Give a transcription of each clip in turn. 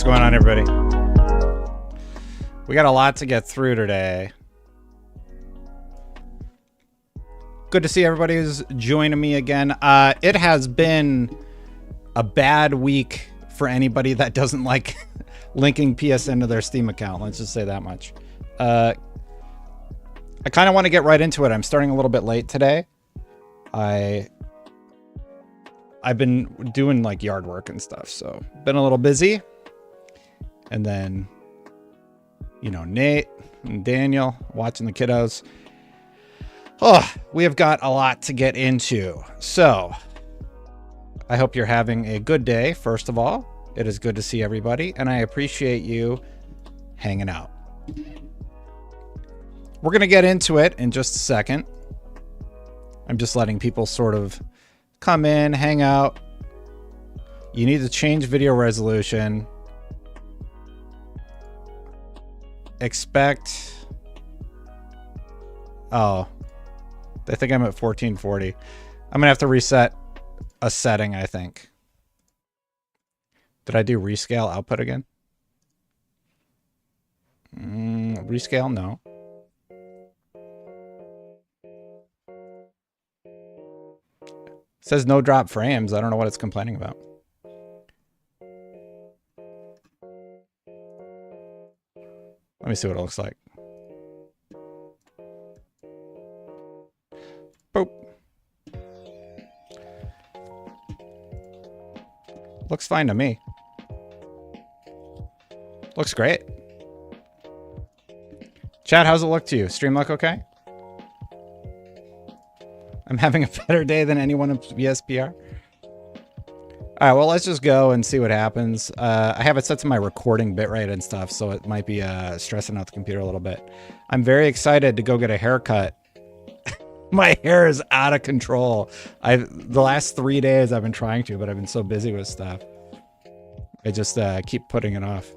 going on, everybody? We got a lot to get through today. Good to see everybody who's joining me again. It has been a bad week for anybody that doesn't like linking PSN to their Steam account. Let's just say that much. I kind of want to get right into it. I'm starting a little bit late today. I've been doing like yard work and stuff, so been a little busy. And then, you know, Nate and Daniel watching the kiddos. Oh, we have got a lot to get into. So I hope you're having a good day. First of all, it is good to see everybody, and I appreciate you hanging out. We're going to get into it in just a second. I'm just letting people sort of come in, hang out. You need to change video resolution. Expect. Oh, they think I'm at 1440. I'm gonna have to reset a setting, I think. Did I do rescale output again? Rescale? No. It says no drop frames. I don't know what it's complaining about. Let me see what it looks like. Boop. Looks fine to me. Looks great. Chat, how's it look to you? Stream look okay? I'm having a better day than anyone in VSPR. All right, well, let's just go and see what happens. I have it set to my recording bitrate and stuff, so it might be stressing out the computer a little bit. I'm very excited to go get a haircut. My hair is out of control. The last 3 days I've been trying to, but I've been so busy with stuff. I just keep putting it off.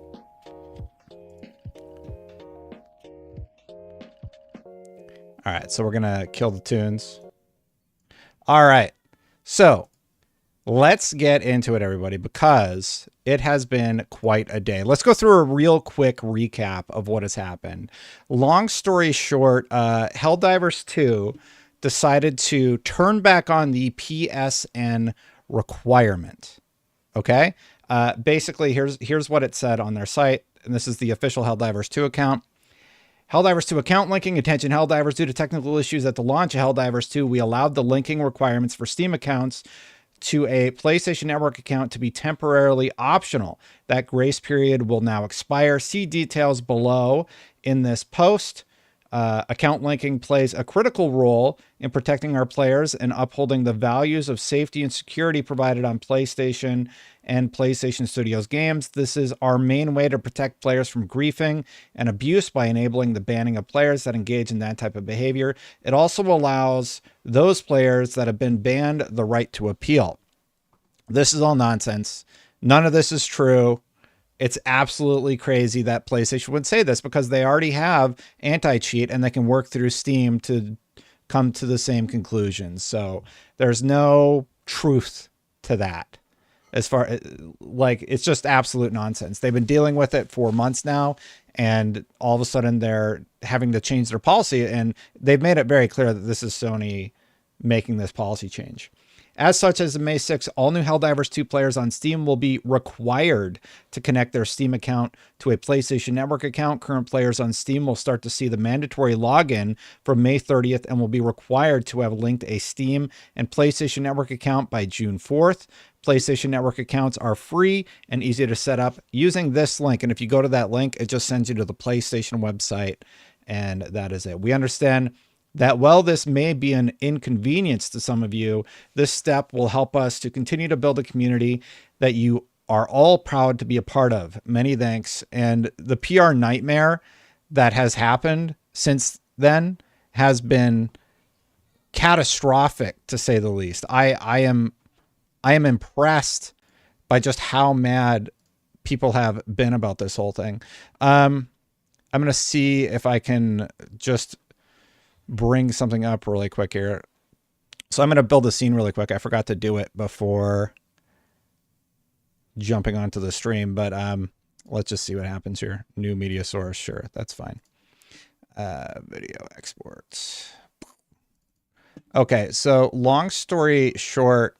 All right, so we're going to kill the tunes. All right, so let's get into it, everybody, because it has been quite a day. Let's go through a real quick recap of what has happened. Long story short, Helldivers 2 decided to turn back on the PSN requirement. Okay? Basically, here's what it said on their site, and this is the official Helldivers 2 account. Helldivers 2 account linking. Attention Helldivers, due to technical issues at the launch of Helldivers 2, we allowed the linking requirements for Steam accounts to a PlayStation Network account to be temporarily optional. That grace period will now expire. See details below in this post. Account linking plays a critical role in protecting our players and upholding the values of safety and security provided on PlayStation and PlayStation Studios games. This is our main way to protect players from griefing and abuse by enabling the banning of players that engage in that type of behavior. It also allows those players that have been banned the right to appeal. This is all nonsense. None of this is true. It's absolutely crazy that PlayStation would say this because they already have anti-cheat and they can work through Steam to come to the same conclusions. So there's no truth to that. As far like, it's just absolute nonsense. They've been dealing with it for months now, and all of a sudden they're having to change their policy, and they've made it very clear that this is Sony making this policy change. As such, as of May 6th, all new Helldivers 2 players on Steam will be required to connect their Steam account to a PlayStation Network account. Current players on Steam will start to see the mandatory login from May 30th and will be required to have linked a Steam and PlayStation Network account by June 4th. PlayStation Network accounts are free and easy to set up using this link. And if you go to that link, it just sends you to the PlayStation website, and that is it. We understand that while this may be an inconvenience to some of you, this step will help us to continue to build a community that you are all proud to be a part of. Many thanks. And the PR nightmare that has happened since then has been catastrophic, to say the least. I am impressed by just how mad people have been about this whole thing. I'm going to see if I can just bring something up really quick here. So I'm going to build a scene really quick. I forgot to do it before jumping onto the stream, but let's just see what happens here. New media source. Sure. That's fine. Video exports. Okay. So long story short,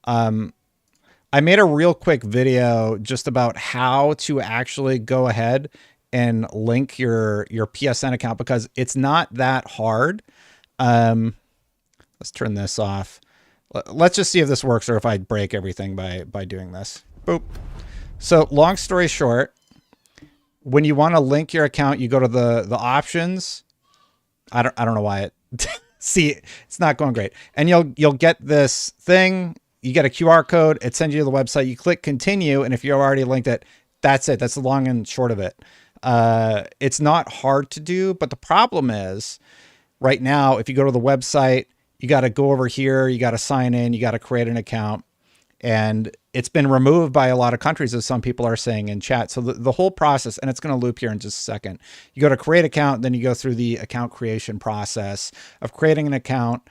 I made a real quick video just about how to actually go ahead and link your PSN account, because it's not that hard. Let's turn this off. Let's just see if this works or if I break everything by doing this. Boop. So long story short, when you want to link your account, you go to the options. I don't know why it see, it's not going great. And you'll get this thing. You get a QR code. It sends you to the website. You click continue. And if you've already linked it, that's it. That's the long and short of it. It's not hard to do, but the problem is right now, if you go to the website, you got to go over here. You got to sign in. You got to create an account. And it's been removed by a lot of countries, as some people are saying in chat. So the whole process, and it's going to loop here in just a second. You go to create account, then you go through the account creation process of creating an account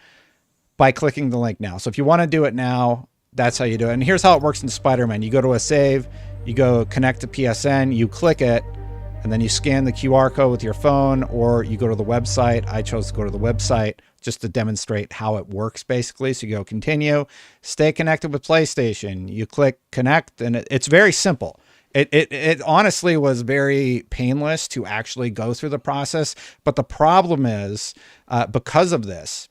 by clicking the link now. So if you want to do it now, that's how you do it. And here's how it works in Spider-Man. You go to a save, you go connect to PSN, you click it, and then you scan the QR code with your phone, or you go to the website. I chose to go to the website just to demonstrate how it works, basically. So you go continue, stay connected with PlayStation. You click connect, and it's very simple. It honestly was very painless to actually go through the process. But the problem is, because of this,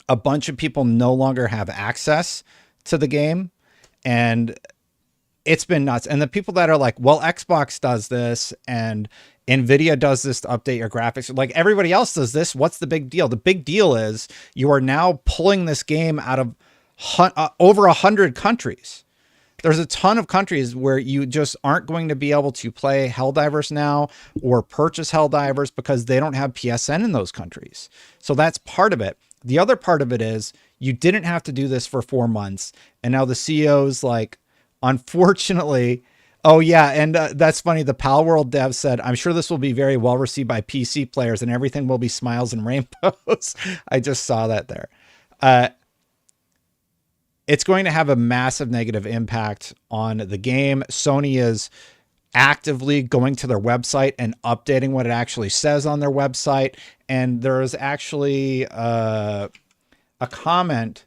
a bunch of people no longer have access to the game, and it's been nuts. And the people that are like, well, Xbox does this and Nvidia does this to update your graphics, like everybody else does this, what's the big deal? The big deal is you are now pulling this game out of over 100 countries. There's a ton of countries where you just aren't going to be able to play Helldivers now or purchase Helldivers because they don't have PSN in those countries. So that's part of it. The other part of it is you didn't have to do this for 4 months. And now the CEO's like, unfortunately, oh yeah. And that's funny. The Pal World dev said, I'm sure this will be very well received by PC players and everything will be smiles and rainbows. I just saw that there. It's going to have a massive negative impact on the game. Sony is actively going to their website and updating what it actually says on their website. And there is actually a comment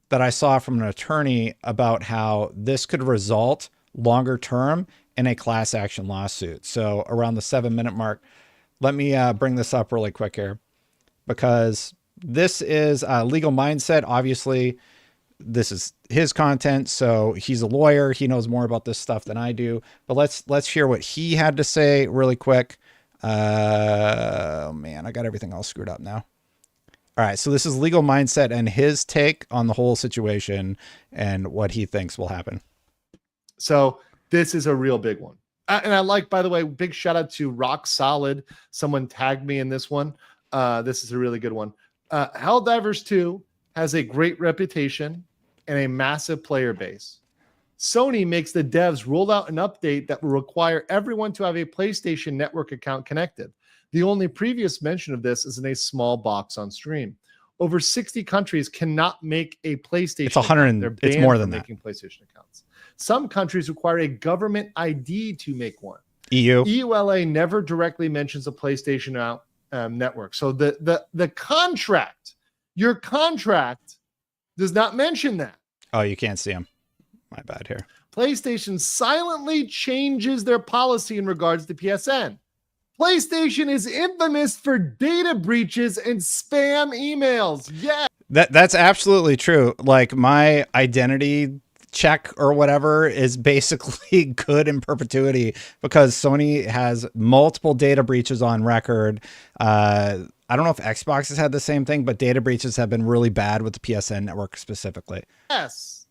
that I saw from an attorney about how this could result longer term in a class action lawsuit. So around the 7-minute mark, let me bring this up really quick here, because this is a Legal Mindset. Obviously, this is his content, so he's a lawyer. He knows more about this stuff than I do. But let's hear what he had to say really quick. Oh man, I got everything all screwed up now. All right, so this is Legal Mindset and his take on the whole situation and what he thinks will happen. So this is a real big one. And I like, by the way, big shout out to Rock Solid. Someone tagged me in this one. This is a really good one. Helldivers 2 has a great reputation and a massive player base. Sony makes the devs roll out an update that will require everyone to have a PlayStation Network account connected. The only previous mention of this is in a small box on stream. Over 60 countries cannot make a PlayStation. It's 100. It's more than that. Making PlayStation accounts. Some countries require a government ID to make one. EU. EULA never directly mentions a PlayStation network. So the contract, your contract, does not mention that. Oh, you can't see them. My bad here. PlayStation silently changes their policy in regards to PSN. PlayStation is infamous for data breaches and spam emails. Yeah. That's absolutely true. Like my identity check or whatever is basically good in perpetuity because Sony has multiple data breaches on record. I don't know if Xbox has had the same thing, but data breaches have been really bad with the PSN network specifically. Yes.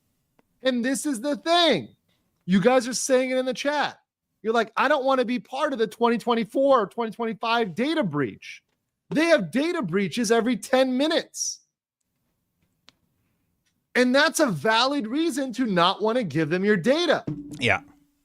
And this is the thing. You guys are saying it in the chat. You're like, I don't want to be part of the 2024 or 2025 data breach. They have data breaches every 10 minutes. And that's a valid reason to not want to give them your data. Yeah.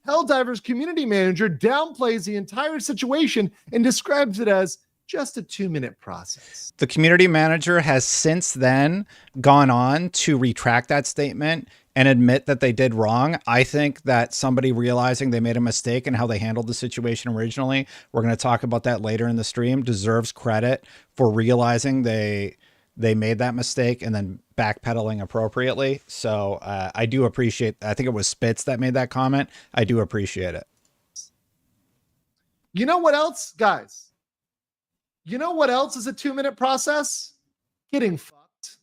Helldivers community manager downplays the entire situation and describes it as just a 2-minute process. The community manager has since then gone on to retract that statement and admit that they did wrong. I think that somebody realizing they made a mistake and how they handled the situation originally, we're going to talk about that later in the stream, deserves credit for realizing they made that mistake and then backpedaling appropriately. So I do appreciate, I think it was Spitz that made that comment. I do appreciate it. You know what else, guys? You know what else is a 2-minute process? Getting fucked.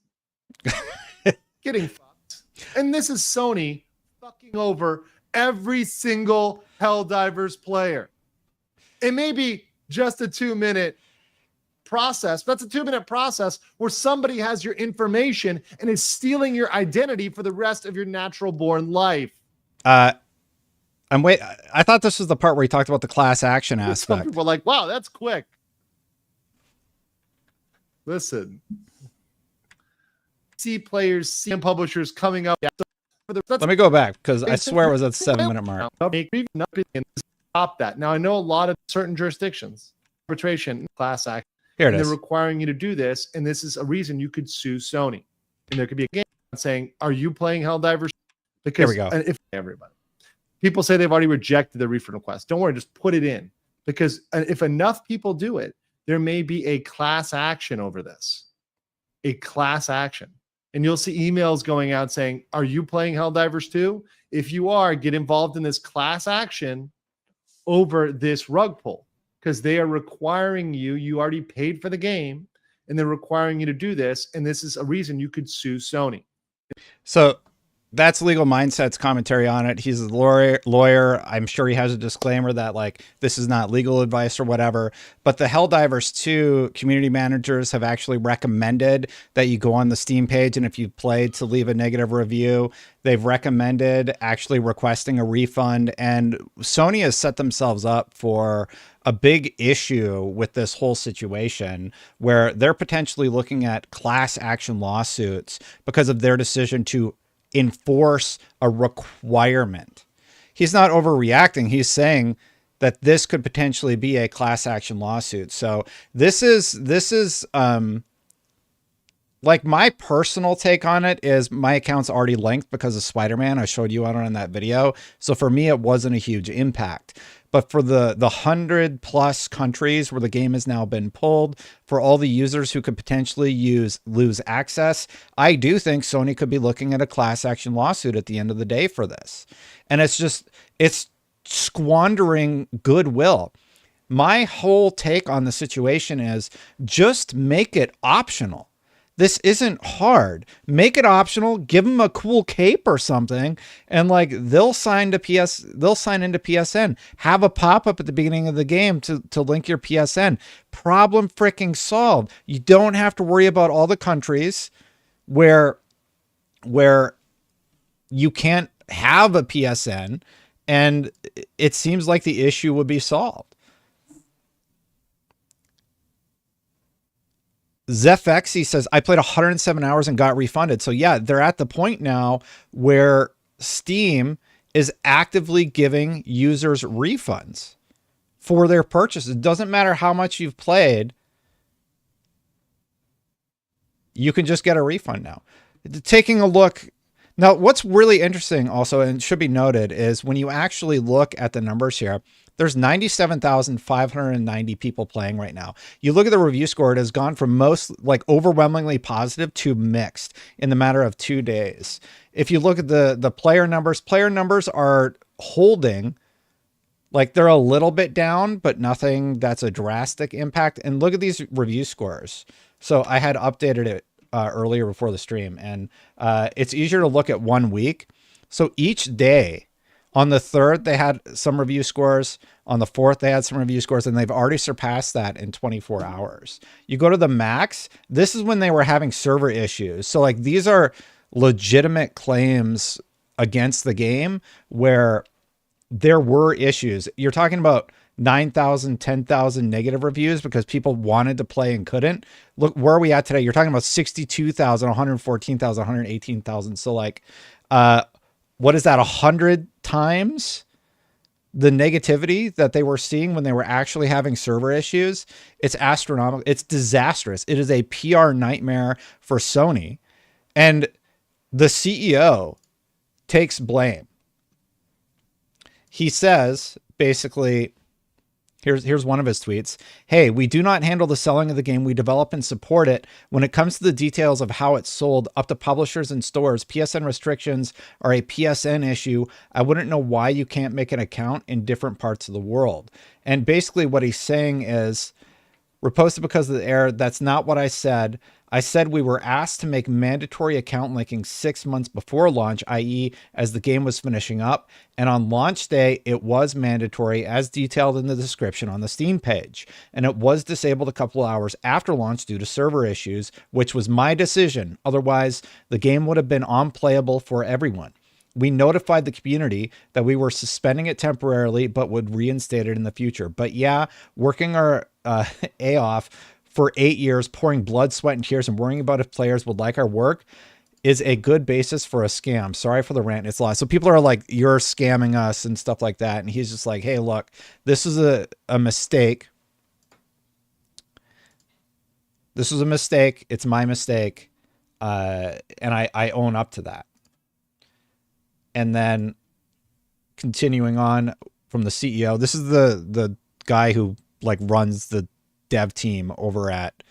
Getting fucked. And this is Sony fucking over every single Helldivers player. It may be just a 2-minute process. That's a 2-minute process where somebody has your information and is stealing your identity for the rest of your natural born life. I thought this was the part where he talked about the class action aspect. Some people are like, wow, that's quick. Listen, see players, see publishers coming up. Let me go back because I swear it was at the 7-minute mark. Stop that. Now I know a lot of certain jurisdictions, arbitration, class action. Here it is. They're requiring you to do this, and this is a reason you could sue Sony. And there could be a game saying, "Are you playing Helldivers?" Because here we go. If everybody, people say they've already rejected the refund request. Don't worry, just put it in, because if enough people do it, there may be a class action over this, a class action, and you'll see emails going out saying, "Are you playing Helldivers 2? If you are, get involved in this class action over this rug pull." Because they are requiring you already paid for the game, and they're requiring you to do this. And this is a reason you could sue Sony. So that's Legal Mindset's commentary on it. He's a lawyer. I'm sure he has a disclaimer that like, this is not legal advice or whatever, but the Helldivers 2 community managers have actually recommended that you go on the Steam page. And if you've played, to leave a negative review. They've recommended actually requesting a refund, and Sony has set themselves up for a big issue with this whole situation where they're potentially looking at class action lawsuits because of their decision to enforce a requirement. He's not overreacting. He's saying that this could potentially be a class action lawsuit. So this is like my personal take on it is my account's already linked because of Spider-Man. I showed you out on that video. So for me, it wasn't a huge impact. But for the 100+ countries where the game has now been pulled, for all the users who could potentially lose access, I do think Sony could be looking at a class action lawsuit at the end of the day for this. And it's squandering goodwill. My whole take on the situation is just make it optional. This isn't hard. Make it optional. Give them a cool cape or something, and like they'll sign into PSN. Have a pop-up at the beginning of the game to link your PSN. Problem freaking solved. You don't have to worry about all the countries where you can't have a PSN, and it seems like the issue would be solved. Zefxy says, I played 107 hours and got refunded. So yeah, they're at the point now where Steam is actively giving users refunds for their purchases. It doesn't matter how much you've played. You can just get a refund now. Taking a look. Now, what's really interesting also, and should be noted, is when you actually look at the numbers here, there's 97,590 people playing right now. You look at the review score, it has gone from overwhelmingly positive to mixed in the matter of 2 days. If you look at the player numbers are holding, like they're a little bit down, but nothing that's a drastic impact. And look at these review scores. So I had updated it earlier before the stream, and it's easier to look at 1 week. So each day, on the 3rd, they had some review scores. On the 4th, they had some review scores, and they've already surpassed that in 24 hours. You go to the max, this is when they were having server issues. So like these are legitimate claims against the game where there were issues. You're talking about 9,000, 10,000 negative reviews because people wanted to play and couldn't. Look, where are we at today? You're talking about 62,000, 114,000, 118,000. So like, what is that? 100 times the negativity that they were seeing when they were actually having server issues. It's astronomical. It's disastrous. It is a PR nightmare for Sony. And the CEO takes blame. He says, basically, here's one of his tweets. Hey, we do not handle the selling of the game. We develop and support it. When it comes to the details of how it's sold up to publishers and stores, PSN restrictions are a PSN issue. I wouldn't know why you can't make an account in different parts of the world. And basically what he's saying is, reposted because of the error. That's not what I said. I said we were asked to make mandatory account linking 6 months before launch, i.e. as the game was finishing up. And on launch day, it was mandatory as detailed in the description on the Steam page. And it was disabled a couple of hours after launch due to server issues, which was my decision. Otherwise, the game would have been unplayable for everyone. We notified the community that we were suspending it temporarily, but would reinstate it in the future. But yeah, working our A off for 8 years, pouring blood, sweat, and tears, and worrying about if players would like our work is a good basis for a scam. Sorry for the rant. It's lost. So people are like, you're scamming us and stuff like that. And he's just like, hey, look, this is a mistake. This was a mistake. It's my mistake. And I own up to that. And then continuing on from the CEO, this is the guy who like runs the dev team over at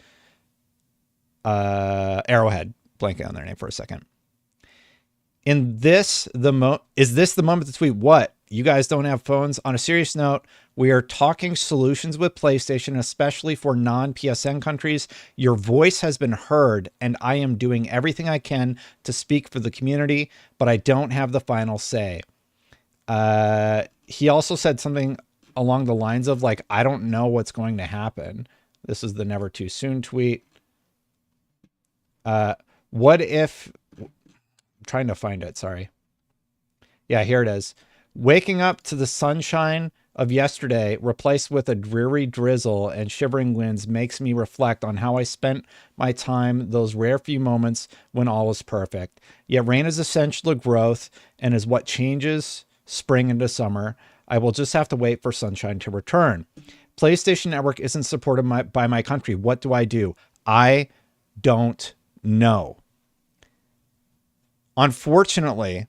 Arrowhead, blanking on their name for a second. Is this the moment to tweet? What? You guys don't have phones? On a serious note, we are talking solutions with PlayStation, especially for non-PSN countries. Your voice has been heard, and I am doing everything I can to speak for the community, but I don't have the final say. He also said something along the lines of like, I don't know what's going to happen. This is the never too soon tweet. What if, I'm trying to find it. Sorry. Yeah, here it is. Waking up to the sunshine of yesterday replaced with a dreary drizzle and shivering winds makes me reflect on how I spent my time those rare few moments when all was perfect. Yet rain is essential to growth and is what changes spring into summer. I will just have to wait for sunshine to return. PlayStation Network isn't supported by my country. What do I do? I don't know. Unfortunately,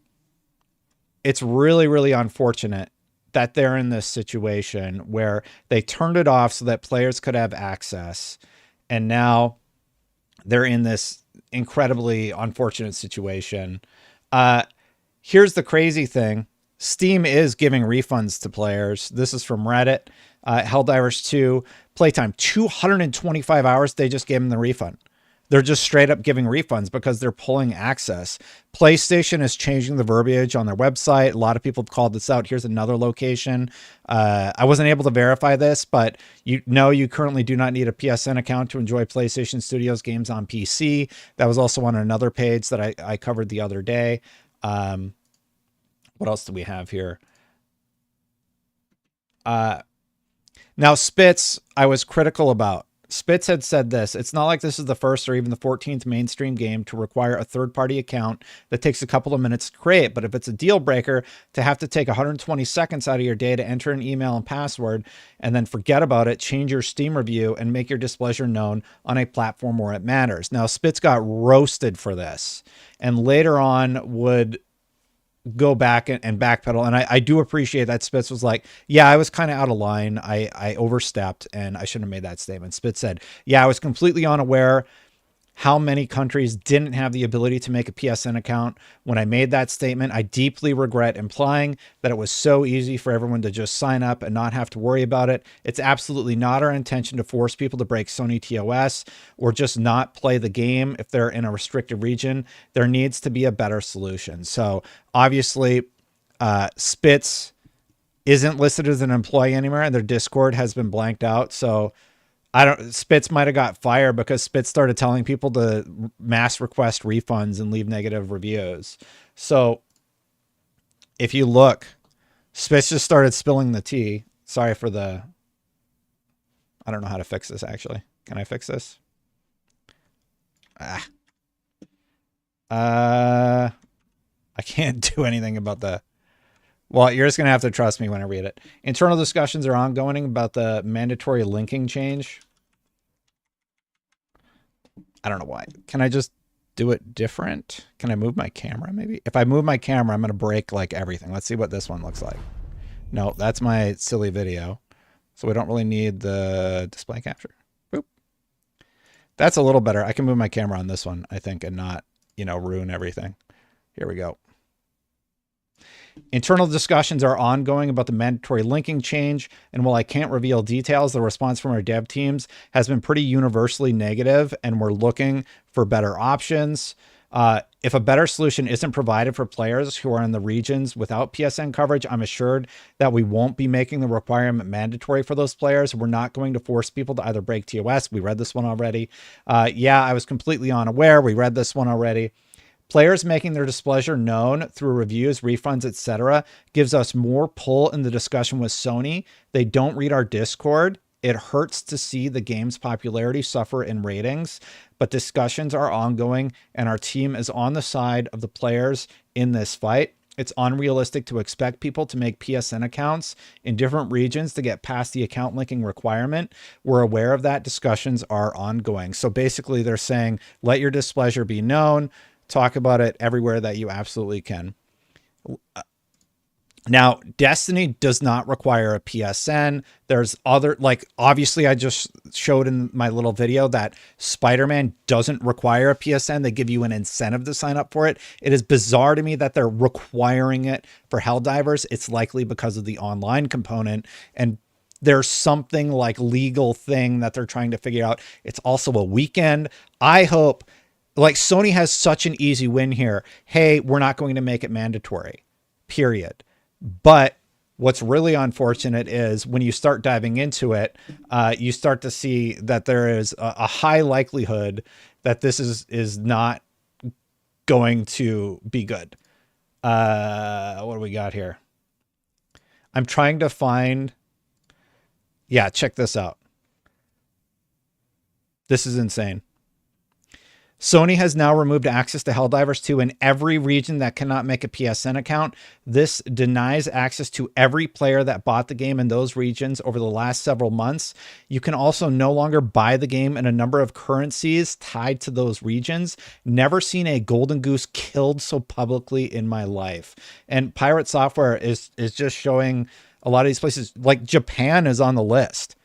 it's really, really unfortunate that they're in this situation where they turned it off so that players could have access. And now they're in this incredibly unfortunate situation. Here's the crazy thing. Steam is giving refunds to players. This is from Reddit. Helldivers 2 playtime 225 hours. They just gave them the refund. They're just straight up giving refunds because they're pulling access. PlayStation is changing the verbiage on their website. A lot of people have called this out. Here's another location. I wasn't able to verify this, but you currently do not need a PSN account to enjoy PlayStation Studios games on PC. That was also on another page that I covered the other day. What else do we have here? Now, Spitz, I was critical about. Spitz had said this. It's not like this is the first or even the 14th mainstream game to require a third-party account that takes a couple of minutes to create. But if it's a deal breaker to have to take 120 seconds out of your day to enter an email and password and then forget about it, change your Steam review, and make your displeasure known on a platform where it matters. Now, Spitz got roasted for this and later on would go back and backpedal. And I do appreciate that Spitz was like, yeah, I was kind of out of line. I overstepped and I shouldn't have made that statement. Spitz said, yeah, I was completely unaware how many countries didn't have the ability to make a PSN account. When I made that statement, I deeply regret implying that it was so easy for everyone to just sign up and not have to worry about it. It's absolutely not our intention to force people to break Sony TOS or just not play the game if they're in a restricted region. There needs to be a better solution. So obviously, Spitz isn't listed as an employee anymore and their Discord has been blanked out. So Spitz might have got fired because Spitz started telling people to mass request refunds and leave negative reviews. So if you look, Spitz just started spilling the tea. Sorry for I don't know how to fix this actually. Can I fix this? I can't do anything about well, you're just going to have to trust me when I read it. Internal discussions are ongoing about the mandatory linking change. I don't know why. Can I just do it different. Can I move my camera maybe? If I move my camera, I'm going to break like everything. Let's see what this one looks like. No, that's my silly video. So we don't really need the display capture. Boop. That's a little better. I can move my camera on this one, I think, and not, you know, ruin everything. Here we go. Internal discussions are ongoing about the mandatory linking change, and while I can't reveal details, the response from our dev teams has been pretty universally negative, and we're looking for better options. If a better solution isn't provided for players who are in the regions without PSN coverage, I'm assured that we won't be making the requirement mandatory for those players. We're not going to force people to either break TOS. We read this one already. Yeah, I was completely unaware. We read this one already. Players making their displeasure known through reviews, refunds, etc. gives us more pull in the discussion with Sony. They don't read our Discord. It hurts to see the game's popularity suffer in ratings, but discussions are ongoing and our team is on the side of the players in this fight. It's unrealistic to expect people to make PSN accounts in different regions to get past the account linking requirement. We're aware of that. Discussions are ongoing. So basically they're saying, let your displeasure be known. Talk about it everywhere that you absolutely can. Now, Destiny does not require a PSN. There's other, like, obviously I just showed in my little video that Spider-Man doesn't require a PSN. They give you an incentive to sign up for it. It is bizarre to me that they're requiring it for Helldivers. It's likely because of the online component, and there's something like legal thing that they're trying to figure out. It's also a weekend. I hope, like, Sony has such an easy win here. Hey, we're not going to make it mandatory, period. But what's really unfortunate is when you start diving into it, you start to see that there is a high likelihood that this is not going to be good. What do we got here? I'm trying to find. Yeah, check this out. This is insane. Sony has now removed access to Helldivers 2 in every region that cannot make a PSN account. This denies access to every player that bought the game in those regions over the last several months. You can also no longer buy the game in a number of currencies tied to those regions. Never seen a golden goose killed so publicly in my life. And Pirate Software is just showing a lot of these places, like Japan is on the list.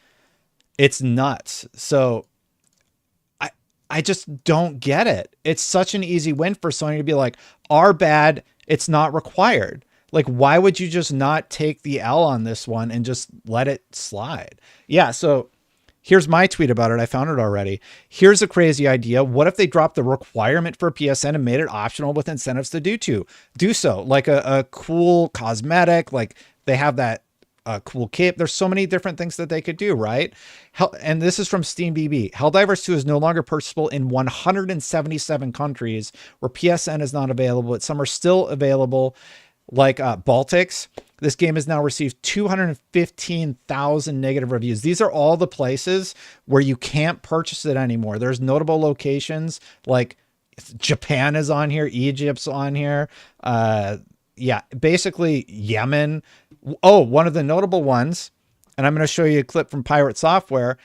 It's nuts. So I just don't get it. It's such an easy win for Sony to be like, our bad, it's not required. Like, why would you just not take the L on this one and just let it slide? Yeah, so here's my tweet about it. I found it already. Here's a crazy idea. What if they dropped the requirement for a PSN and made it optional with incentives to do so? Like a cool cosmetic, like they have that cool cape. There's so many different things that they could do, right? And this is from Steam BB. Helldivers 2 is no longer purchasable in 177 countries where PSN is not available, but some are still available, like Baltics. This game has now received 215,000 negative reviews. These are all the places where you can't purchase it anymore. There's notable locations like Japan is on here, Egypt's on here. Yeah, basically Yemen. Oh, one of the notable ones, and I'm going to show you a clip from Pirate Software.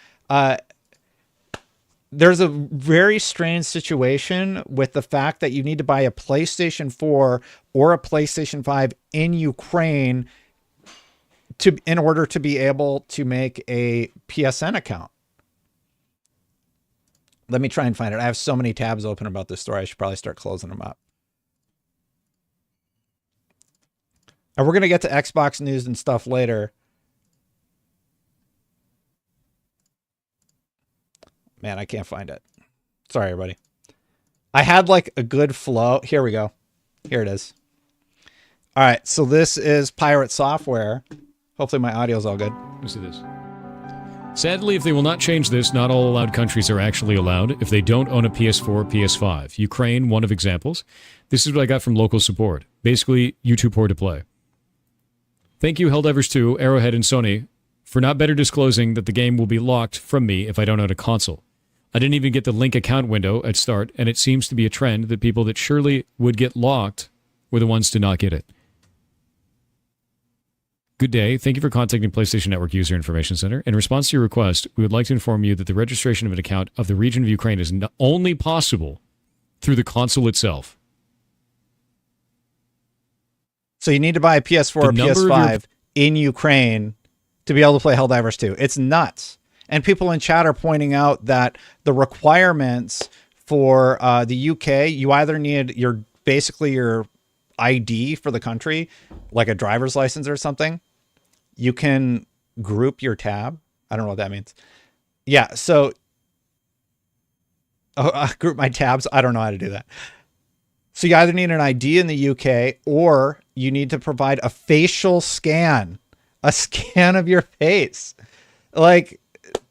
There's a very strange situation with the fact that you need to buy a PlayStation 4 or a PlayStation 5 in Ukraine in order to be able to make a PSN account. Let me try and find it. I have so many tabs open about this story. I should probably start closing them up. And we're going to get to Xbox news and stuff later. Man, I can't find it. Sorry, everybody. I had like a good flow. Here we go. Here it is. All right. So this is Pirate Software. Hopefully my audio is all good. Let's see this. Sadly, if they will not change this, not all allowed countries are actually allowed if they don't own a PS4 or PS5. Ukraine, one of examples. This is what I got from local support. Basically, you too poor to play. Thank you, Helldivers 2, Arrowhead, and Sony, for not better disclosing that the game will be locked from me if I don't own a console. I didn't even get the link account window at start, and it seems to be a trend that people that surely would get locked were the ones to not get it. Good day. Thank you for contacting PlayStation Network User Information Center. In response to your request, we would like to inform you that the registration of an account of the region of Ukraine is only possible through the console itself. So you need to buy a PS4 or PS5 in Ukraine to be able to play Helldivers 2. It's nuts. And people in chat are pointing out that the requirements for the UK, you either need basically your ID for the country, like a driver's license or something. You can group your tab. I don't know what that means. Yeah, so group my tabs. I don't know how to do that. So you either need an ID in the UK or you need to provide a facial scan, a scan of your face. Like,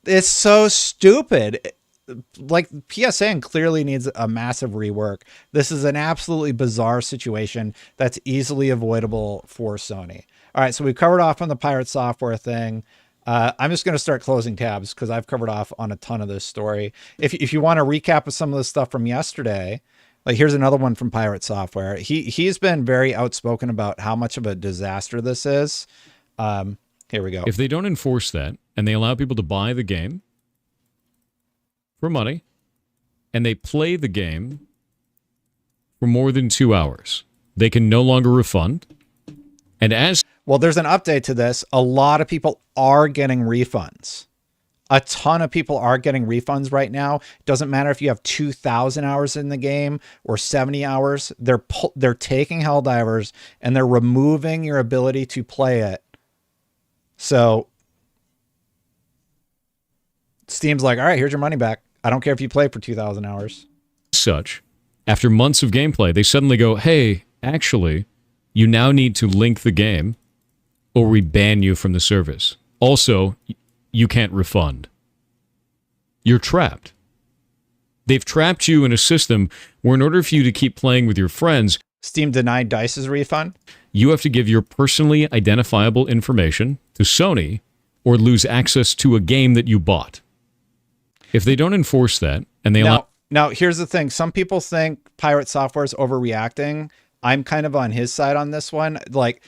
it's so stupid. Like, PSN clearly needs a massive rework. This is an absolutely bizarre situation that's easily avoidable for Sony. All right, so we covered off on the Pirate Software thing. I'm just going to start closing tabs because I've covered off on a ton of this story. If you want a recap of some of the stuff from yesterday, like here's another one from Pirate Software. He's been very outspoken about how much of a disaster this is. Here we go. If they don't enforce that and they allow people to buy the game for money and they play the game for more than 2 hours, they can no longer refund. And as well, there's an update to this. A lot of people are getting refunds. A ton of people are getting refunds right now. It doesn't matter if you have 2,000 hours in the game or 70 hours. They're taking Helldivers and they're removing your ability to play it. So Steam's like, all right, here's your money back. I don't care if you play for 2,000 hours. Such, after months of gameplay, they suddenly go, hey, actually, you now need to link the game or we ban you from the service. Also, you can't refund. You're trapped. They've trapped you in a system where in order for you to keep playing with your friends, Steam denied Dice's refund. You have to give your personally identifiable information to Sony or lose access to a game that you bought. If they don't enforce that and they allow... Now, here's the thing. Some people think Pirate Software is overreacting. I'm kind of on his side on this one. Like,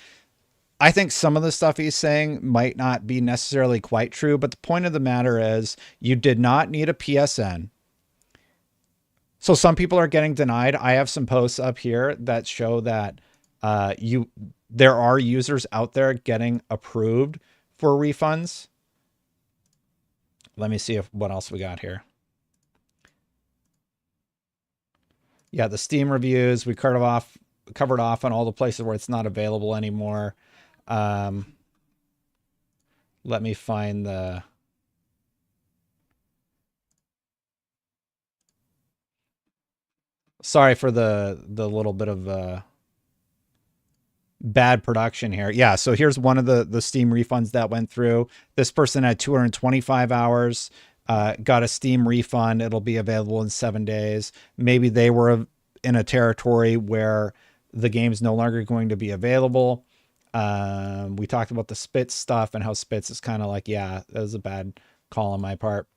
I think some of the stuff he's saying might not be necessarily quite true, but the point of the matter is you did not need a PSN. So some people are getting denied. I have some posts up here that show that there are users out there getting approved for refunds. Let me see what else we got here. Yeah, the Steam reviews, we covered off on all the places where it's not available anymore. Let me find the... Sorry for the little bit of bad production here. Yeah, so here's one of the Steam refunds that went through. This person had 225 hours, got a Steam refund. It'll be available in 7 days. Maybe they were in a territory where the game's no longer going to be available. We talked about the Spitz stuff and how Spitz is kind of like, yeah, that was a bad call on my part.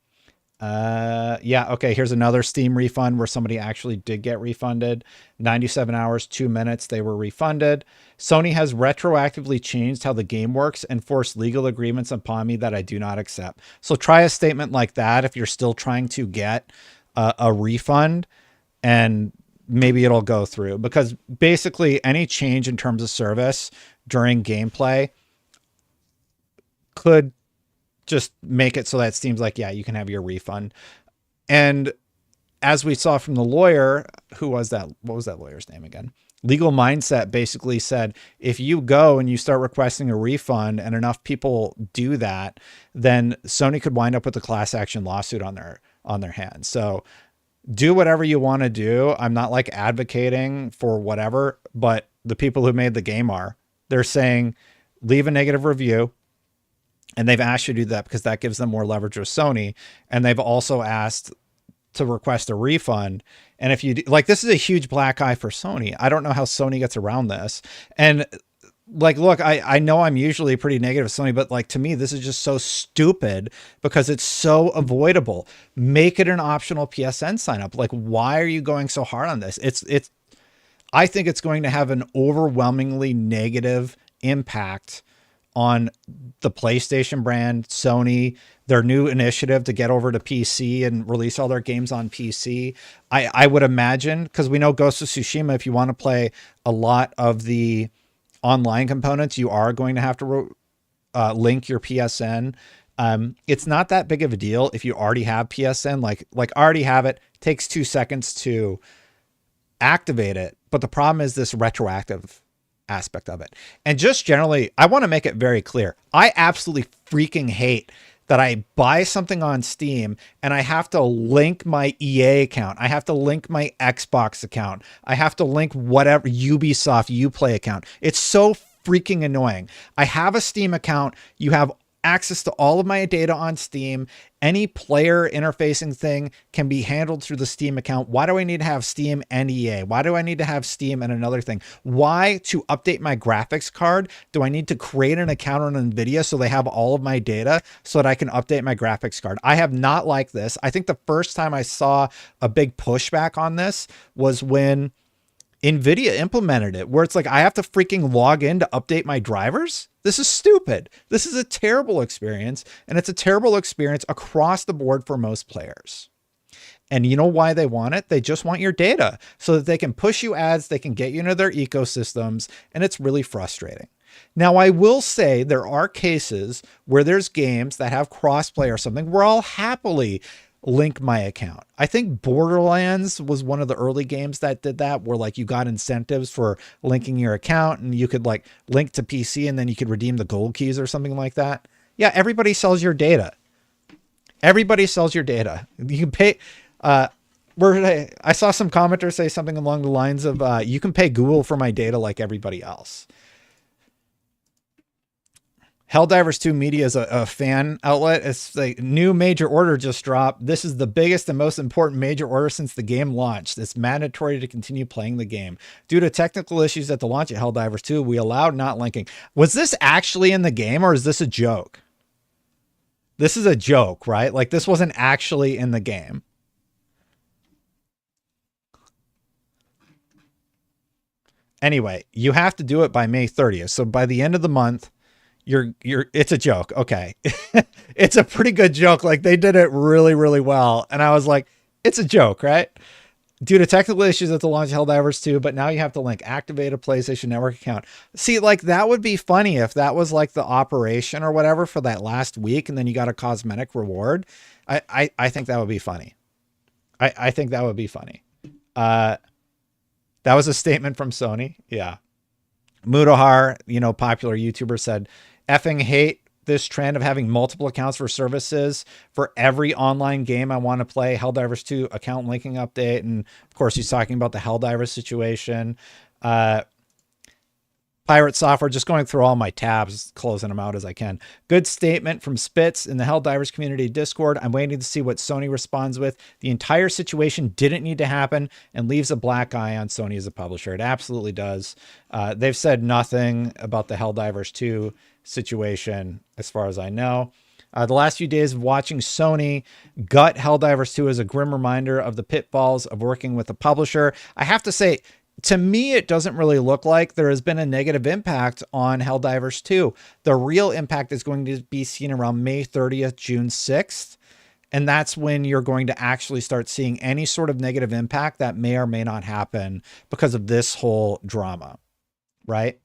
Yeah, okay, here's another Steam refund where somebody actually did get refunded. 97 hours, 2 minutes, they were refunded. Sony has retroactively changed how the game works and forced legal agreements upon me that I do not accept. So try a statement like that if you're still trying to get a refund, and maybe it'll go through. Because basically any change in terms of service during gameplay could just make it so that Steam's like, yeah, you can have your refund. And as we saw from the lawyer, who was that? What was that lawyer's name again? Legal Mindset basically said, if you go and you start requesting a refund and enough people do that, then Sony could wind up with a class action lawsuit on their hands. So do whatever you want to do. I'm not like advocating for whatever, but the people who made the game they're saying, leave a negative review. And they've asked you to do that because that gives them more leverage with Sony. And they've also asked to request a refund. And if you do, like, this is a huge black eye for Sony. I don't know how Sony gets around this. And like, look, I know I'm usually pretty negative with Sony, but like, to me, this is just so stupid because it's so avoidable. Make it an optional PSN sign up. Like, why are you going so hard on this? I think it's going to have an overwhelmingly negative impact on the PlayStation brand, Sony, their new initiative to get over to PC and release all their games on PC. I would imagine, because we know Ghost of Tsushima, if you want to play a lot of the online components, you are going to have to link your PSN. It's not that big of a deal if you already have PSN, like already have it, takes 2 seconds to activate it. But the problem is this retroactive aspect of it. And just generally, I want to make it very clear. I absolutely freaking hate that I buy something on Steam and I have to link my EA account. I have to link my Xbox account. I have to link whatever Ubisoft Uplay account. It's so freaking annoying. I have a Steam account. You have access to all of my data on Steam. Any player interfacing thing can be handled through the Steam account. Why do I need to have Steam and EA? Why do I need to have Steam and another thing? Why, to update my graphics card, do I need to create an account on NVIDIA so they have all of my data so that I can update my graphics card? I have not liked this. I think the first time I saw a big pushback on this was when NVIDIA implemented it, where it's like, I have to freaking log in to update my drivers. This is stupid. This is a terrible experience, and it's a terrible experience across the board for most players. And you know why they want it? They just want your data so that they can push you ads, they can get you into their ecosystems, and it's really frustrating. Now, I will say there are cases where there's games that have crossplay or something where I'll happily link my account. I think Borderlands was one of the early games that did that, where like you got incentives for linking your account and you could like link to PC and then you could redeem the gold keys or something like that. Yeah, everybody sells your data. Everybody sells your data. You can pay. I saw some commenters say something along the lines of, you can pay Google for my data like everybody else. Helldivers 2 Media is a fan outlet. It's like, new major order just dropped. This is the biggest and most important major order since the game launched. It's mandatory to continue playing the game. Due to technical issues at the launch of Helldivers 2, we allowed not linking. Was this actually in the game or is this a joke? This is a joke, right? Like this wasn't actually in the game. Anyway, you have to do it by May 30th. So by the end of the month, it's a joke. Okay. It's a pretty good joke. Like they did it really, really well. And I was like, it's a joke, right? Due to technical issues at the launch of Helldivers 2, but now you have to link activate a PlayStation Network account. See, like that would be funny if that was like the operation or whatever for that last week. And then you got a cosmetic reward. I think that would be funny. I think that would be funny. That was a statement from Sony. Yeah. Mudahar, popular YouTuber, said, effing hate this trend of having multiple accounts for services for every online game I want to play. Helldivers 2 account linking update. And of course, he's talking about the Helldivers situation. Pirate Software, just going through all my tabs, closing them out as I can. Good statement from Spitz in the Helldivers community Discord. I'm waiting to see what Sony responds with. The entire situation didn't need to happen and leaves a black eye on Sony as a publisher. It absolutely does. They've said nothing about the Helldivers 2 situation as far as I know. The last few days of watching Sony gut Helldivers 2 is a grim reminder of the pitfalls of working with a publisher. I have to say, to me, it doesn't really look like there has been a negative impact on Helldivers 2. The real impact is going to be seen around May 30th, June 6th. And that's when you're going to actually start seeing any sort of negative impact that may or may not happen because of this whole drama, right?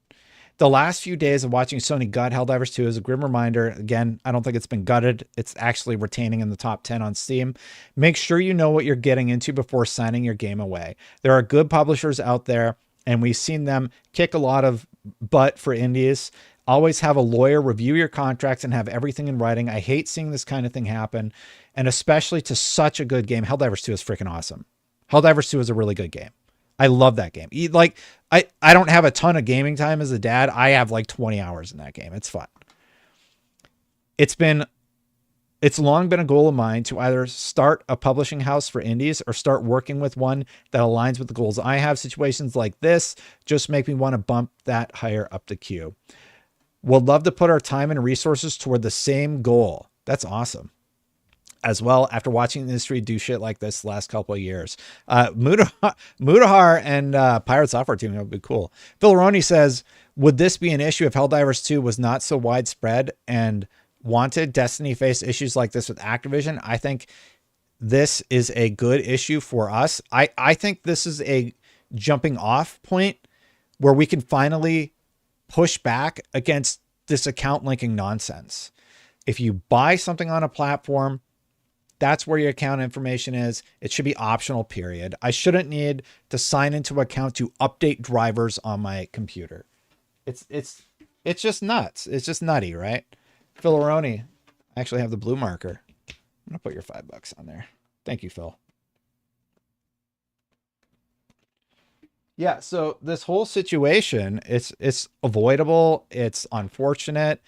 The last few days of watching Sony gut Helldivers 2 is a grim reminder. Again, I don't think it's been gutted. It's actually retaining in the top 10 on Steam. Make sure you know what you're getting into before signing your game away. There are good publishers out there, and we've seen them kick a lot of butt for indies. Always have a lawyer review your contracts and have everything in writing. I hate seeing this kind of thing happen, and especially to such a good game. Helldivers 2 is freaking awesome. Helldivers 2 is a really good game. I love that game. Like, I don't have a ton of gaming time as a dad. I have like 20 hours in that game. It's fun. It's long been a goal of mine to either start a publishing house for indies or start working with one that aligns with the goals I have. Situations like this just make me want to bump that higher up the queue. We'll love to put our time and resources toward the same goal. That's awesome. as well after watching the industry do shit like this the last couple of years. Mudahar and Pirate Software team would be cool. Phil says, would this be an issue if Helldivers 2 was not so widespread and wanted? Destiny faced issues like this with Activision. I think this is a good issue for us. I think this is a jumping off point where we can finally push back against this account linking nonsense. If you buy something on a platform, that's where your account information is. It should be optional, period. I shouldn't need to sign into an account to update drivers on my computer. It's just nuts. It's just nutty, right? Phil I actually have the blue marker. I'm gonna put your $5 on there. Thank you, Phil. Yeah, so this whole situation, it's avoidable. It's unfortunate.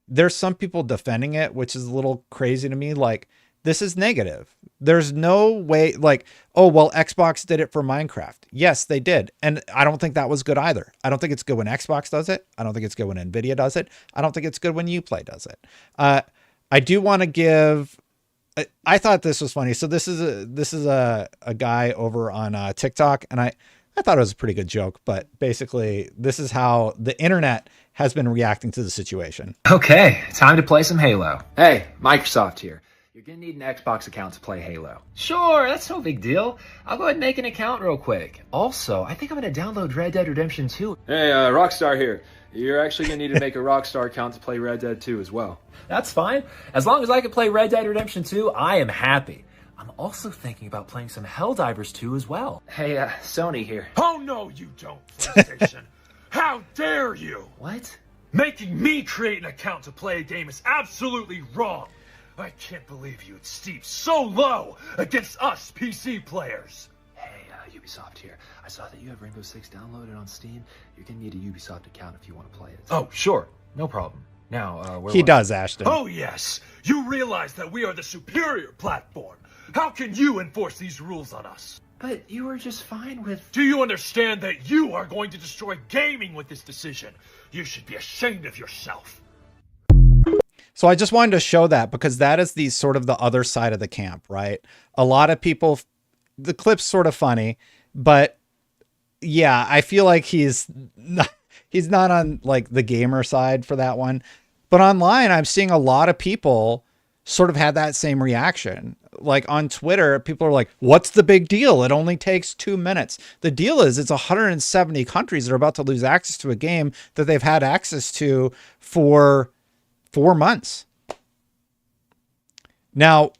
There's some people defending it, which is a little crazy to me. Like, this is negative. There's no way, like, oh, well, Xbox did it for Minecraft. Yes, they did. And I don't think that was good either. I don't think it's good when Xbox does it. I don't think it's good when Nvidia does it. I don't think it's good when Uplay does it. I do want to give, I thought this was funny. So this is a guy over on TikTok, and I thought it was a pretty good joke, but basically this is how the internet has been reacting to the situation. Okay, time to play some Halo. Hey, Microsoft here. You're gonna need an Xbox account to play Halo. Sure, that's no big deal. I'll go ahead and make an account real quick. Also, I think I'm gonna download Red Dead Redemption 2. Hey, Rockstar here. You're actually gonna need to make a Rockstar account to play Red Dead 2 as well. That's fine. As long as I can play Red Dead Redemption 2, I am happy. I'm also thinking about playing some Helldivers 2 as well. Hey, Sony here. Oh, no, you don't, PlayStation. How dare you? What? Making me create an account to play a game is absolutely wrong. I can't believe you'd stoop so low against us PC players. Hey, Ubisoft here. I saw that you have Rainbow Six downloaded on Steam. You're gonna need a Ubisoft account if you want to play it. Oh, sure. No problem. Now, where He does, Ashton. Oh, yes. You realize that we are the superior platform. How can you enforce these rules on us? But you were just fine with... Do you understand that you are going to destroy gaming with this decision? You should be ashamed of yourself. So I just wanted to show that because that is the sort of the other side of the camp, right? A lot of people, the clip's sort of funny, but yeah, I feel like he's not on like the gamer side for that one. But online, I'm seeing a lot of people sort of had that same reaction. Like on Twitter, people are like, what's the big deal? It only takes 2 minutes. The deal is it's 170 countries that are about to lose access to a game that they've had access to for 4 months. Now,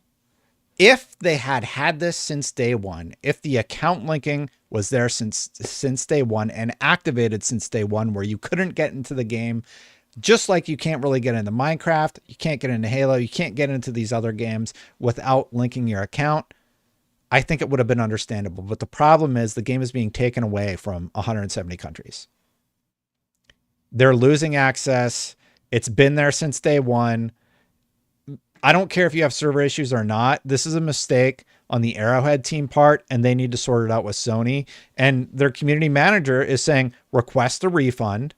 if they had this since day one, if the account linking was there since day one and activated since day one, where you couldn't get into the game, just like you can't really get into Minecraft, you can't get into Halo, you can't get into these other games without linking your account, I think it would have been understandable. But the problem is the game is being taken away from 170 countries. They're losing access. It's been there since day one. I don't care if you have server issues or not. This is a mistake on the Arrowhead team part, and they need to sort it out with Sony. And their community manager is saying, request a refund,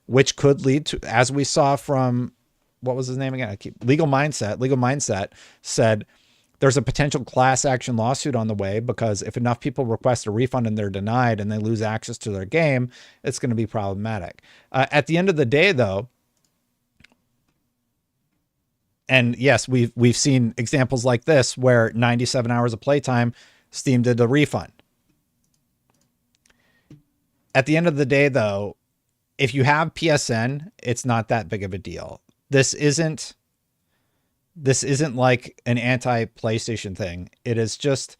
which could lead to, as we saw from, what was his name again? Legal Mindset said there's a potential class action lawsuit on the way because if enough people request a refund and they're denied and they lose access to their game, it's going to be problematic. At the end of the day, though, and yes, we've seen examples like this where 97 hours of playtime, Steam did a refund. At the end of the day, though, if you have PSN, it's not that big of a deal. This isn't like an anti-PlayStation thing. It is just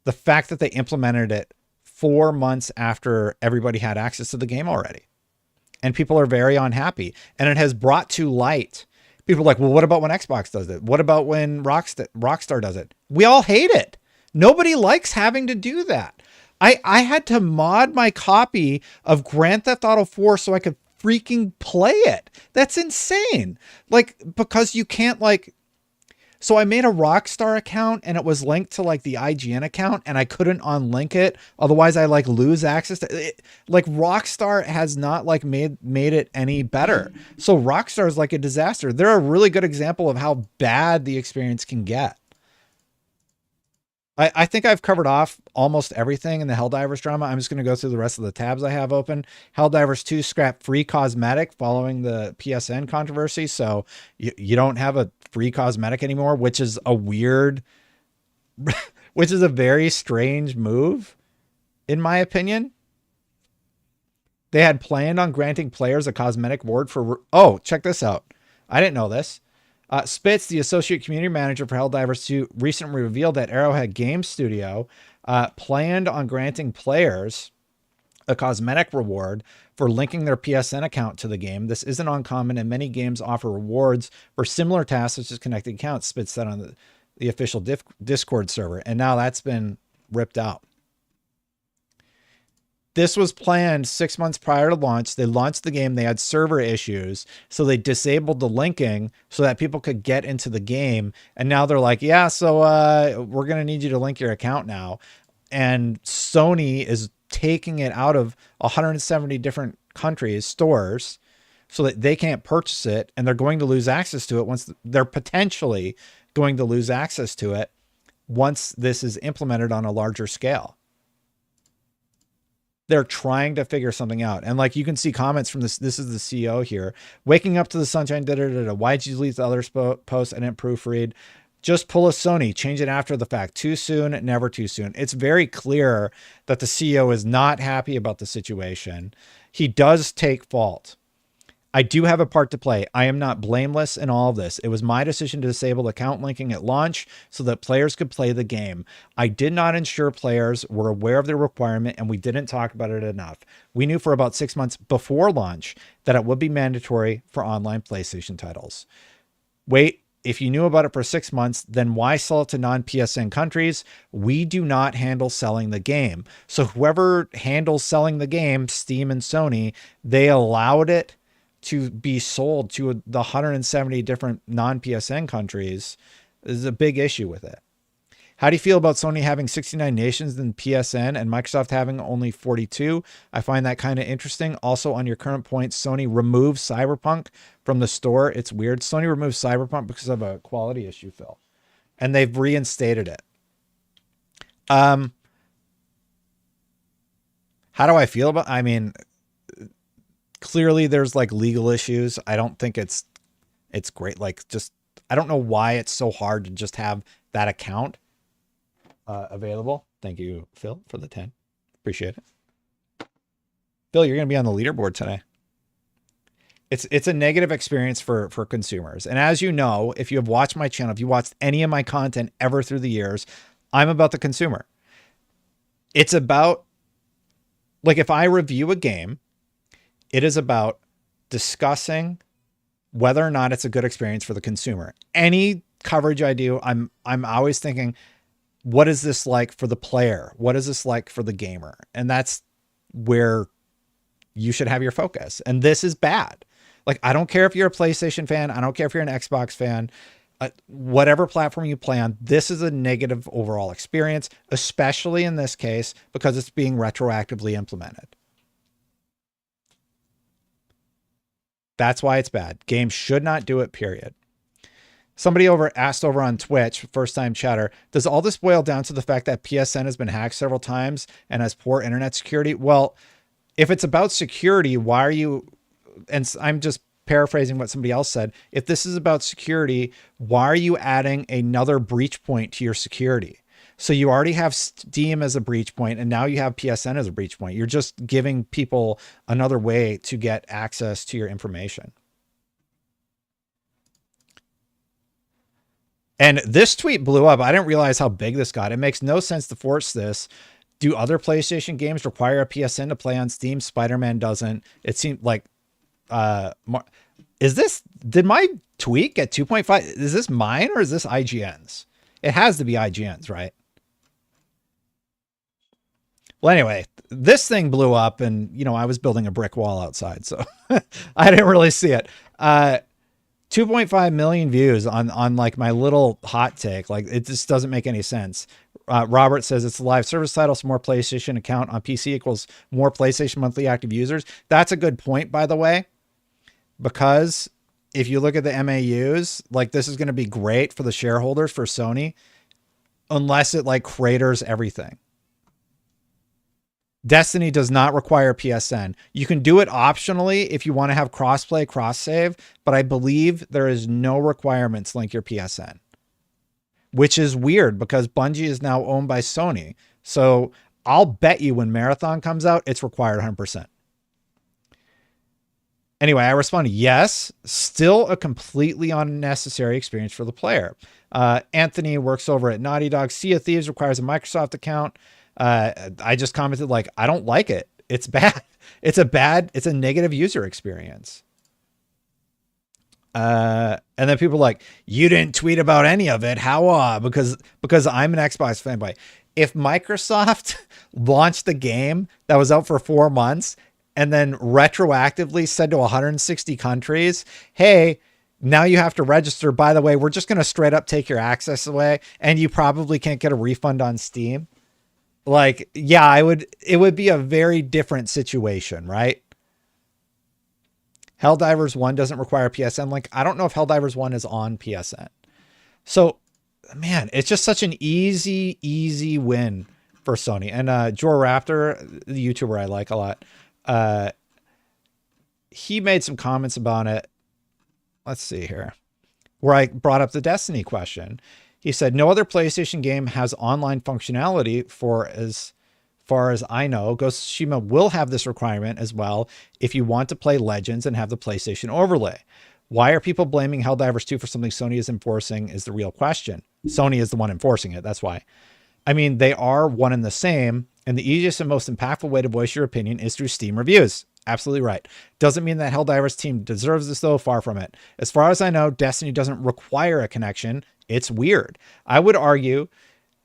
the fact that they implemented it 4 months after everybody had access to the game already. And people are very unhappy. And it has brought to light, people are like, well, what about when Xbox does it? What about when Rockstar does it? We all hate it. Nobody likes having to do that. I had to mod my copy of Grand Theft Auto 4 so I could freaking play it. That's insane. Like, because you can't So I made a Rockstar account and it was linked to like the IGN account and I couldn't unlink it. Otherwise I like lose access to it. Like Rockstar has not like made it any better. So Rockstar is like a disaster. They're a really good example of how bad the experience can get. I think I've covered off almost everything in the Helldivers drama. I'm just going to go through the rest of the tabs I have open. Helldivers 2 scrapped free cosmetic following the PSN controversy. So you don't have a free cosmetic anymore, which is a weird, which is a very strange move, in my opinion. They had planned on granting players a cosmetic reward for... Oh, check this out. I didn't know this. Spitz, the associate community manager for Helldivers 2, recently revealed that Arrowhead Game Studio planned on granting players a cosmetic reward for linking their PSN account to the game. This isn't uncommon, and many games offer rewards for similar tasks, such as connecting accounts, Spitz said on the official Discord server. And now that's been ripped out. This was planned 6 months prior to launch. They launched the game. They had server issues. So they disabled the linking so that people could get into the game. And now they're like, yeah, so we're going to need you to link your account now. And Sony is taking it out of 170 different countries, stores, so that they can't purchase it. And they're going to lose access to it once they're potentially going to lose access to it once this is implemented on a larger scale. They're trying to figure something out. And like you can see comments from this. This is the CEO here. Waking up to the sunshine. Why'd you delete the other posts? I didn't proofread. Just pull a Sony. Change it after the fact. Too soon. Never too soon. It's very clear that the CEO is not happy about the situation. He does take fault. I do have a part to play. I am not blameless in all of this. It was my decision to disable account linking at launch so that players could play the game. I did not ensure players were aware of the requirement, and we didn't talk about it enough. We knew for about 6 months before launch that it would be mandatory for online PlayStation titles. Wait, if you knew about it for 6 months, then why sell it to non-PSN countries? We do not handle selling the game. So whoever handles selling the game, Steam and Sony, they allowed it to be sold to the 170 different non-PSN countries. Is a big issue with it. How do you feel about Sony having 69 nations in PSN and Microsoft having only 42? I find that kind of interesting. Also, on your current point, Sony removed Cyberpunk from the store. It's weird. Sony removed Cyberpunk because of a quality issue, Phil. And they've reinstated it. How do I feel about... I mean... Clearly there's like legal issues. I don't think it's great. Like just, I don't know why it's so hard to just have that account available. Thank you, Phil, for the 10. Appreciate it. Phil, you're going to be on the leaderboard today. It's a negative experience for consumers. And as you know, if you have watched my channel, if you watched any of my content ever through the years, I'm about the consumer. It's about, like, if I review a game, it is about discussing whether or not it's a good experience for the consumer. Any coverage I do, I'm always thinking, what is this like for the player? What is this like for the gamer? And that's where you should have your focus. And this is bad. Like, I don't care if you're a PlayStation fan. I don't care if you're an Xbox fan. Whatever platform you play on, this is a negative overall experience, especially in this case, because it's being retroactively implemented. That's why it's bad. Games should not do it, period. Somebody asked over on Twitch, first time chatter, does all this boil down to the fact that PSN has been hacked several times and has poor internet security? Well, if it's about security, why are you, and I'm just paraphrasing what somebody else said, if this is about security, why are you adding another breach point to your security? So you already have Steam as a breach point, and now you have PSN as a breach point. You're just giving people another way to get access to your information. And this tweet blew up. I didn't realize how big this got. It makes no sense to force this. Do other PlayStation games require a PSN to play on Steam? Spider-Man doesn't. It seemed like... Did my tweet get 2.5? Is this mine or is this IGN's? It has to be IGN's, right? Well, anyway, this thing blew up and, you know, I was building a brick wall outside, so I didn't really see it. 2 2.5 million views on like my little hot take. Like it just doesn't make any sense. Robert says it's a live service title, so more PlayStation account on PC equals more PlayStation monthly active users. That's a good point, by the way, because if you look at the MAUs, like this is going to be great for the shareholders for Sony, unless it like craters everything. Destiny does not require PSN. You can do it optionally if you want to have crossplay, cross save, but I believe there is no requirements link your PSN. Which is weird because Bungie is now owned by Sony. So I'll bet you when Marathon comes out, it's required 100%. Anyway, I responded, yes, still a completely unnecessary experience for the player. Anthony works over at Naughty Dog. Sea of Thieves requires a Microsoft account. I just commented like, I don't like it. It's bad. It's a negative user experience. And then people are like, you didn't tweet about any of it. How? Because I'm an Xbox fanboy. If Microsoft launched the game that was out for 4 months and then retroactively said to 160 countries, hey, now you have to register. By the way, we're just going to straight up take your access away and you probably can't get a refund on Steam. Like, yeah, it would be a very different situation, right? Helldivers 1 doesn't require PSN. Like, I don't know if Helldivers 1 is on PSN. So, man, it's just such an easy win for Sony. And Jor Raptor, the YouTuber I like a lot, he made some comments about it. Let's see here. Where I brought up the Destiny question. He said, no other PlayStation game has online functionality for as far as I know. Ghost of Tsushima will have this requirement as well if you want to play Legends and have the PlayStation overlay. Why are people blaming Helldivers 2 for something Sony is enforcing is the real question. Sony is the one enforcing it. That's why. I mean, they are one and the same, and the easiest and most impactful way to voice your opinion is through Steam reviews. Absolutely right. Doesn't mean that Helldivers team deserves this, though. Far from it. As far as I know, Destiny doesn't require a connection. It's weird. I would argue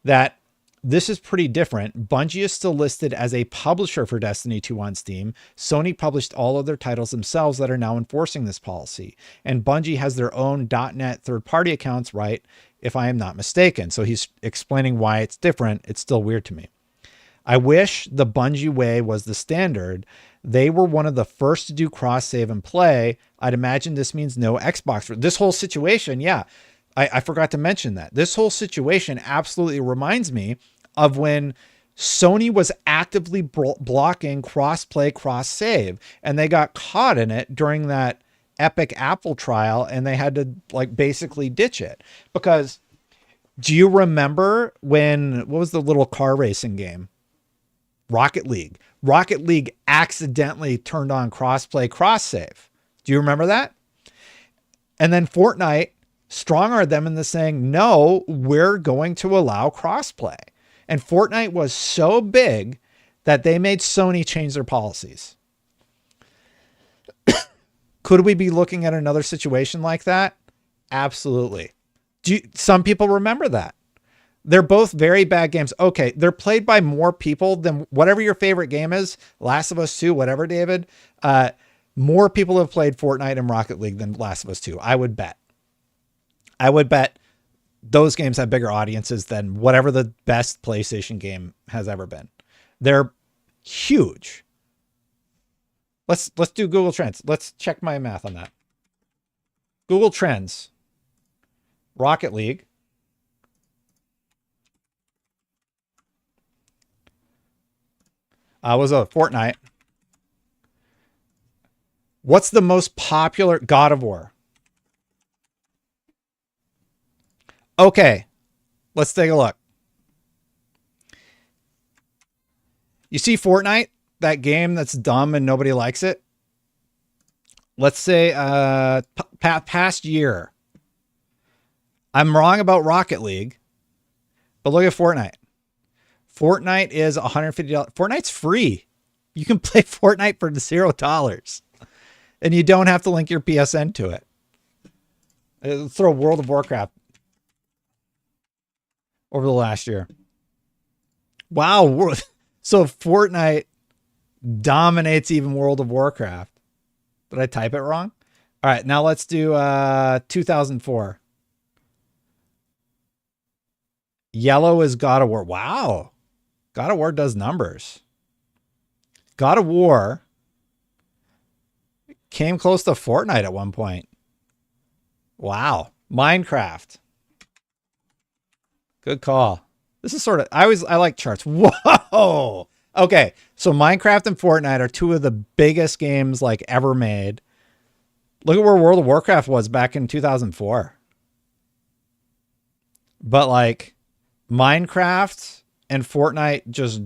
that this is pretty different. Bungie is still listed as a publisher for Destiny 2 on Steam. Sony published all of their titles themselves that are now enforcing this policy. And Bungie has their own .NET third-party accounts, right? If I am not mistaken. So he's explaining why it's different. It's still weird to me. I wish the Bungie way was the standard. They were one of the first to do cross-save and play. I'd imagine this means no Xbox. This whole situation, yeah. I forgot to mention that. This whole situation absolutely reminds me of when Sony was actively blocking cross-play, cross-save, and they got caught in it during that epic Apple trial, and they had to like basically ditch it. Because do you remember what was the little car racing game? Rocket League. Rocket League accidentally turned on cross-play, cross-save. Do you remember that? And then Fortnite strong-armed them into saying, no, we're going to allow crossplay. And Fortnite was so big that they made Sony change their policies. Could we be looking at another situation like that? Absolutely. Some people remember that. They're both very bad games. Okay, they're played by more people than whatever your favorite game is, Last of Us 2, whatever, David. More people have played Fortnite and Rocket League than Last of Us 2, I would bet. I would bet those games have bigger audiences than whatever the best PlayStation game has ever been. They're huge. Let's do Google Trends. Let's check my math on that. Google Trends. Rocket League. Was a Fortnite. What's the most popular? God of War. Okay, let's take a look. You see Fortnite, that game that's dumb and nobody likes it? Let's say past year. I'm wrong about Rocket League, but look at Fortnite. Fortnite is $150. Fortnite's free. You can play Fortnite for $0. And you don't have to link your PSN to it. Let's throw World of Warcraft over the last year. Wow. So Fortnite dominates even World of Warcraft. Did I type it wrong? All right, now let's do 2004. Yellow is God of War. Wow. God of War does numbers. God of War came close to Fortnite at one point. Wow. Minecraft. Good call. This is sort of, I like charts. Whoa. Okay. So Minecraft and Fortnite are two of the biggest games like ever made. Look at where World of Warcraft was back in 2004. But like Minecraft and Fortnite just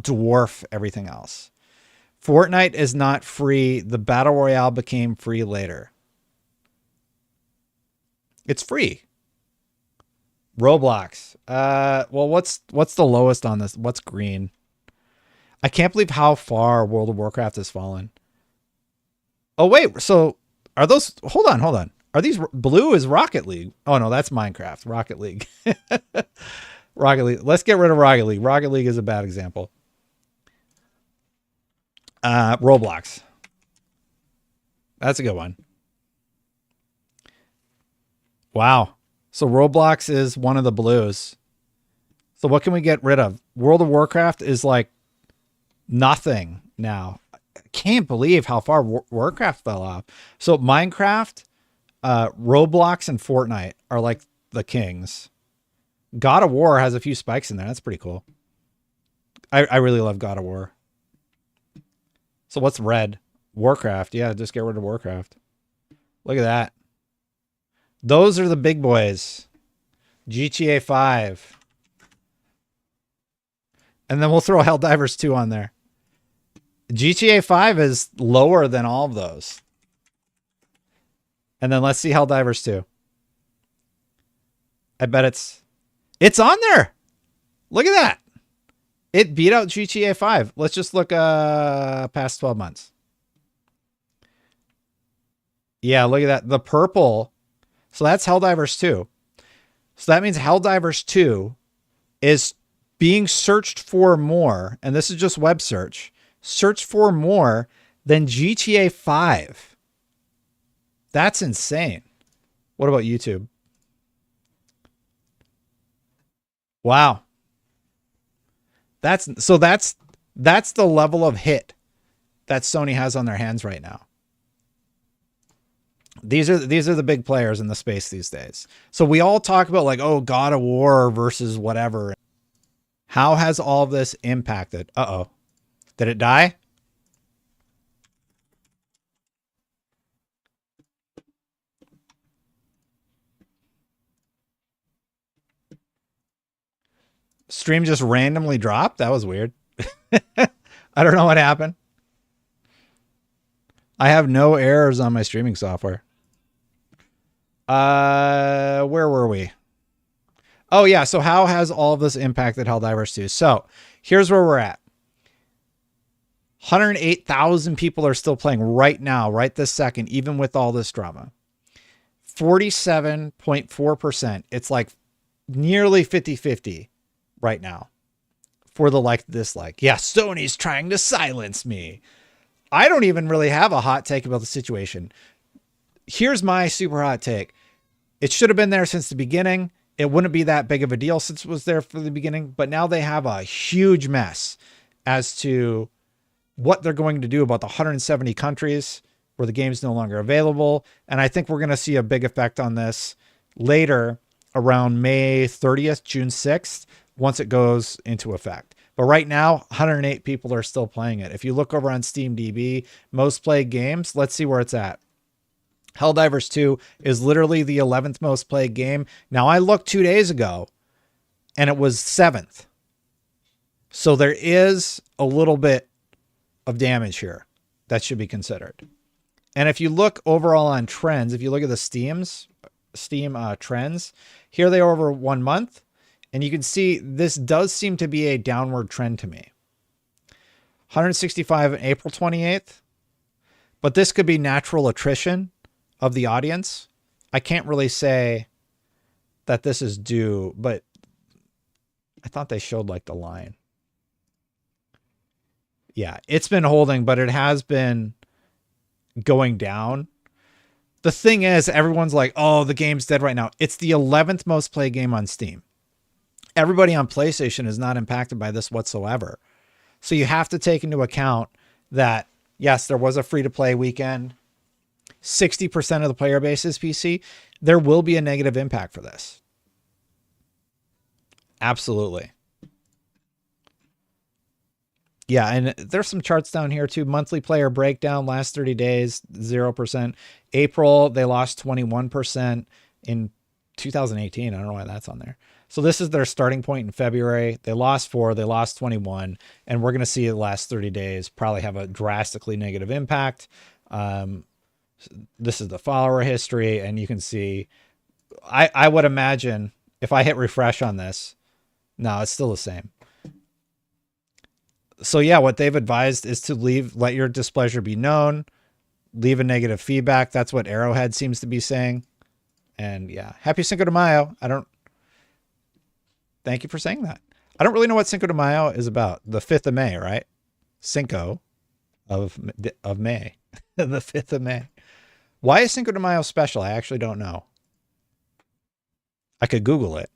dwarf everything else. Fortnite is not free. The Battle Royale became free later. It's free. Roblox. Well, what's the lowest on this? What's green? I can't believe how far World of Warcraft has fallen. Oh, wait. So are those... Hold on. Are these... Blue is Rocket League. Oh, no, that's Minecraft. Rocket League. Rocket League. Let's get rid of Rocket League. Rocket League is a bad example. Roblox. That's a good one. Wow. So Roblox is one of the blues. So what can we get rid of? World of Warcraft is like nothing now. I can't believe how far Warcraft fell off. So Minecraft, Roblox, and Fortnite are like the kings. God of War has a few spikes in there. That's pretty cool. I really love God of War. So what's red? Warcraft. Yeah, just get rid of Warcraft. Look at that. Those are the big boys. GTA 5. And then we'll throw Helldivers 2 on there. GTA 5 is lower than all of those. And then let's see Helldivers 2. I bet it's on there. Look at that. It beat out GTA 5. Let's just look past 12 months. Yeah, look at that. The purple. So that's Helldivers 2. So that means Helldivers 2 is being searched for more, and this is just web search, searched for more than GTA 5. That's insane. What about YouTube? Wow. That's the level of hit that Sony has on their hands right now. These are the big players in the space these days. So we all talk about like, oh, God of War versus whatever. How has all of this impacted? Uh-oh. Did it die? Stream just randomly dropped? That was weird. I don't know what happened. I have no errors on my streaming software. Where were we? Oh, yeah. So how has all of this impacted Helldivers 2? So here's where we're at. 108,000 people are still playing right now, right this second, even with all this drama. 47.4%. It's like nearly 50-50 right now for the like dislike. Yeah, Sony's trying to silence me. I don't even really have a hot take about the situation. Here's my super hot take. It should have been there since the beginning. It wouldn't be that big of a deal since it was there for the beginning, but now they have a huge mess as to what they're going to do about the 170 countries where the game's no longer available. And I think we're going to see a big effect on this later around May 30th, June 6th, once it goes into effect. But right now, 108 people are still playing it. If you look over on SteamDB, most played games, let's see where it's at. Helldivers 2 is literally the 11th most played game. Now, I looked 2 days ago, and it was 7th. So there is a little bit of damage here that should be considered. And if you look overall on trends, if you look at the Steam trends, here they are over 1 month. And you can see this does seem to be a downward trend to me. 165 on April 28th. But this could be natural attrition of the audience. I can't really say that this is due, but I thought they showed like the line. Yeah, it's been holding, but it has been going down. The thing is, everyone's like, oh, the game's dead right now. It's the 11th most played game on Steam. Everybody on PlayStation is not impacted by this whatsoever. So you have to take into account that, yes, there was a free-to-play weekend. 60% of the player base is PC. There will be a negative impact for this. Absolutely. Yeah, and there's some charts down here too. Monthly player breakdown, last 30 days, 0%. April, they lost 21%. In 2018, I don't know why that's on there. So this is their starting point in February. They lost 4, they lost 21, and we're going to see the last 30 days probably have a drastically negative impact. This is the follower history, and you can see, I would imagine if I hit refresh on this, no, it's still the same. So yeah, what they've advised is to let your displeasure be known, leave a negative feedback. That's what Arrowhead seems to be saying. And yeah, happy Cinco de Mayo. Thank you for saying that. I don't really know what Cinco de Mayo is about. The 5th of May, right? Cinco of May. The 5th of May. Why is Cinco de Mayo special? I actually don't know. I could Google it,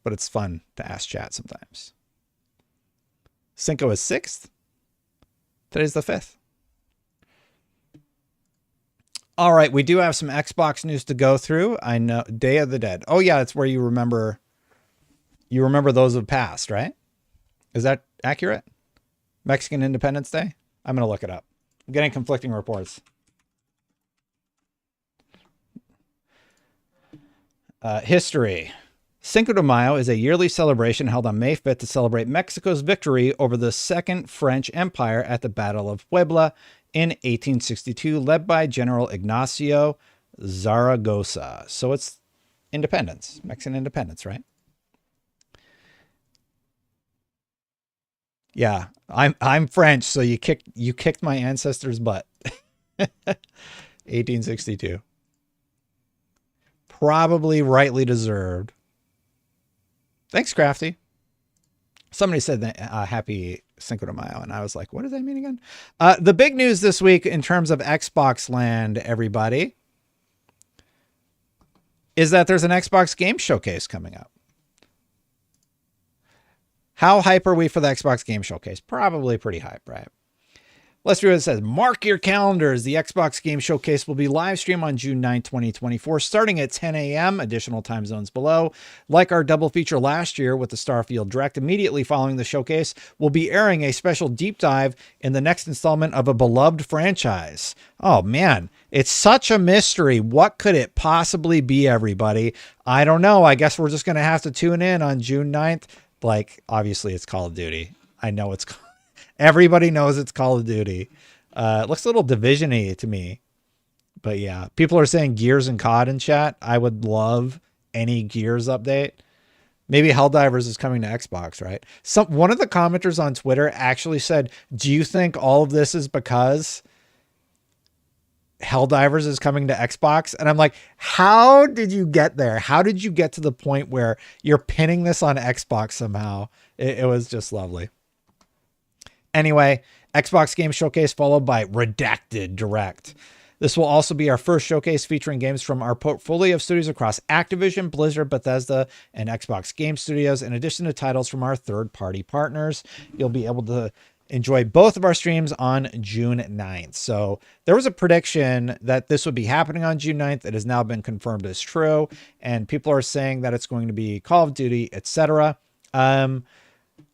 but it's fun to ask chat sometimes. Cinco is 6th. Today's the 5th. All right, we do have some Xbox news to go through. I know Day of the Dead. Oh yeah, it's where you remember those of past, right? Is that accurate? Mexican Independence Day? I'm going to look it up. I'm getting conflicting reports. History. Cinco de Mayo is a yearly celebration held on May 5th to celebrate Mexico's victory over the Second French Empire at the Battle of Puebla in 1862, led by General Ignacio Zaragoza. So it's independence, Mexican independence, right? Yeah, I'm French, so you kicked my ancestors' butt. 1862. Probably rightly deserved. Thanks, Crafty. Somebody said that happy Cinco de Mayo, and I was like, what does that mean again? The big news this week in terms of Xbox land, everybody, is that there's an Xbox Game Showcase coming up. How hype are we for the Xbox Game Showcase? Probably pretty hype, right? Let's read what it says. Mark your calendars. The Xbox Game Showcase will be live streamed on June 9, 2024, starting at 10 a.m. Additional time zones below. Like our double feature last year with the Starfield Direct, immediately following the showcase, we'll be airing a special deep dive in the next installment of a beloved franchise. Oh, man. It's such a mystery. What could it possibly be, everybody? I don't know. I guess we're just going to have to tune in on June 9th. Like, obviously, it's Call of Duty. I know it's everybody knows it's Call of Duty. It looks a little Division-y to me. But yeah, people are saying Gears and COD in chat. I would love any Gears update. Maybe Helldivers is coming to Xbox, right? One of the commenters on Twitter actually said, do you think all of this is because Helldivers is coming to Xbox? And I'm like, how did you get there? How did you get to the point where you're pinning this on Xbox somehow? It was just lovely. Anyway, Xbox Game Showcase followed by Redacted Direct. This will also be our first showcase featuring games from our portfolio of studios across Activision, Blizzard, Bethesda, and Xbox Game Studios, in addition to titles from our third-party partners. You'll be able to enjoy both of our streams on June 9th. So there was a prediction that this would be happening on June 9th. It has now been confirmed as true, and people are saying that it's going to be Call of Duty, etc.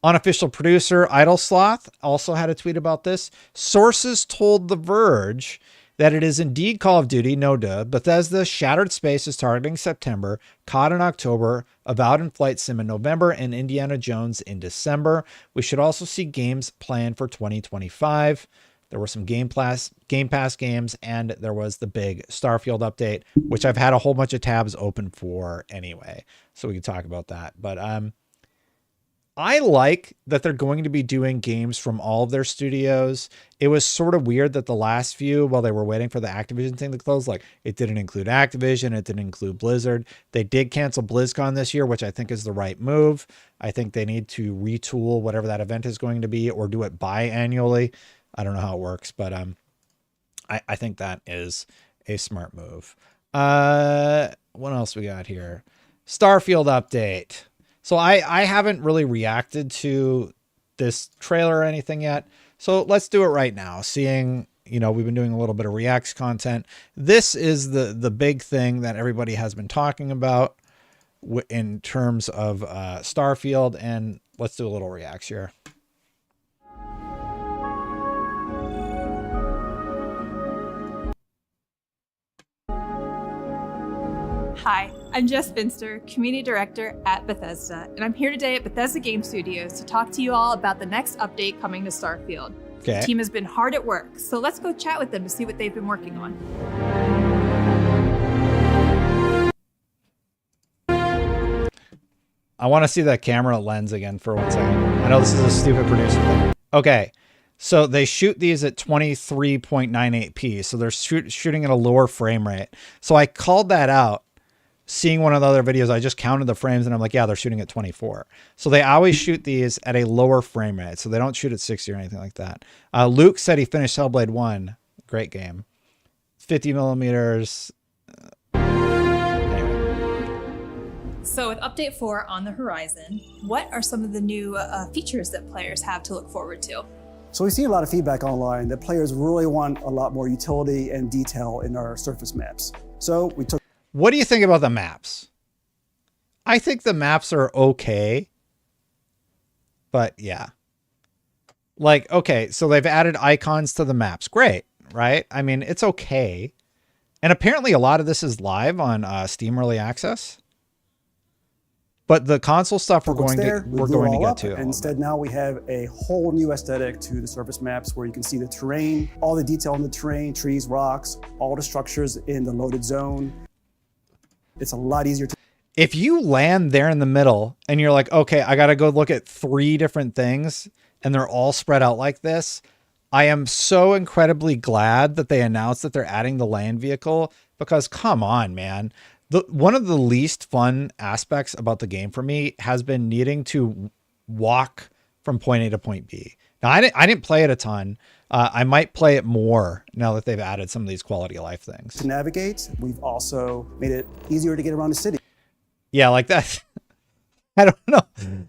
Unofficial producer Idle Sloth also had a tweet about this. Sources told The Verge that it is indeed Call of Duty, no duh. Bethesda Shattered Space is targeting September, COD in October, Avowed and Flight Sim in November, and Indiana Jones in December. We should also see games planned for 2025. There were some Game Pass games, and there was the big Starfield update, which I've had a whole bunch of tabs open for anyway, so we can talk about that. But I like that they're going to be doing games from all of their studios. It was sort of weird that the last few, while they were waiting for the Activision thing to close, like it didn't include Activision, it didn't include Blizzard. They did cancel BlizzCon this year, which I think is the right move. I think they need to retool whatever that event is going to be or do it biannually. I don't know how it works, but I think that is a smart move. What else we got here? Starfield update. So I haven't really reacted to this trailer or anything yet. So let's do it right now. Seeing, you know, we've been doing a little bit of reacts content. This is the big thing that everybody has been talking about in terms of Starfield, and let's do a little reacts here. Hi, I'm Jess Finster, Community Director at Bethesda, and I'm here today at Bethesda Game Studios to talk to you all about the next update coming to Starfield. Okay. The team has been hard at work, so let's go chat with them to see what they've been working on. I want to see that camera lens again for 1 second. I know this is a stupid producer thing. Okay. So they shoot these at 23.98p. So they're shooting at a lower frame rate. So I called that out. Seeing one of the other videos, I just counted the frames and I'm like, yeah, they're shooting at 24. So they always shoot these at a lower frame rate. So they don't shoot at 60 or anything like that. Luke said he finished Hellblade 1. Great game. 50 millimeters. So with Update 4 on the horizon, what are some of the new features that players have to look forward to? So we see a lot of feedback online that players really want a lot more utility and detail in our surface maps. So we took. What do you think about the maps? I think the maps are okay. But yeah. Like, okay, so they've added icons to the maps. Great, right? I mean, it's okay. And apparently a lot of this is live on Steam Early Access. But the console stuff we're going to get to. Instead, now we have a whole new aesthetic to the surface maps where you can see the terrain, all the detail in the terrain, trees, rocks, all the structures in the loaded zone. It's a lot easier to. If you land there in the middle and you're like, okay, I got to go look at 3 different things and they're all spread out like this. I am so incredibly glad that they announced that they're adding the land vehicle, because come on, man. One of the least fun aspects about the game for me has been needing to walk from point A to point B. Now, I didn't play it a ton. I might play it more now that they've added some of these quality of life things. To navigate, we've also made it easier to get around the city. Yeah, like that. I don't know.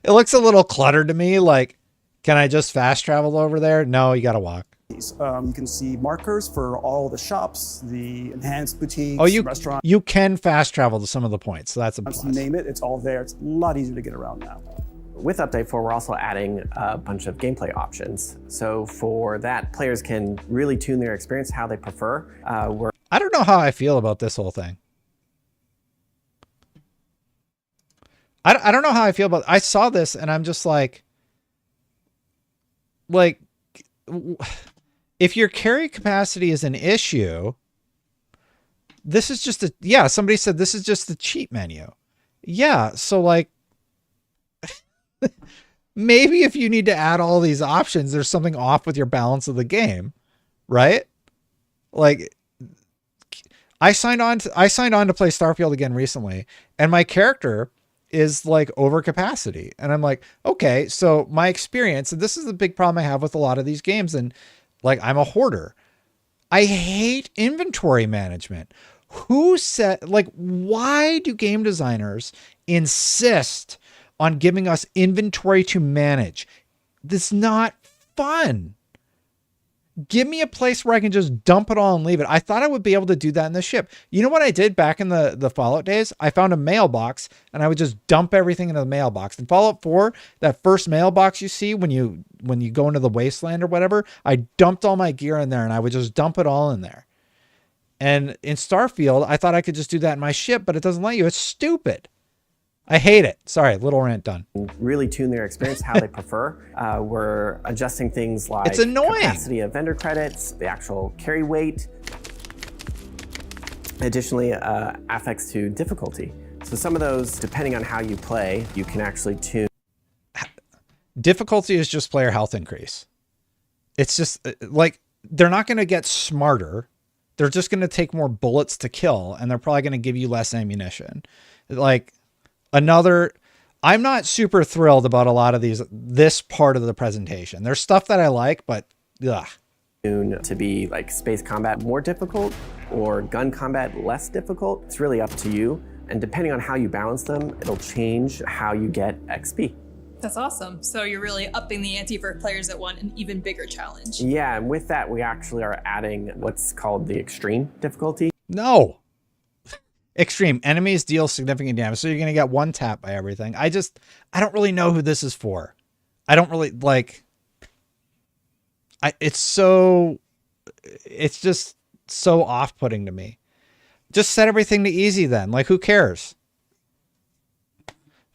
It looks a little cluttered to me. Like, can I just fast travel over there? No, you got to walk. You can see markers for all the shops, the enhanced boutiques, restaurants. You can fast travel to some of the points, so that's a plus. Name it, it's all there. It's a lot easier to get around now. With Update 4, we're also adding a bunch of gameplay options. So for that, players can really tune their experience how they prefer. I don't know how I feel about this whole thing. I don't know how I feel about. I saw this and I'm just like, if your carry capacity is an issue, this is just somebody said this is just the cheat menu. Yeah. So like, maybe if you need to add all these options, there's something off with your balance of the game, right? Like, I signed on to play Starfield again recently, and my character is like over capacity. And I'm like, okay, so my experience, and this is the big problem I have with a lot of these games, and like, I'm a hoarder. I hate inventory management. Who said, like, why do game designers insist on giving us inventory to manage? This is not fun. Give me a place where I can just dump it all and leave it. I thought I would be able to do that in the ship. You know what I did back in the Fallout days? I found a mailbox and I would just dump everything into the mailbox. In Fallout 4, that first mailbox you see when you go into the wasteland or whatever, I dumped all my gear in there and I would just dump it all in there. And in Starfield, I thought I could just do that in my ship, but it doesn't let you. It's stupid. I hate it. Sorry, little rant done. Really tune their experience how they prefer. We're adjusting things like it's annoying. Capacity of vendor credits, the actual carry weight. Additionally, affects to difficulty. So some of those, depending on how you play, you can actually tune. Difficulty is just player health increase. It's just like, they're not going to get smarter. They're just going to take more bullets to kill, and they're probably going to give you less ammunition. Like, I'm not super thrilled about a lot of this part of the presentation. There's stuff that I like, but ugh, To be like space combat more difficult or gun combat less difficult. It's really up to you. And depending on how you balance them, it'll change how you get XP. That's awesome. So you're really upping the ante for players that want an even bigger challenge. Yeah, and with that, we actually are adding what's called the extreme difficulty. No. Extreme. Enemies deal significant damage. So you're going to get one tap by everything. I don't really know who this is for. I don't really like... It's just so off-putting to me. Just set everything to easy then. Like, who cares?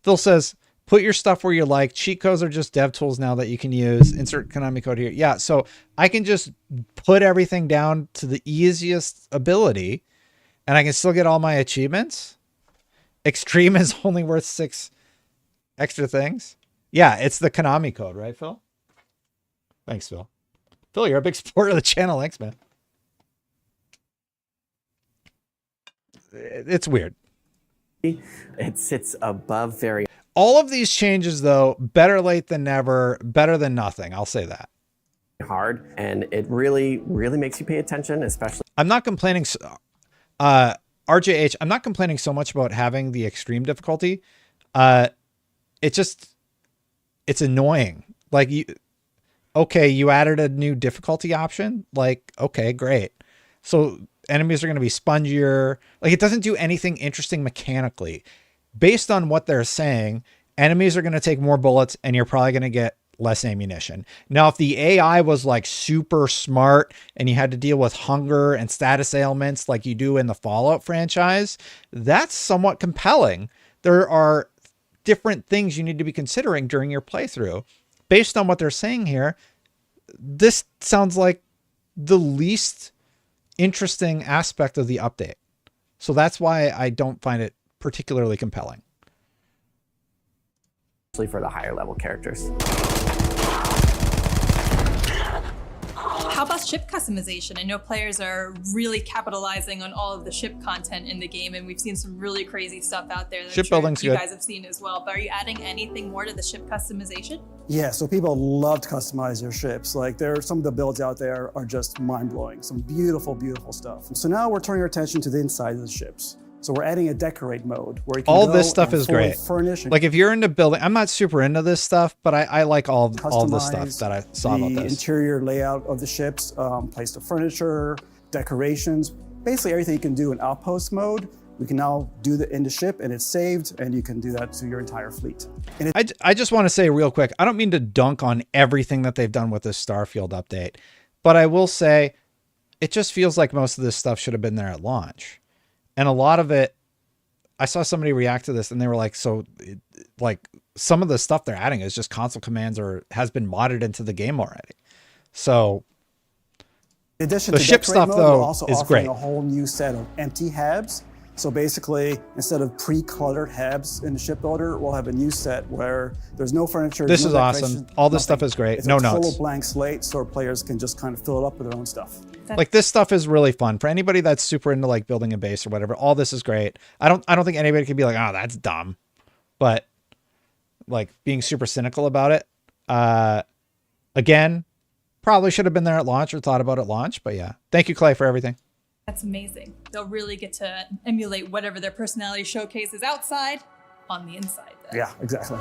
Phil says, put your stuff where you like. Cheat codes are just dev tools now that you can use. Insert Konami code here. Yeah, so I can just put everything down to the easiest ability, and I can still get all my achievements. Extreme is only worth 6 extra things. Yeah, it's the Konami code, right, Phil? Thanks, Phil. Phil, you're a big supporter of the channel. Thanks, man. It's weird. It sits above very... All of these changes, though, better late than never, better than nothing. I'll say that. Hard, and it really, really makes you pay attention, especially... I'm not complaining... RJH, I'm not complaining so much about having the extreme difficulty. It's annoying. Like, okay, you added a new difficulty option. Like, okay, great. So enemies are going to be spongier. Like, it doesn't do anything interesting mechanically. Based on what they're saying, enemies are going to take more bullets and you're probably going to get less ammunition. Now, if the AI was like super smart and you had to deal with hunger and status ailments like you do in the Fallout franchise, that's somewhat compelling. There are different things you need to be considering during your playthrough. Based on what they're saying here, this sounds like the least interesting aspect of the update. So that's why I don't find it particularly compelling. For the higher level characters. How about ship customization? I know players are really capitalizing on all of the ship content in the game, and we've seen some really crazy stuff out there that Shipbuilding's you good. guys have seen as well. But are you adding anything more to the ship customization? Yeah, so people love to customize their ships. Like, some of the builds out there are just mind-blowing. Some beautiful, beautiful stuff. So now we're turning our attention to the inside of the ships. So we're adding a decorate mode where you can all go this stuff and is fully great. Furnish Like, if you're into building, I'm not super into this stuff, but I like all the stuff that I saw about the this. interior layout of the ships, place of furniture, decorations, basically everything you can do in outpost mode. We can now do in the ship, and it's saved, and you can do that to your entire fleet. And I just want to say real quick, I don't mean to dunk on everything that they've done with this Starfield update, but I will say it just feels like most of this stuff should have been there at launch. And a lot of it, I saw somebody react to this and they were like, like some of the stuff they're adding is just console commands or has been modded into the game already. So in addition the to ship decorate stuff mode, though we're also is offering great. a whole new set of empty habs. So basically, instead of pre-cluttered habs in the shipbuilder, we'll have a new set where there's no furniture. This no is awesome. decorations, All this nothing. stuff is great. It's No a total notes. blank slate, so players can just kind of fill it up with their own stuff. Like, this stuff is really fun for anybody that's super into like building a base or whatever. All this is great. I don't think anybody can be like, oh, that's dumb, but like being super cynical about it. Again, probably should have been there at launch or thought about at launch, but yeah. Thank you, Clay, for everything. That's amazing. They'll really get to emulate whatever their personality showcases outside on the inside. Then. Yeah, exactly.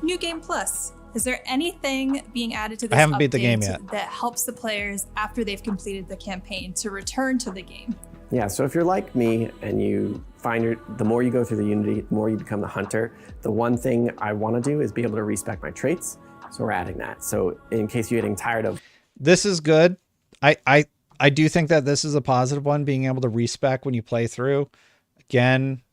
New Game Plus. Is there anything being added to this I haven't beat the update game yet. that helps the players after they've completed the campaign to return to the game? Yeah, so if you're like me and you find the more you go through the Unity, the more you become the hunter, the one thing I want to do is be able to respec my traits. So we're adding that. So in case you're getting tired of... This is good. I do think that this is a positive one, being able to respec when you play through. Again,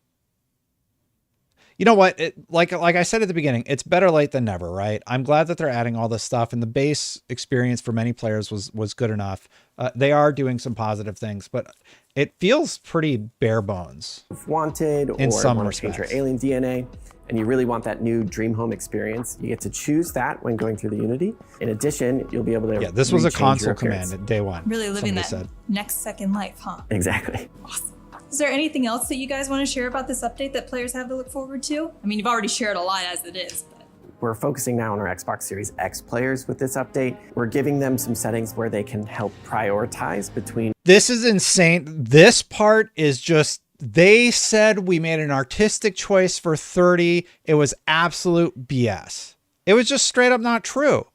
you know what? Like I said at the beginning, it's better late than never, right? I'm glad that they're adding all this stuff, and the base experience for many players was good enough. They are doing some positive things, but it feels pretty bare bones. Wanted in or some want to change your alien DNA, and you really want that new dream home experience, you get to choose that when going through the Unity. In addition, you'll be able to this was a rechange console your appearance. command at day one. Really living somebody that said. next second life, huh? Exactly. Awesome. Is there anything else that you guys want to share about this update that players have to look forward to? I mean, you've already shared a lot as it is, but... We're focusing now on our Xbox Series X players with this update. We're giving them some settings where they can help prioritize between. This is insane. This part is just, they said we made an artistic choice for 30. It was absolute BS. It was just straight up not true.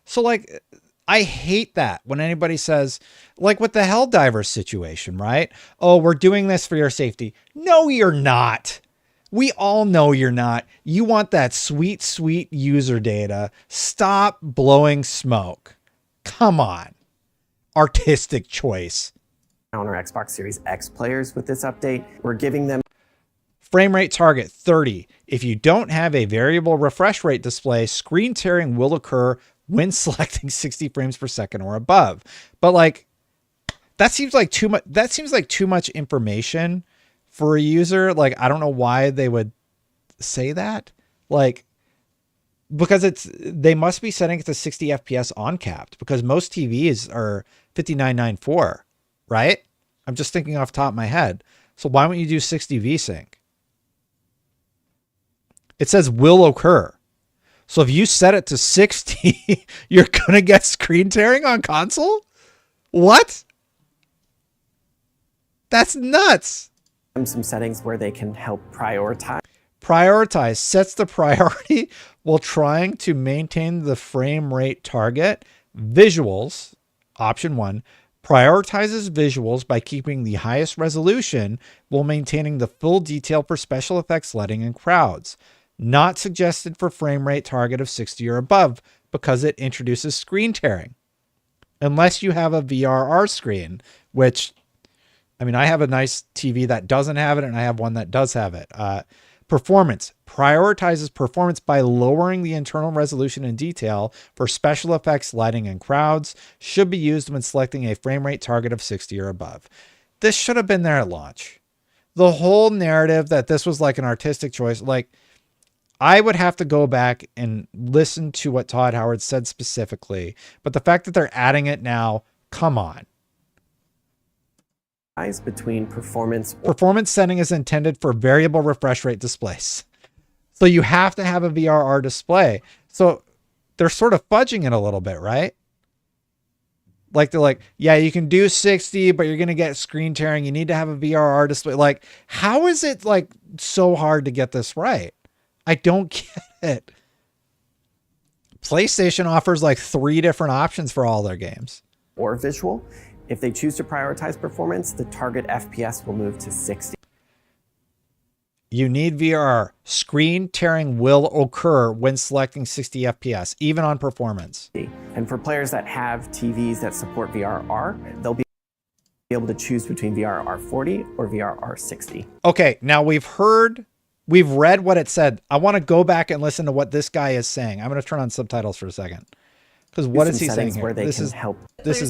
So like, I hate that when anybody says, like with the Helldivers situation, right? Oh, we're doing this for your safety. No, you're not. We all know you're not. You want that sweet, sweet user data. Stop blowing smoke. Come on. Artistic choice. On our Xbox Series X players with this update, we're giving them frame rate target 30. If you don't have a variable refresh rate display, screen tearing will occur when selecting 60 frames per second or above. But like, that seems like too much. That seems like too much information for a user. Like, I don't know why they would say that. Like, because they must be setting it to 60 FPS on capped, because most TVs are 5994, right? I'm just thinking off the top of my head. So why wouldn't you do 60 VSync? It says will occur. So if you set it to 60, you're going to get screen tearing on console? What? That's nuts. Some settings where they can help prioritize. Prioritize sets the priority while trying to maintain the frame rate target. Visuals, option 1, prioritizes visuals by keeping the highest resolution while maintaining the full detail for special effects lighting and crowds. Not suggested for frame rate target of 60 or above because it introduces screen tearing. Unless you have a VRR screen, which, I mean, I have a nice TV that doesn't have it, and I have one that does have it. Performance prioritizes performance by lowering the internal resolution and detail for special effects, lighting, and crowds. Should be used when selecting a frame rate target of 60 or above. This should have been there at launch. The whole narrative that this was like an artistic choice, like, I would have to go back and listen to what Todd Howard said specifically, but the fact that they're adding it now, come on. Between performance setting is intended for variable refresh rate displays. So you have to have a VRR display. So they're sort of fudging it a little bit, right? Like they're like, yeah, you can do 60, but you're going to get screen tearing. You need to have a VRR display. Like, how is it like so hard to get this right? I don't get it. PlayStation offers like 3 different options for all their games. Or visual. If they choose to prioritize performance, the target FPS will move to 60. You need VRR. Screen tearing will occur when selecting 60 FPS, even on performance. And for players that have TVs that support VRR, they'll be able to choose between VRR 40 or VRR 60. Okay, now we've read what it said. I want to go back and listen to what this guy is saying. I'm going to turn on subtitles for a second. Because what is he saying here? This is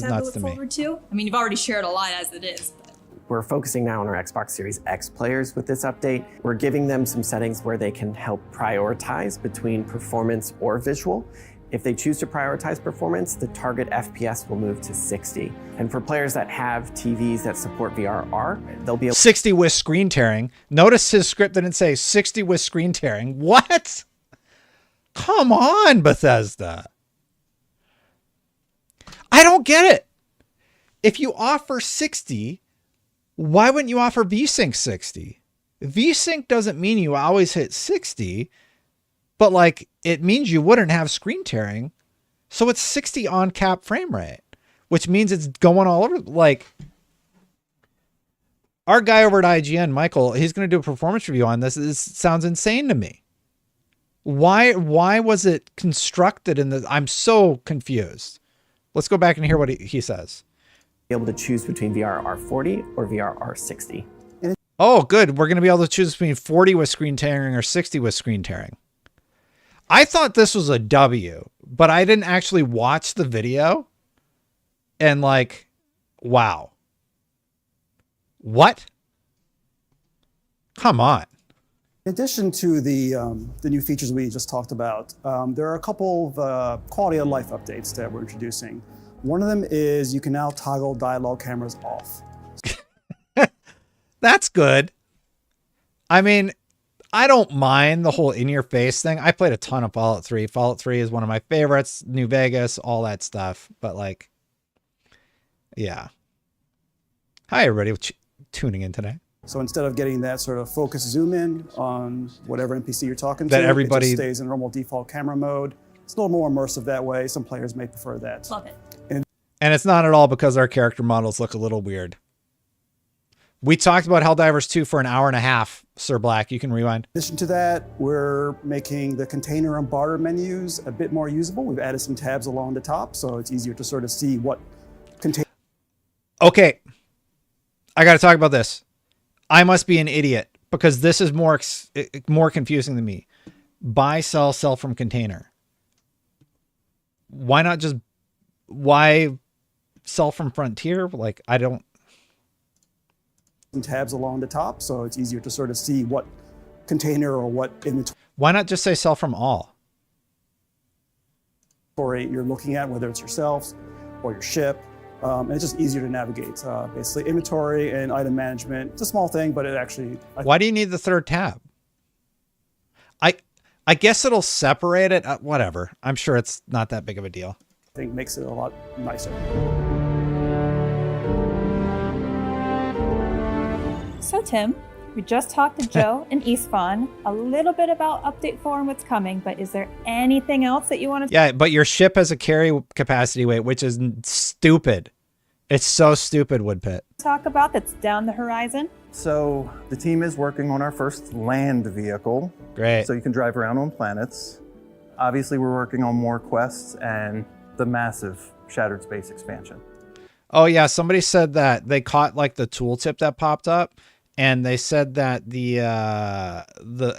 nuts to me. I mean, you've already shared a lot as it is. But. We're focusing now on our Xbox Series X players with this update. We're giving them some settings where they can help prioritize between performance or visual. If they choose to prioritize performance, the target FPS will move to 60. And for players that have TVs that support VRR, they'll be able 60 with screen tearing. Notice his script didn't say 60 with screen tearing. What? Come on, Bethesda. I don't get it. If you offer 60, why wouldn't you offer VSync 60? VSync doesn't mean you always hit 60, but like it means you wouldn't have screen tearing. So it's 60 on cap frame rate, which means it's going all over. Like our guy over at IGN, Michael, he's going to do a performance review on this. This sounds insane to me. Why was it constructed in the, I'm so confused. Let's go back and hear what he says. Be able to choose between VRR 40 or VRR 60. Oh, good. We're going to be able to choose between 40 with screen tearing or 60 with screen tearing. I thought this was a W, but I didn't actually watch the video. And like, wow. What? Come on. In addition to the new features we just talked about, there are a couple of quality of life updates that we're introducing. One of them is you can now toggle dialogue cameras off. That's good. I mean, I don't mind the whole in-your-face thing. I played a ton of Fallout 3. Fallout 3 is one of my favorites. New Vegas, all that stuff. But like, yeah. Hi, everybody tuning in today. So instead of getting that sort of focus zoom in on whatever NPC you're talking That to, everybody it just stays in normal default camera mode. It's a little more immersive that way. Some players may prefer that. Love it. And it's not at all because our character models look a little weird. We talked about Helldivers 2 for an hour and a half, Sir Black. You can rewind. In addition to that, we're making the container and barter menus a bit more usable. We've added some tabs along the top, so it's easier to sort of see what container. Okay. I got to talk about this. I must be an idiot because this is more confusing than me. Buy, sell from container. Why not just sell from Frontier? Like, I don't. Some tabs along the top, so it's easier to sort of see what container or what inventory. Why not just say sell from all? You're looking at, whether it's yourself or your ship. And it's just easier to navigate. Basically, inventory and item management. It's a small thing, but it actually. Why do you need the third tab? I guess it'll separate it. Whatever. I'm sure it's not that big of a deal. I think makes it a lot nicer. So Tim, we just talked to Joe and Eastfawn a little bit about Update 4 and what's coming, but is there anything else that you want to Yeah, but your ship has a carry capacity weight, which is stupid. It's so stupid, Woodpit. talk about that's down the horizon? So the team is working on our first land vehicle. Great. So you can drive around on planets. Obviously, we're working on more quests and the massive Shattered Space expansion. Oh yeah, somebody said that they caught like the tooltip that popped up, and they said that the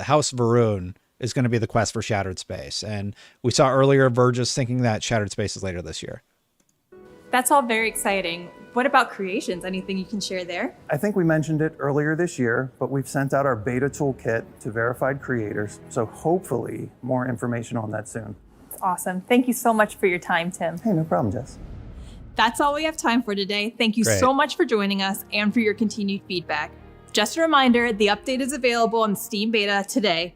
House Varun is going to be the quest for Shattered Space. And we saw earlier Vergis thinking that Shattered Space is later this year. That's all very exciting. What about creations? Anything you can share there? I think we mentioned it earlier this year, but we've sent out our beta toolkit to verified creators. So hopefully more information on that soon. That's awesome. Thank you so much for your time, Tim. Hey, no problem, Jess. That's all we have time for today. Thank you Great. so much for joining us and for your continued feedback. Just a reminder, the update is available on Steam Beta today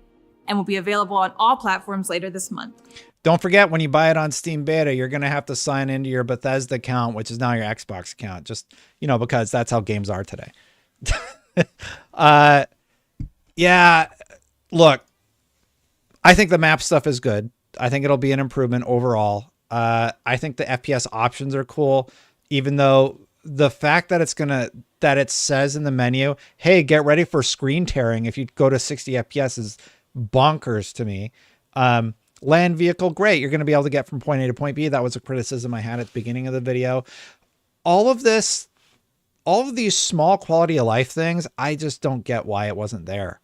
and will be available on all platforms later this month. Don't forget, when you buy it on Steam Beta, you're going to have to sign into your Bethesda account, which is now your Xbox account. Just, because that's how games are today. Yeah, look, I think the map stuff is good. I think it'll be an improvement overall. I think the FPS options are cool, even though the fact that that it says in the menu, hey, get ready for screen tearing if you go to 60 FPS is bonkers to me. Land vehicle, great. You're going to be able to get from point A to point B. That was a criticism I had at the beginning of the video. All of these small quality of life things, I just don't get why it wasn't there.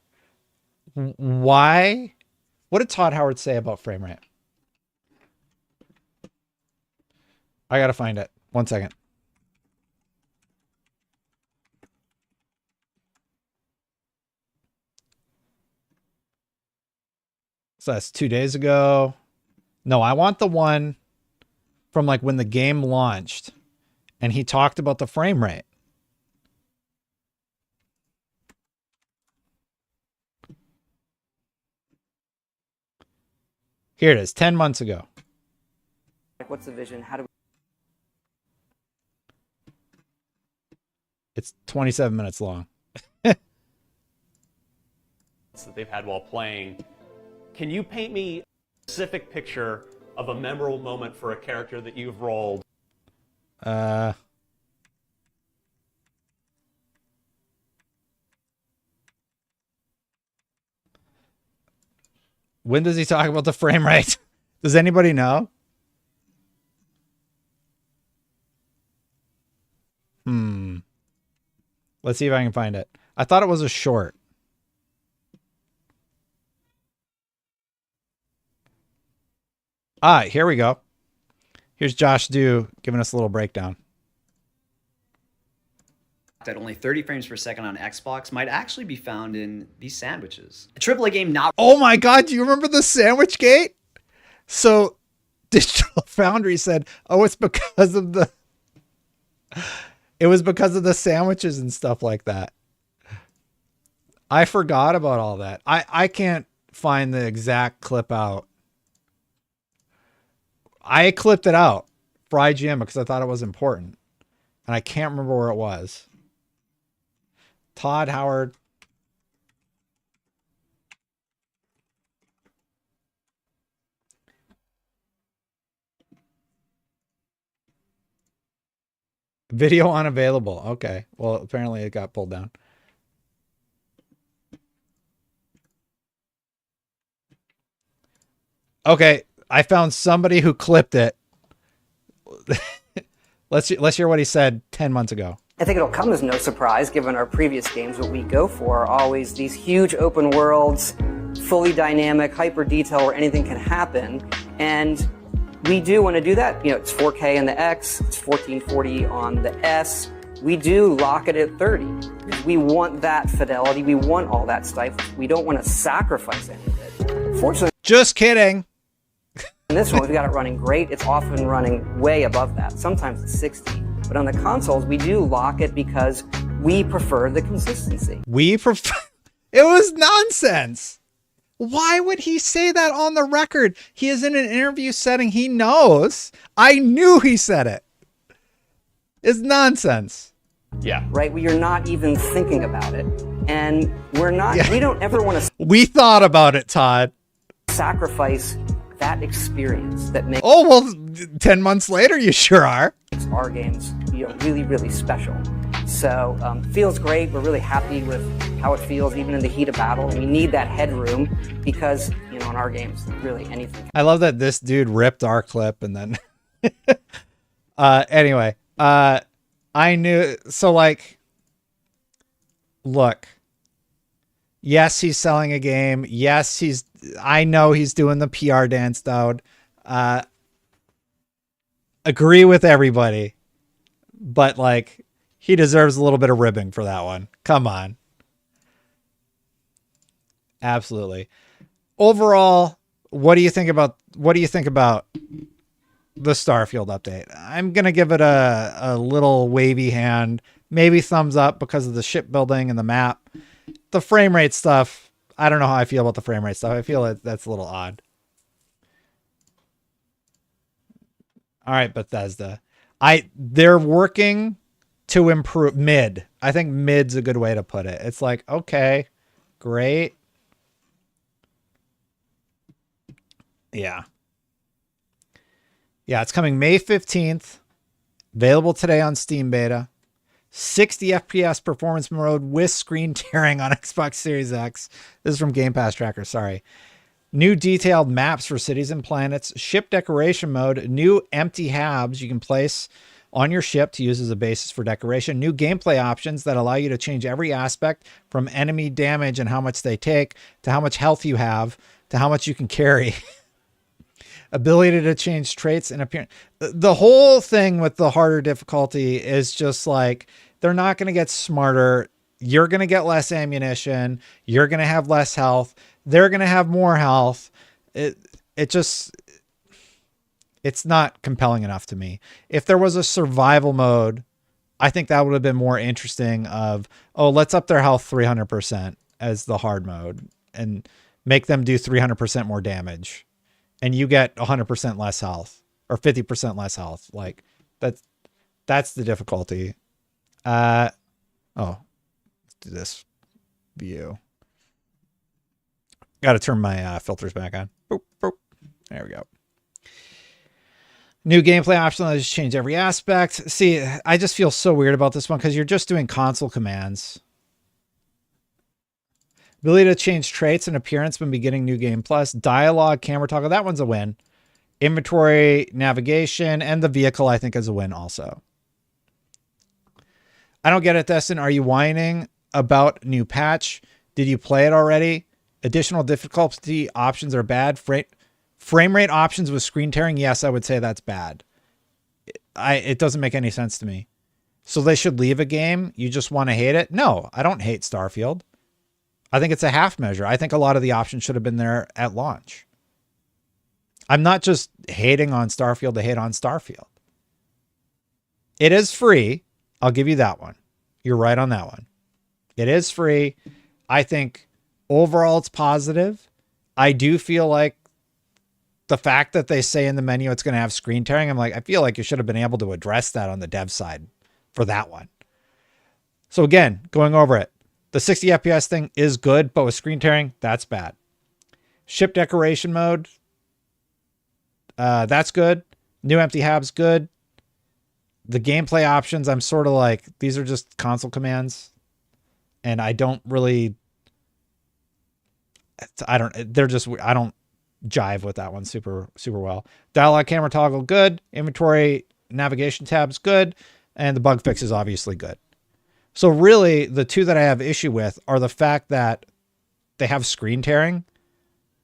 Why? What did Todd Howard say about frame rate? I got to find it. 1 second. So that's 2 days ago. No, I want the one from like when the game launched and he talked about the frame rate. Here it is, 10 months ago. Like, what's the vision? How do we... It's 27 minutes long. That they've had while playing. Can you paint me a specific picture of a memorable moment for a character that you've rolled? When does he talk about the frame rate? Does anybody know? Let's see if I can find it. I thought it was a short. Here we go. Here's Josh Dew giving us a little breakdown. At only 30 frames per second on Xbox might actually be found in these sandwiches. A AAA game not... Oh my God, do you remember the sandwich gate? So Digital Foundry said, oh, it's because of the... It was because of the sandwiches and stuff like that. I forgot about all that. I can't find the exact clip out. I clipped it out for IGN because I thought it was important. And I can't remember where it was. Todd Howard. Video unavailable. Okay. Well, apparently it got pulled down. Okay. I found somebody who clipped it. Let's hear what he said 10 months ago. I think it'll come as no surprise, given our previous games. What we go for are always these huge open worlds, fully dynamic, hyper detail where anything can happen. And we do want to do that. You know, it's 4K on the X, it's 1440 on the S. We do lock it at 30. We want that fidelity. We want all that stuff. We don't want to sacrifice any of it. Fortunately, just kidding. In this one, we've got it running great. It's often running way above that. Sometimes it's 60. But on the consoles, we do lock it because we prefer the consistency. We prefer... It was nonsense. Why would he say that on the record? He is in an interview setting. He knows. I knew he said it. It's nonsense. Yeah. Right? You're not even thinking about it. And we're not, we don't ever want to... We thought about it, Todd. Sacrifice that experience that makes... Oh, well, 10 months later, you sure are. Our games, really, really special. So feels great. We're really happy with how it feels, even in the heat of battle. And we need that headroom because, in our games, really anything. I love that this dude ripped our clip and then... anyway, I knew... So, look. Yes, he's selling a game. Yes, I know he's doing the PR dance, Dowd. Agree with everybody. But, he deserves a little bit of ribbing for that one. Come on. Absolutely. Overall, what do you think about the Starfield update? I'm going to give it a little wavy hand, maybe thumbs up because of the shipbuilding and the map. The frame rate stuff, I don't know how I feel about the frame rate stuff. I feel that's a little odd. All right, Bethesda. They're working to improve mid. I think mid's a good way to put it. It's okay, great. Yeah. Yeah, it's coming May 15th. Available today on Steam Beta. 60 FPS performance mode with screen tearing on Xbox Series X. This is from Game Pass Tracker, sorry. New detailed maps for cities and planets. Ship decoration mode. New empty halves you can place on your ship to use as a basis for decoration. New gameplay options that allow you to change every aspect from enemy damage and how much they take to how much health you have to how much you can carry. Ability to change traits and appearance. The whole thing with the harder difficulty is just they're not going to get smarter. You're going to get less ammunition. You're going to have less health. They're going to have more health. It's not compelling enough to me. If there was a survival mode, I think that would have been more interesting let's up their health 300% as the hard mode and make them do 300% more damage. And you get 100% less health or 50% less health. That's the difficulty. Let's do this view. Got to turn my filters back on. Boop, boop. There we go. New gameplay option that just change every aspect. See, I just feel so weird about this one because you're just doing console commands. Ability to change traits and appearance when beginning new game plus. Dialogue, camera toggle. That one's a win. Inventory, navigation, and the vehicle I think is a win also. I don't get it, Destin. Are you whining about new patch? Did you play it already? Additional difficulty options are bad. Frame rate options with screen tearing. Yes, I would say that's bad. It doesn't make any sense to me. So they should leave a game. You just want to hate it? No, I don't hate Starfield. I think it's a half measure. I think a lot of the options should have been there at launch. I'm not just hating on Starfield to hate on Starfield. It is free. I'll give you that one. You're right on that one. It is free. I think overall it's positive. I do feel like the fact that they say in the menu it's going to have screen tearing, I'm like, I feel like you should have been able to address that on the dev side for that one. So again, going over it, the 60 FPS thing is good, but with screen tearing, that's bad. Ship decoration mode, that's good. New empty habs, good. The gameplay options, I'm sort of like, these are just console commands, and I don't really, I don't jive with that one super well. Dialogue camera toggle, good. Inventory navigation tabs, good. And the bug fix is obviously good. So really, the two that I have issue with are the fact that they have screen tearing.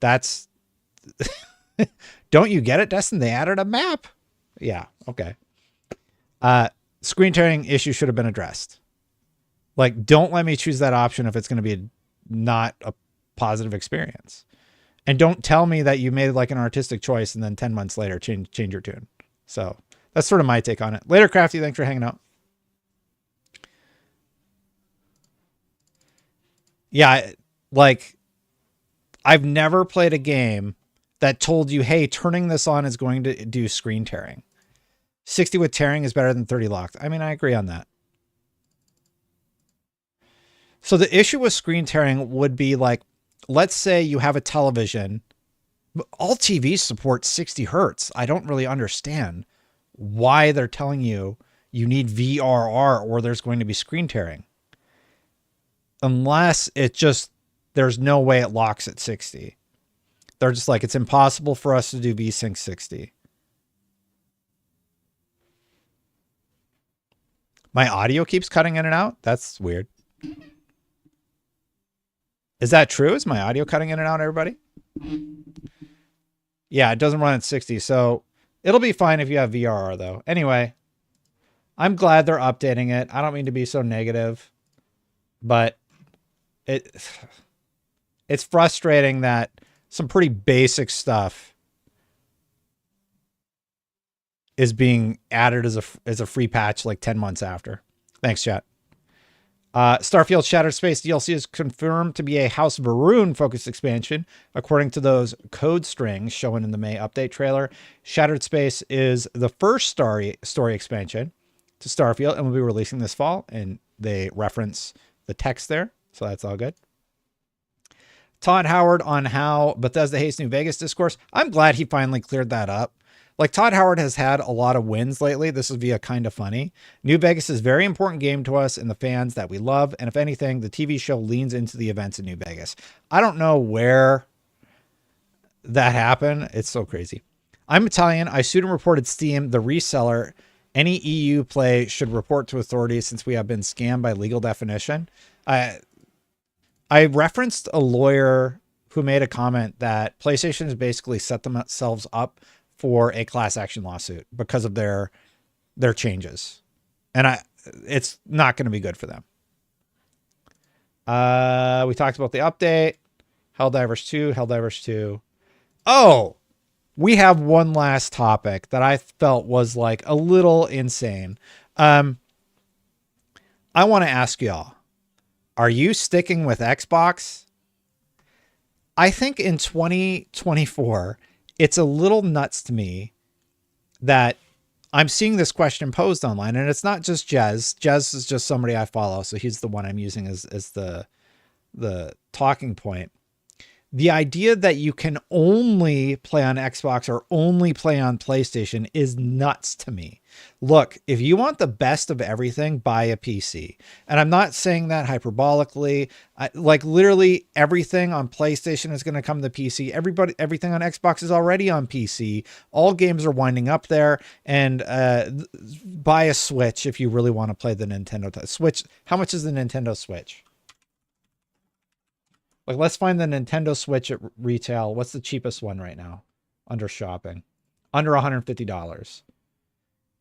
That's don't you get it, Destin? They added a map. Yeah, okay. Screen tearing issue should have been addressed. Like, don't let me choose that option if it's going to be not a positive experience. And don't tell me that you made like an artistic choice and then 10 months later change your tune. So that's sort of my take on it. Later, Crafty, thanks for hanging out. Yeah, like, I've never played a game that told you, hey, turning this on is going to do screen tearing. 60 with tearing is better than 30 locked. I mean, I agree on that. So the issue with screen tearing would be like, let's say you have a television, but all TVs support 60 hertz. I don't really understand why they're telling you you need VRR or there's going to be screen tearing. Unless it just, there's no way it locks at 60. They're just like, it's impossible for us to do VSync 60. My audio keeps cutting in and out. That's weird. Is that true? Is my audio cutting in and out, everybody? Yeah, it doesn't run at 60. So it'll be fine if you have VRR though. Anyway, I'm glad they're updating it. I don't mean to be so negative, but it's frustrating that some pretty basic stuff is being added as a free patch like 10 months after. Thanks, chat. Starfield Shattered Space DLC is confirmed to be a House of Varun focused expansion, according to those code strings shown in the May update trailer. Shattered Space is the first story expansion to Starfield and will be releasing this fall, and they reference the text there, so that's all good. Todd Howard on how Bethesda hates New Vegas discourse. I'm glad he finally cleared that up. Like, Todd Howard has had a lot of wins lately. This will be a kind of funny. New Vegas is a very important game to us and the fans that we love. And if anything, the TV show leans into the events in New Vegas. I don't know where that happened. It's so crazy. I'm Italian. I sued and reported Steam, the reseller. Any EU play should report to authorities since we have been scammed by legal definition. I referenced a lawyer who made a comment that PlayStation has basically set themselves up for a class action lawsuit because of their changes. And it's not going to be good for them. We talked about the update, Helldivers 2. Oh, we have one last topic that I felt was like a little insane. I want to ask y'all, are you sticking with Xbox? I think in 2024, it's a little nuts to me that I'm seeing this question posed online, and it's not just Jez. Jez is just somebody I follow, so he's the one I'm using as the talking point. The idea that you can only play on Xbox or only play on PlayStation is nuts to me. Look, if you want the best of everything, buy a PC. And I'm not saying that hyperbolically. Like, literally everything on PlayStation is going to come to PC. Everything on Xbox is already on PC. All games are winding up there. And buy a Switch if you really want to play the Nintendo Switch. How much is the Nintendo Switch? Like, let's find the Nintendo Switch at retail. What's the cheapest one right now under shopping? Under $150.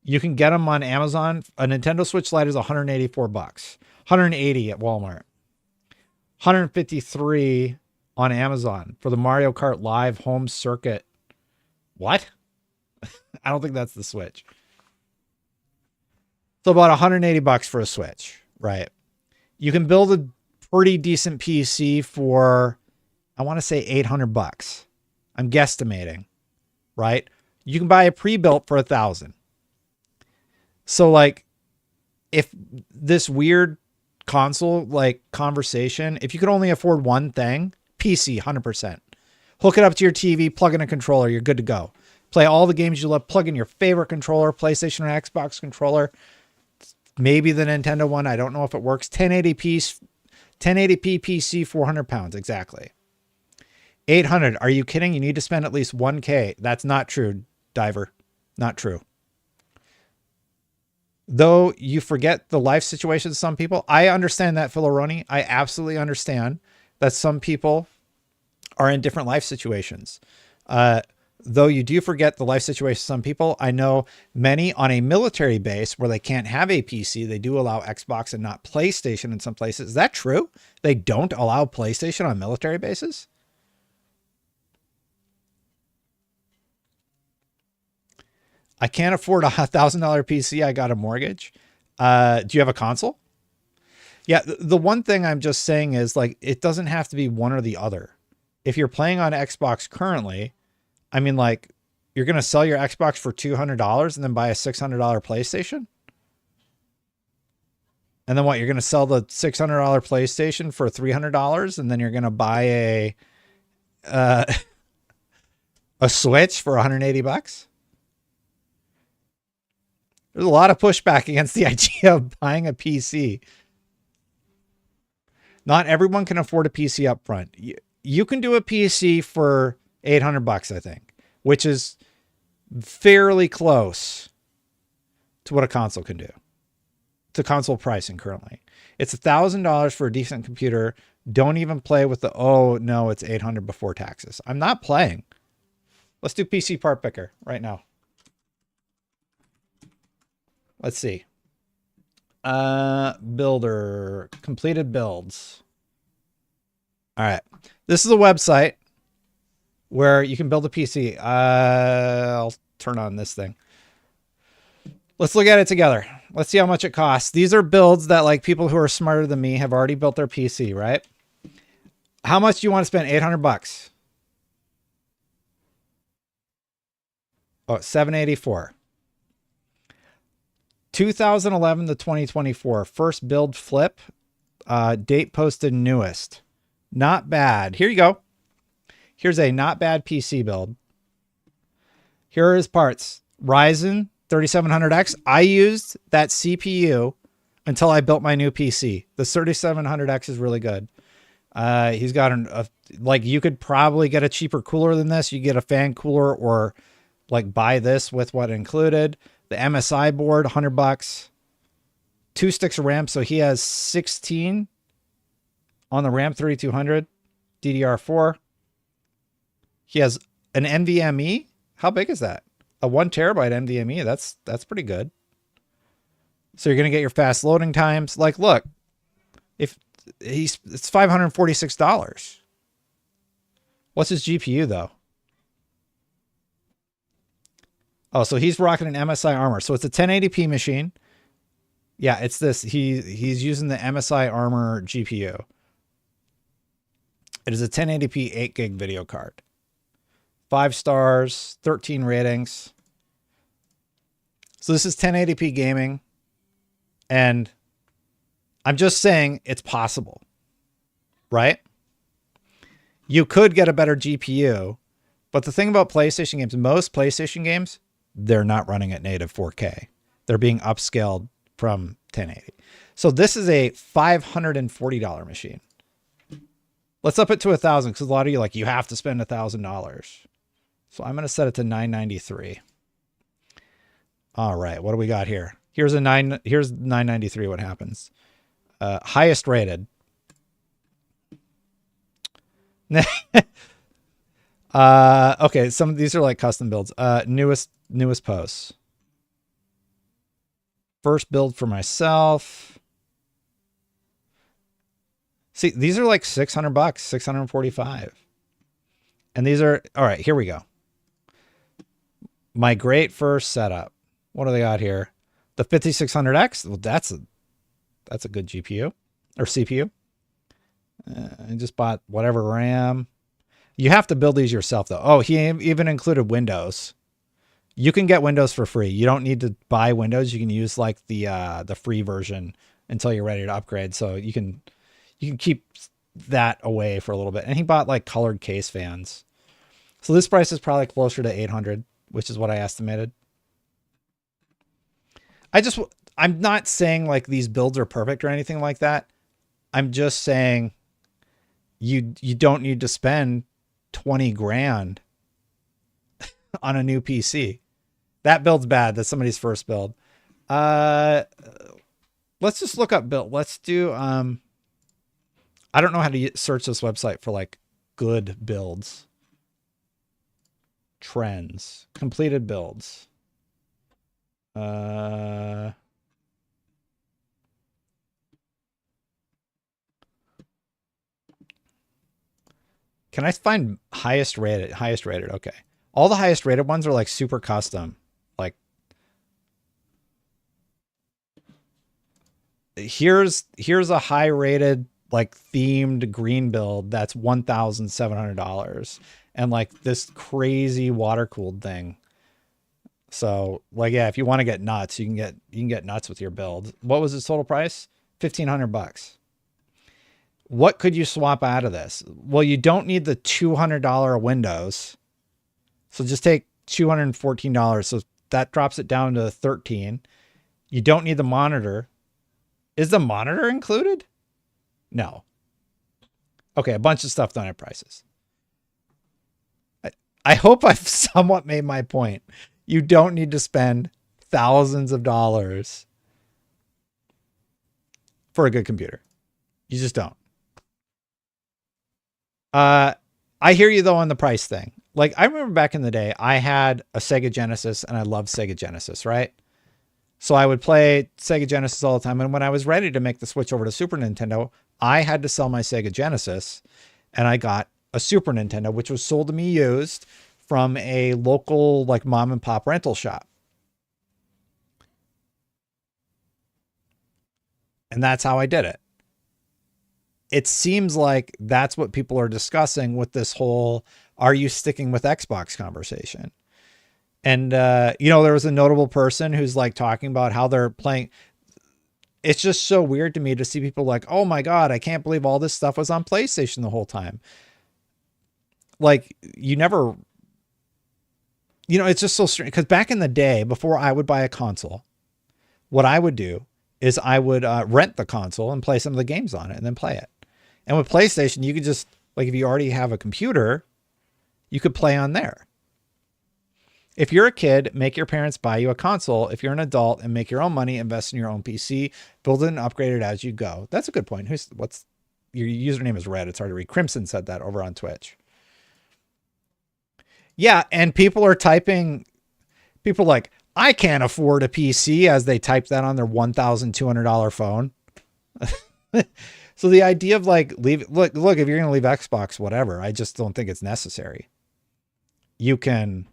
You can get them on Amazon. A Nintendo Switch Lite is $184. 180 at Walmart. 153 on Amazon for the Mario Kart Live Home Circuit. What? I don't think that's the Switch. So about $180 for a Switch, right? You can build a pretty decent PC for, I want to say $800. I'm guesstimating, right? You can buy a pre-built for $1,000. So like, if this weird console like conversation, if you could only afford one thing, PC 100%. Hook it up to your TV, plug in a controller, you're good to go. Play all the games you love, plug in your favorite controller, PlayStation or Xbox controller, maybe the Nintendo one. I don't know if it works. 1080p PC, 400 pounds. Exactly. 800. Are you kidding? You need to spend at least 1K. That's not true, Diver. Not true. Though you forget the life situations of some people. I understand that, Filoroni. I absolutely understand that some people are in different life situations. Though you do forget the life situation of some people. I know many on a military base where they can't have a PC. They do allow Xbox and not PlayStation in some places. Is that true? They don't allow PlayStation on military bases? I can't afford a $1,000 PC. I got a mortgage. Do you have a console? Yeah. The one thing I'm just saying is like, it doesn't have to be one or the other. If you're playing on Xbox currently, I mean, like, you're going to sell your Xbox for $200 and then buy a $600 PlayStation. And then what? You're going to sell the $600 PlayStation for $300 and then you're going to buy a Switch for $180. There's a lot of pushback against the idea of buying a PC. Not everyone can afford a PC up front. You can do a PC for $800, I think, which is fairly close to what a console can do. To console pricing currently. It's $1,000 for a decent computer. Don't even play with the, oh no, it's $800 before taxes. I'm not playing. Let's do PC part picker right now. Let's see. Builder, completed builds. All right. This is a website where you can build a PC. I'll turn on this thing. Let's look at it together. Let's see how much it costs. These are builds that like people who are smarter than me have already built their PC, right? How much do you want to spend? $800. Oh, $784. 2011 to 2024. First build flip. Date posted newest. Not bad. Here you go. Here's a not bad PC build. Here are his parts. Ryzen 3700X. I used that CPU until I built my new PC. The 3700X is really good. He's got like you could probably get a cheaper cooler than this. You get a fan cooler or like buy this with what included. The MSI board, $100. 2 sticks of RAM. So he has 16 on the RAM 3200 DDR4. He has an NVMe. How big is that? A 1 terabyte NVMe. That's pretty good. So you're going to get your fast loading times. Like, look, if it's $546. What's his GPU though? Oh, so he's rocking an MSI Armor. So it's a 1080p machine. Yeah, it's this. He's using the MSI Armor GPU. It is a 1080p 8 gig video card. 5 stars, 13 ratings. So this is 1080p gaming. And I'm just saying it's possible, right? You could get a better GPU. But the thing about PlayStation games, most PlayStation games, they're not running at native 4K. They're being upscaled from 1080. So this is a $540 machine. Let's up it to $1,000 because a lot of you like, you have to spend $1,000. So I'm going to set it to $993. All right. What do we got here? Here's $993. What happens? Highest rated. Okay. Some of these are like custom builds. Newest posts. First build for myself. See, these are like $600, $645. And these are, all right, here we go. My great first setup. What do they got here? The 5600X. Well, that's a good GPU or CPU. I just bought whatever RAM. You have to build these yourself, though. Oh, he even included Windows. You can get Windows for free. You don't need to buy Windows. You can use like the free version until you're ready to upgrade. So you can keep that away for a little bit. And he bought like colored case fans. So this price is probably closer to 800, which is what I estimated. I'm not saying like these builds are perfect or anything like that. I'm just saying you don't need to spend 20 grand on a new PC. That build's bad. That's somebody's first build. Let's just look up build. Let's do, I don't know how to search this website for like good builds. Trends, completed builds. Can I find highest rated? Highest rated. Okay. All the highest rated ones are like super custom. Like here's a high rated, like themed green build. That's $1,700. And like this crazy water cooled thing. So like, yeah, if you want to get nuts, you can get nuts with your build. What was its total price? $1,500. What could you swap out of this? Well, you don't need the $200 Windows. So just take $214. So that drops it down to $13. You don't need the monitor. Is the monitor included? No. Okay, a bunch of stuff done at prices. I hope I've somewhat made my point. You don't need to spend thousands of dollars for a good computer. You just don't. I hear you though on the price thing. Like I remember back in the day, I had a Sega Genesis and I loved Sega Genesis, right? So I would play Sega Genesis all the time. And when I was ready to make the switch over to Super Nintendo, I had to sell my Sega Genesis and I got a Super Nintendo, which was sold to me used from a local like mom and pop rental shop. And that's how I did it. It seems like that's what people are discussing with this whole, are you sticking with Xbox conversation? And, you know, there was a notable person who's like talking about how they're playing. It's just so weird to me to see people like, oh my God, I can't believe all this stuff was on PlayStation the whole time. Like you never, you know, it's just so strange because back in the day, before I would buy a console, what I would do is I would rent the console and play some of the games on it and then play it. And with PlayStation, you could just, like, if you already have a computer, you could play on there. If you're a kid, make your parents buy you a console. If you're an adult and make your own money, invest in your own PC, build it and upgrade it as you go. That's a good point. What's your username is red. It's hard to read. Crimson said that over on Twitch. Yeah. And people are typing, people like, I can't afford a PC as they type that on their $1,200 phone. So the idea of like, look, if you're going to leave Xbox, whatever, I just don't think it's necessary. You can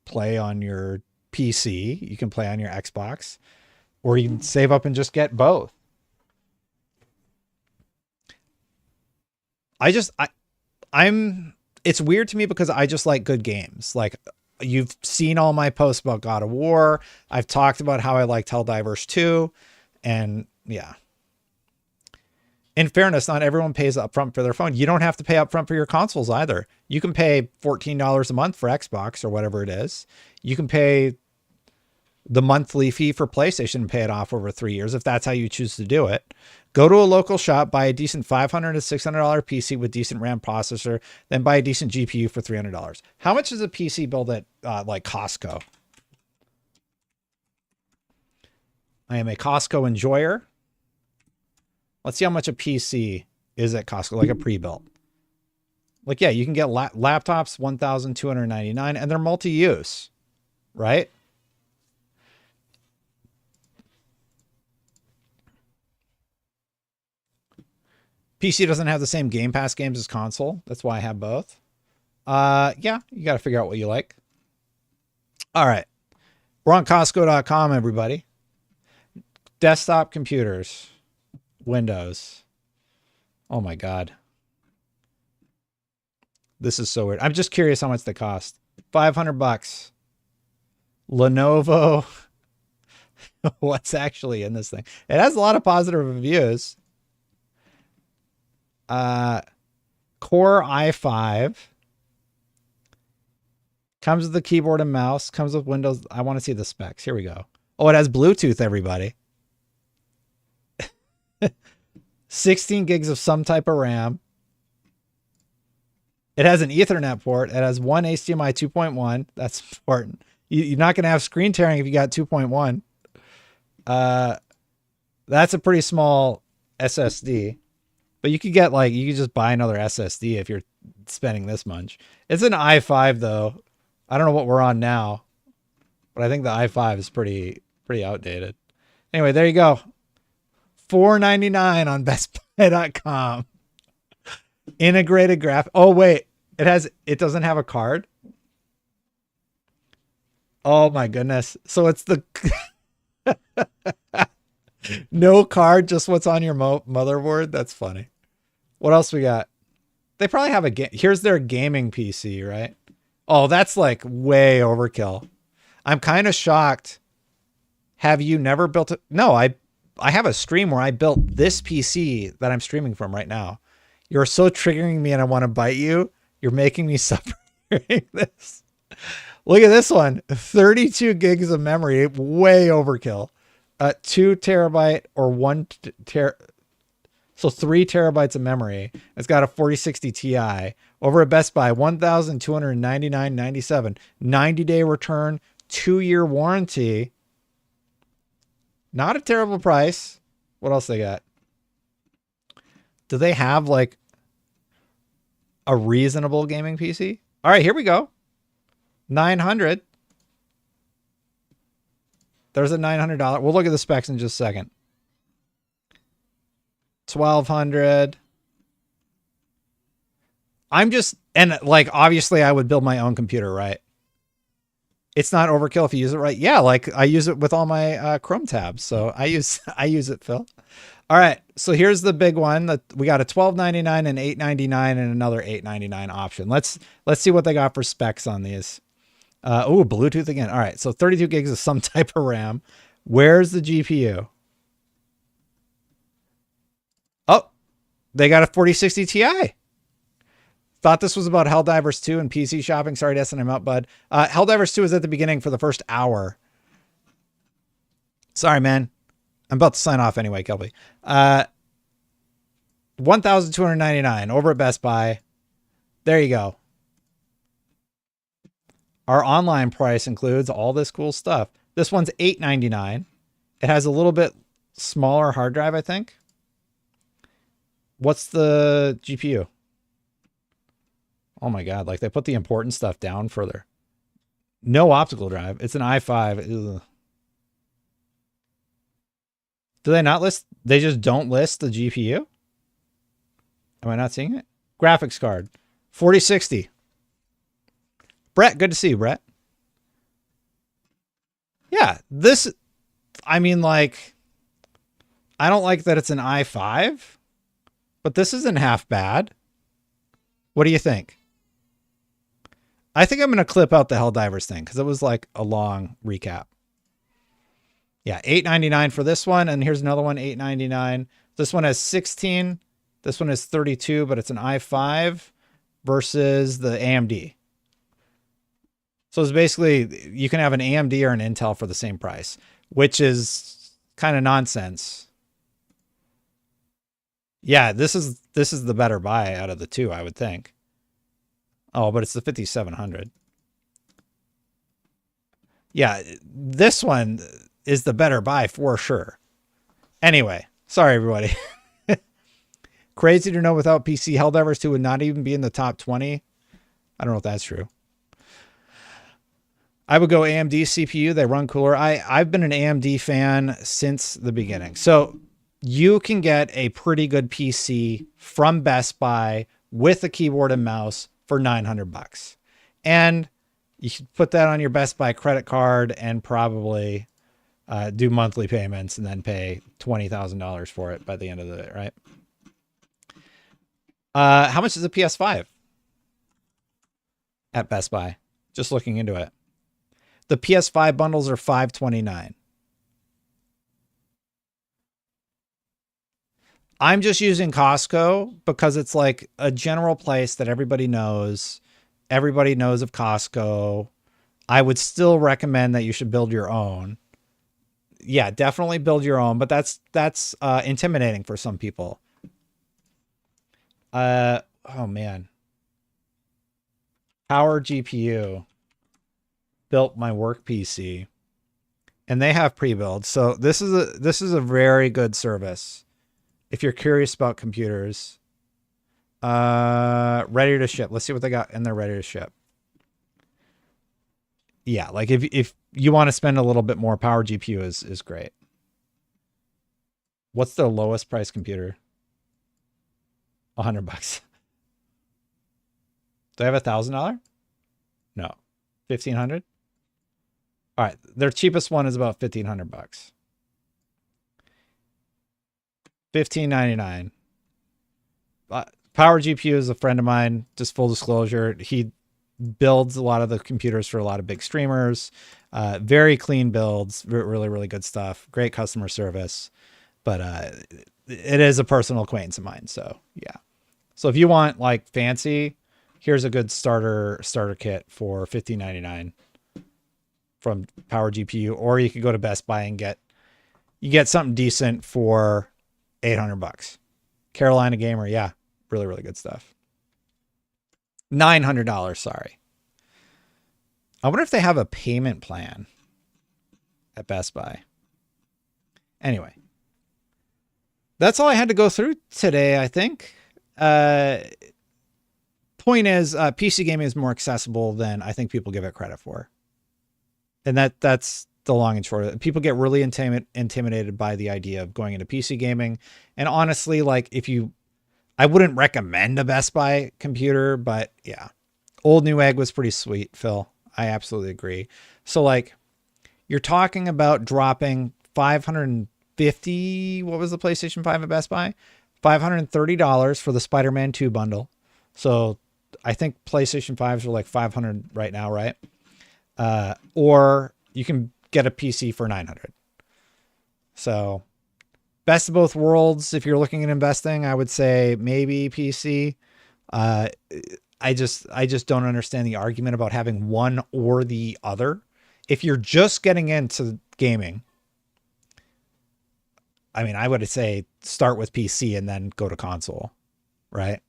play on your PC, you can play on your Xbox, or you can save up and just get both. It's weird to me because I just like good games. Like you've seen all my posts about God of War. I've talked about how I liked Helldivers 2. And yeah. In fairness, not everyone pays upfront for their phone. You don't have to pay upfront for your consoles either. You can pay $14 a month for Xbox or whatever it is. You can pay the monthly fee for PlayStation and pay it off over 3 years if that's how you choose to do it. Go to a local shop, buy a decent $500 to $600 PC with decent RAM processor, then buy a decent GPU for $300. How much is a PC build at like Costco? I am a Costco enjoyer. Let's see how much a PC is at Costco, like a pre-built. Like, yeah, you can get laptops, $1,299, and they're multi-use, right? PC doesn't have the same Game Pass games as console. That's why I have both. Yeah, you got to figure out what you like. All right. We're on Costco.com, everybody. Desktop computers. Windows. Oh my God. This is so weird. I'm just curious how much they cost. $500. Lenovo. What's actually in this thing? It has a lot of positive reviews. Core i5. Comes with the keyboard and mouse. Comes with Windows. I want to see the specs. Here we go. Oh, it has Bluetooth, everybody. 16 gigs of some type of RAM. It has an Ethernet port. It has one HDMI 2.1. That's important. You're not going to have screen tearing if you got 2.1. That's a pretty small SSD. But you could get you could just buy another SSD if you're spending this much. It's an i5 though. I don't know what we're on now, but I think the i5 is pretty outdated. Anyway, there you go. $499 on BestBuy.com. Integrated graph. Oh wait, it doesn't have a card. Oh my goodness. So it's the no card, just what's on your motherboard. That's funny. What else we got? They probably have a game. Here's their gaming PC, right? Oh, that's like way overkill. I'm kind of shocked. Have you never built it? No, I have a stream where I built this PC that I'm streaming from right now. You're so triggering me and I want to bite you. You're making me suffer hearing this. Look at this one. 32 gigs of memory. Way overkill. 2 terabyte or 1 so 3 terabytes of memory. It's got a 4060 Ti over at Best Buy, $1,299.97. 90-day return, 2-year warranty. Not a terrible price. What else they got? Do they have like a reasonable gaming PC? All right, here we go. 900. There's a $900. We'll look at the specs in just a second. 1,200. Obviously I would build my own computer, right? It's not overkill if you use it right. Yeah, I use it with all my Chrome tabs. So I use it, Phil. All right. So here's the big one that we got: a $12.99 and $8.99 and another $8.99 option. Let's see what they got for specs on these. Oh, Bluetooth again. All right. So 32 gigs of some type of RAM. Where's the GPU? Oh, they got a 4060 Ti. Thought this was about Helldivers 2 and PC shopping. Sorry to S&M out, bud. Helldivers 2 is at the beginning for the first hour. Sorry, man. I'm about to sign off anyway, Kelby. $1,299 over at Best Buy. There you go. Our online price includes all this cool stuff. This one's $8.99. It has a little bit smaller hard drive, I think. What's the GPU? Oh my God, they put the important stuff down further. No optical drive. It's an i5. Ugh. Do they not list? They just don't list the GPU? Am I not seeing it? Graphics card. 4060. Brett, good to see you, Brett. Yeah, this, I don't like that it's an i5, but this isn't half bad. What do you think? I think I'm going to clip out the Helldivers thing because it was like a long recap. Yeah, $8.99 for this one. And here's another one, $8.99. This one has 16. This one is 32, but it's an i5 versus the AMD. So it's basically, you can have an AMD or an Intel for the same price, which is kind of nonsense. Yeah, this is the better buy out of the two, I would think. Oh, but it's the 5700. Yeah, this one is the better buy for sure. Anyway, sorry everybody. Crazy to know without PC, Helldivers 2 would not even be in the top 20. I don't know if that's true. I would go AMD CPU. They run cooler. I've been an AMD fan since the beginning. So you can get a pretty good PC from Best Buy with a keyboard and mouse for $900. And you should put that on your Best Buy credit card and probably do monthly payments and then pay $20,000 for it by the end of the day, right? How much is a PS5 at Best Buy? Just looking into it. The PS5 bundles are $529. I'm just using Costco because it's like a general place that everybody knows. Everybody knows of Costco. I would still recommend that you should build your own. Yeah, definitely build your own, but that's intimidating for some people. Oh man. Power GPU built my work PC, and they have pre-builds. So this is a very good service if you're curious about computers. Ready to ship. Let's see what they got in their ready to ship. Yeah, like if you want to spend a little bit more, Power GPU is great. What's their lowest price computer? $100. Do they have $1,000? No. 1,500? All right, their cheapest one is about $1,500. $1,599. Power GPU is a friend of mine. Just full disclosure, he builds a lot of the computers for a lot of big streamers. Very clean builds, really, really good stuff. Great customer service. But it is a personal acquaintance of mine. So yeah. So if you want like fancy, here's a good starter kit for $1,599 from Power GPU, or you could go to Best Buy and get something decent for $800. Carolina Gamer, yeah, really, really good stuff. $900, sorry. I wonder if they have a payment plan at Best Buy. Anyway, that's all I had to go through today, I think. Point is, PC gaming is more accessible than I think people give it credit for. And that's the long and short of it. People get really intimidated by the idea of going into PC gaming. And honestly, like I wouldn't recommend a Best Buy computer, but yeah. Old Newegg was pretty sweet, Phil. I absolutely agree. So like you're talking about dropping $550, what was the PlayStation 5 at Best Buy? $530 for the Spider-Man 2 bundle. So I think PlayStation 5s are like $500 right now, right? Or you can get a PC for $900. So best of both worlds. If you're looking at investing, I would say maybe PC. I just don't understand the argument about having one or the other. If you're just getting into gaming, I mean, I would say start with PC and then go to console, right?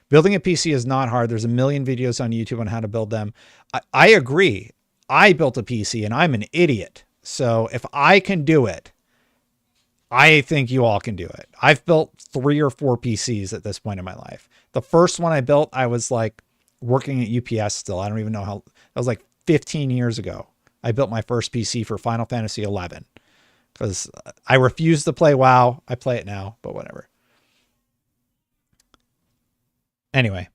Building a PC is not hard. There's a million videos on YouTube on how to build them. I agree. I built a PC and I'm an idiot. So if I can do it, I think you all can do it. I've built 3 or 4 PCs at this point in my life. The first one I built, I was like working at UPS still. I don't even know how, that was like 15 years ago. I built my first PC for Final Fantasy 11 because I refused to play WoW. I play it now, but whatever. Anyway,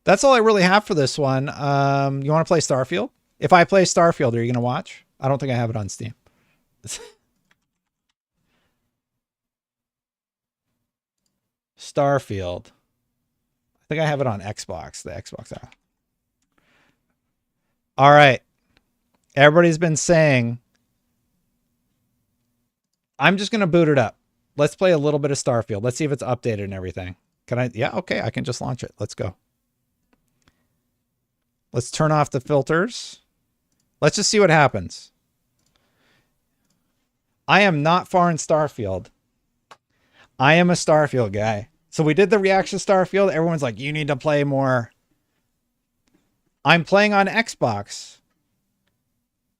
that's all I really have for this one. You want to play Starfield? If I play Starfield, are you going to watch? I don't think I have it on Steam. Starfield. I think I have it on Xbox, the Xbox app. All right. Everybody's been saying, I'm just going to boot it up. Let's play a little bit of Starfield. Let's see if it's updated and everything. Can I? Yeah, okay. I can just launch it. Let's go. Let's turn off the filters. Let's just see what happens. I am not far in Starfield. I am a Starfield guy. So we did the reaction Starfield. Everyone's like, you need to play more. I'm playing on Xbox,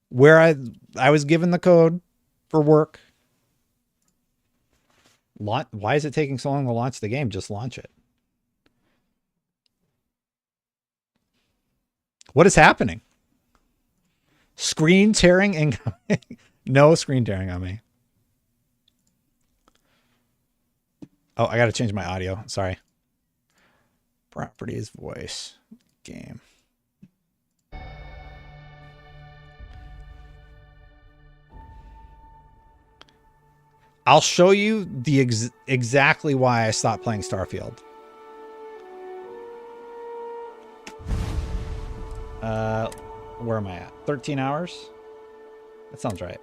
where I was given the code for work. Why is it taking so long to launch the game? Just launch it. What is happening? Screen tearing incoming. No screen tearing on me. Oh, I got to change my audio. Sorry. Properties, voice, game. I'll show you the exactly why I stopped playing Starfield. Where am I at? 13 hours? That sounds right.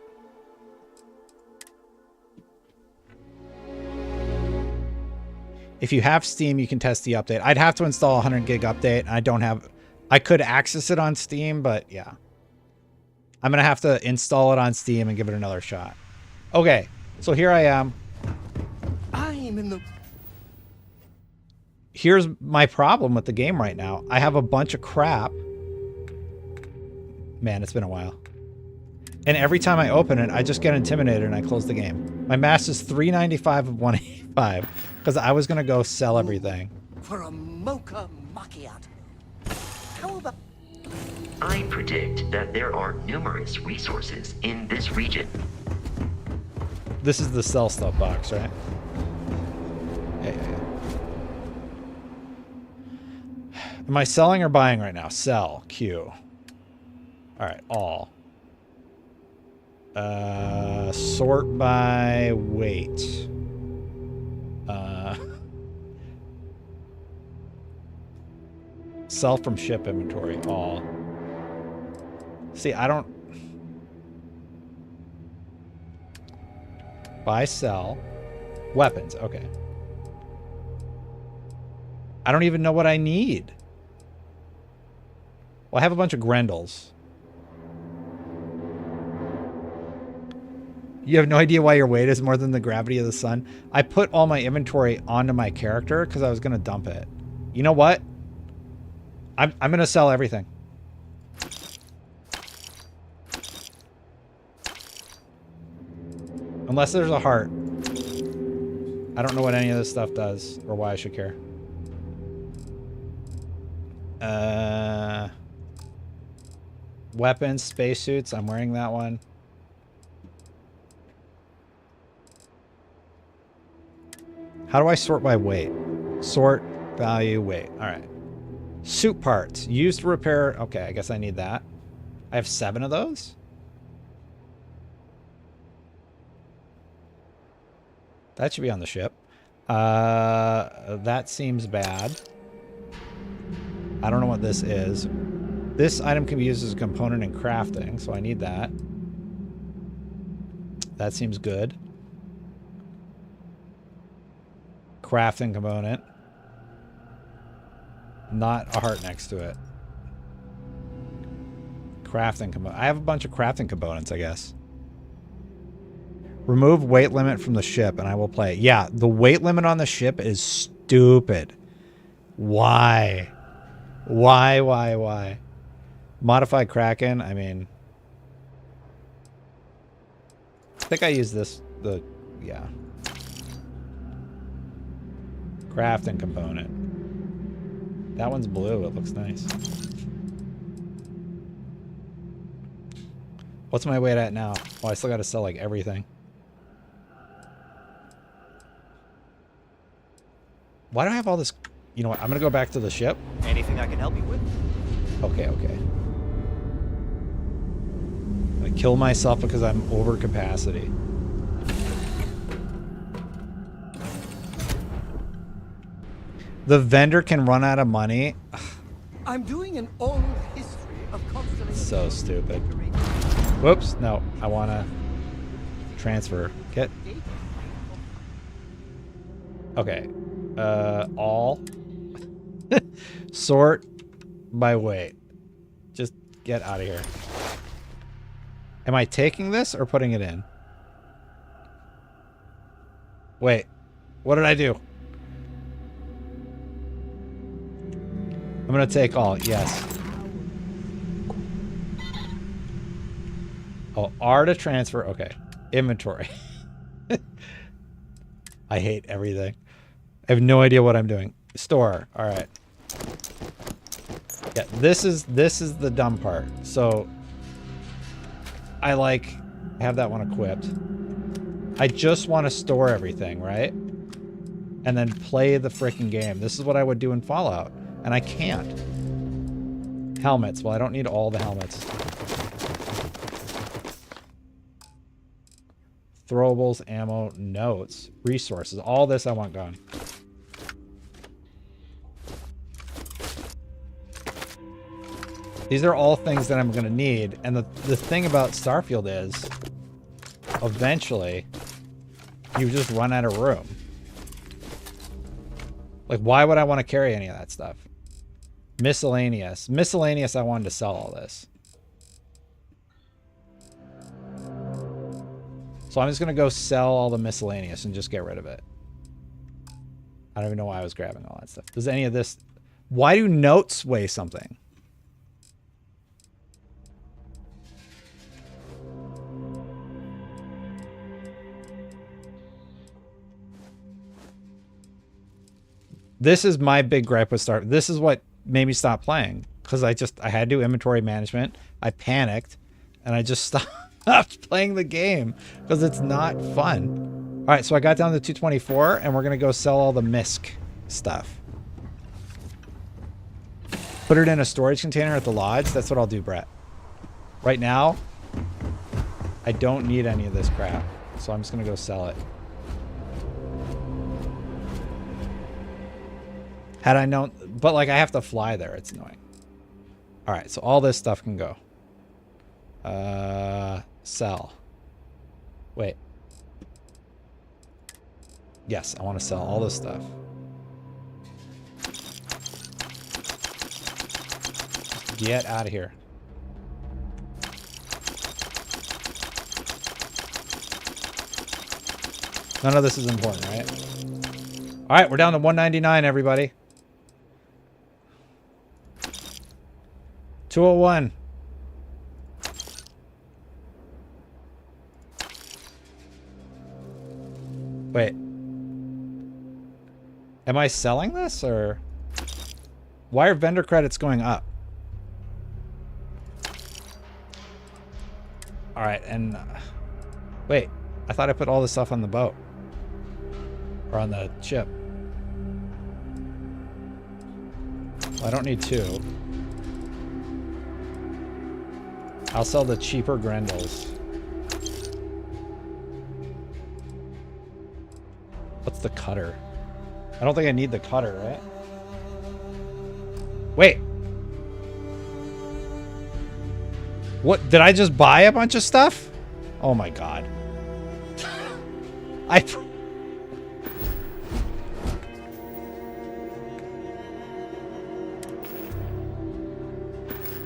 If you have Steam, you can test the update. I'd have to install a 100 gig update. I don't have... I could access it on Steam, but yeah. I'm going to have to install it on Steam and give it another shot. Okay, so here I am. I'm in the... Here's my problem with the game right now. I have a bunch of crap. Man, it's been a while. And every time I open it, I just get intimidated and I close the game. My mass is 395 of 185 because I was going to go sell everything. For a mocha macchiato. How about... I predict that there are numerous resources in this region. This is the sell stuff box, right? Yeah. Am I selling or buying right now? Sell. Q. All right. All. Sort by weight. Sell from ship inventory. All. See, I don't... Buy, sell. Weapons. Okay. I don't even know what I need. Well, I have a bunch of Grendels. You have no idea why your weight is more than the gravity of the sun. I put all my inventory onto my character because I was going to dump it. You know what? I'm going to sell everything. Unless there's a heart. I don't know what any of this stuff does or why I should care. Weapons, spacesuits. I'm wearing that one. How do I sort by weight? Sort, value, weight. All right. Suit parts. Used to repair. Okay, I guess I need that. I have 7 of those. That should be on the ship. That seems bad. I don't know what this is. This item can be used as a component in crafting, so I need that. That seems good. Crafting component. Not a heart next to it. Crafting component. I have a bunch of crafting components, I guess. Remove weight limit from the ship and I will play. Yeah, the weight limit on the ship is stupid. Why? Why? Modify Kraken, I mean... I think I use this, yeah. Crafting component. That one's blue, it looks nice. What's my weight at now? Oh, I still gotta sell like everything. Why do I have all this? You know what? I'm gonna go back to the ship. Anything I can help you with? Okay. I kill myself because I'm over capacity. The vendor can run out of money. I'm doing an oral history of constellation. So stupid. Whoops. No, I want to transfer. Get. Okay. All. Sort by weight. Just get out of here. Am I taking this or putting it in? Wait. What did I do? I'm going to take all. Yes. Oh, R to transfer. Okay. Inventory. I hate everything. I have no idea what I'm doing. Store. All right. Yeah, this is the dumb part. So I have that one equipped. I just want to store everything, right? And then play the freaking game. This is what I would do in Fallout, and I can't. Helmets. Well, I don't need all the helmets. Throwables, ammo, notes, resources. All this I want gone. These are all things that I'm going to need. And the thing about Starfield is, eventually, you just run out of room. Like, why would I want to carry any of that stuff? Miscellaneous. Miscellaneous, I wanted to sell all this. So I'm just going to go sell all the miscellaneous and just get rid of it. I don't even know why I was grabbing all that stuff. Does any of this... Why do notes weigh something? This is my big gripe with Starfield. This is what made me stop playing. Because I had to do inventory management. I panicked. And I just stopped playing the game. Because it's not fun. Alright, so I got down to 224. And we're going to go sell all the MISC stuff. Put it in a storage container at the lodge. That's what I'll do, Brett. Right now, I don't need any of this crap. So I'm just going to go sell it. Had I known, but like I have to fly there. It's annoying. All right, so all this stuff can go. Sell. Wait. Yes, I want to sell all this stuff. Get out of here. None of this is important, right? All right, we're down to 199, everybody. 201. Wait. Am I selling this, or why are vendor credits going up? All right, and wait, I thought I put all this stuff on the boat or on the ship. Well, I don't need two. I'll sell the cheaper Grendels. What's the cutter? I don't think I need the cutter, right? Wait. What? Did I just buy a bunch of stuff? Oh my god.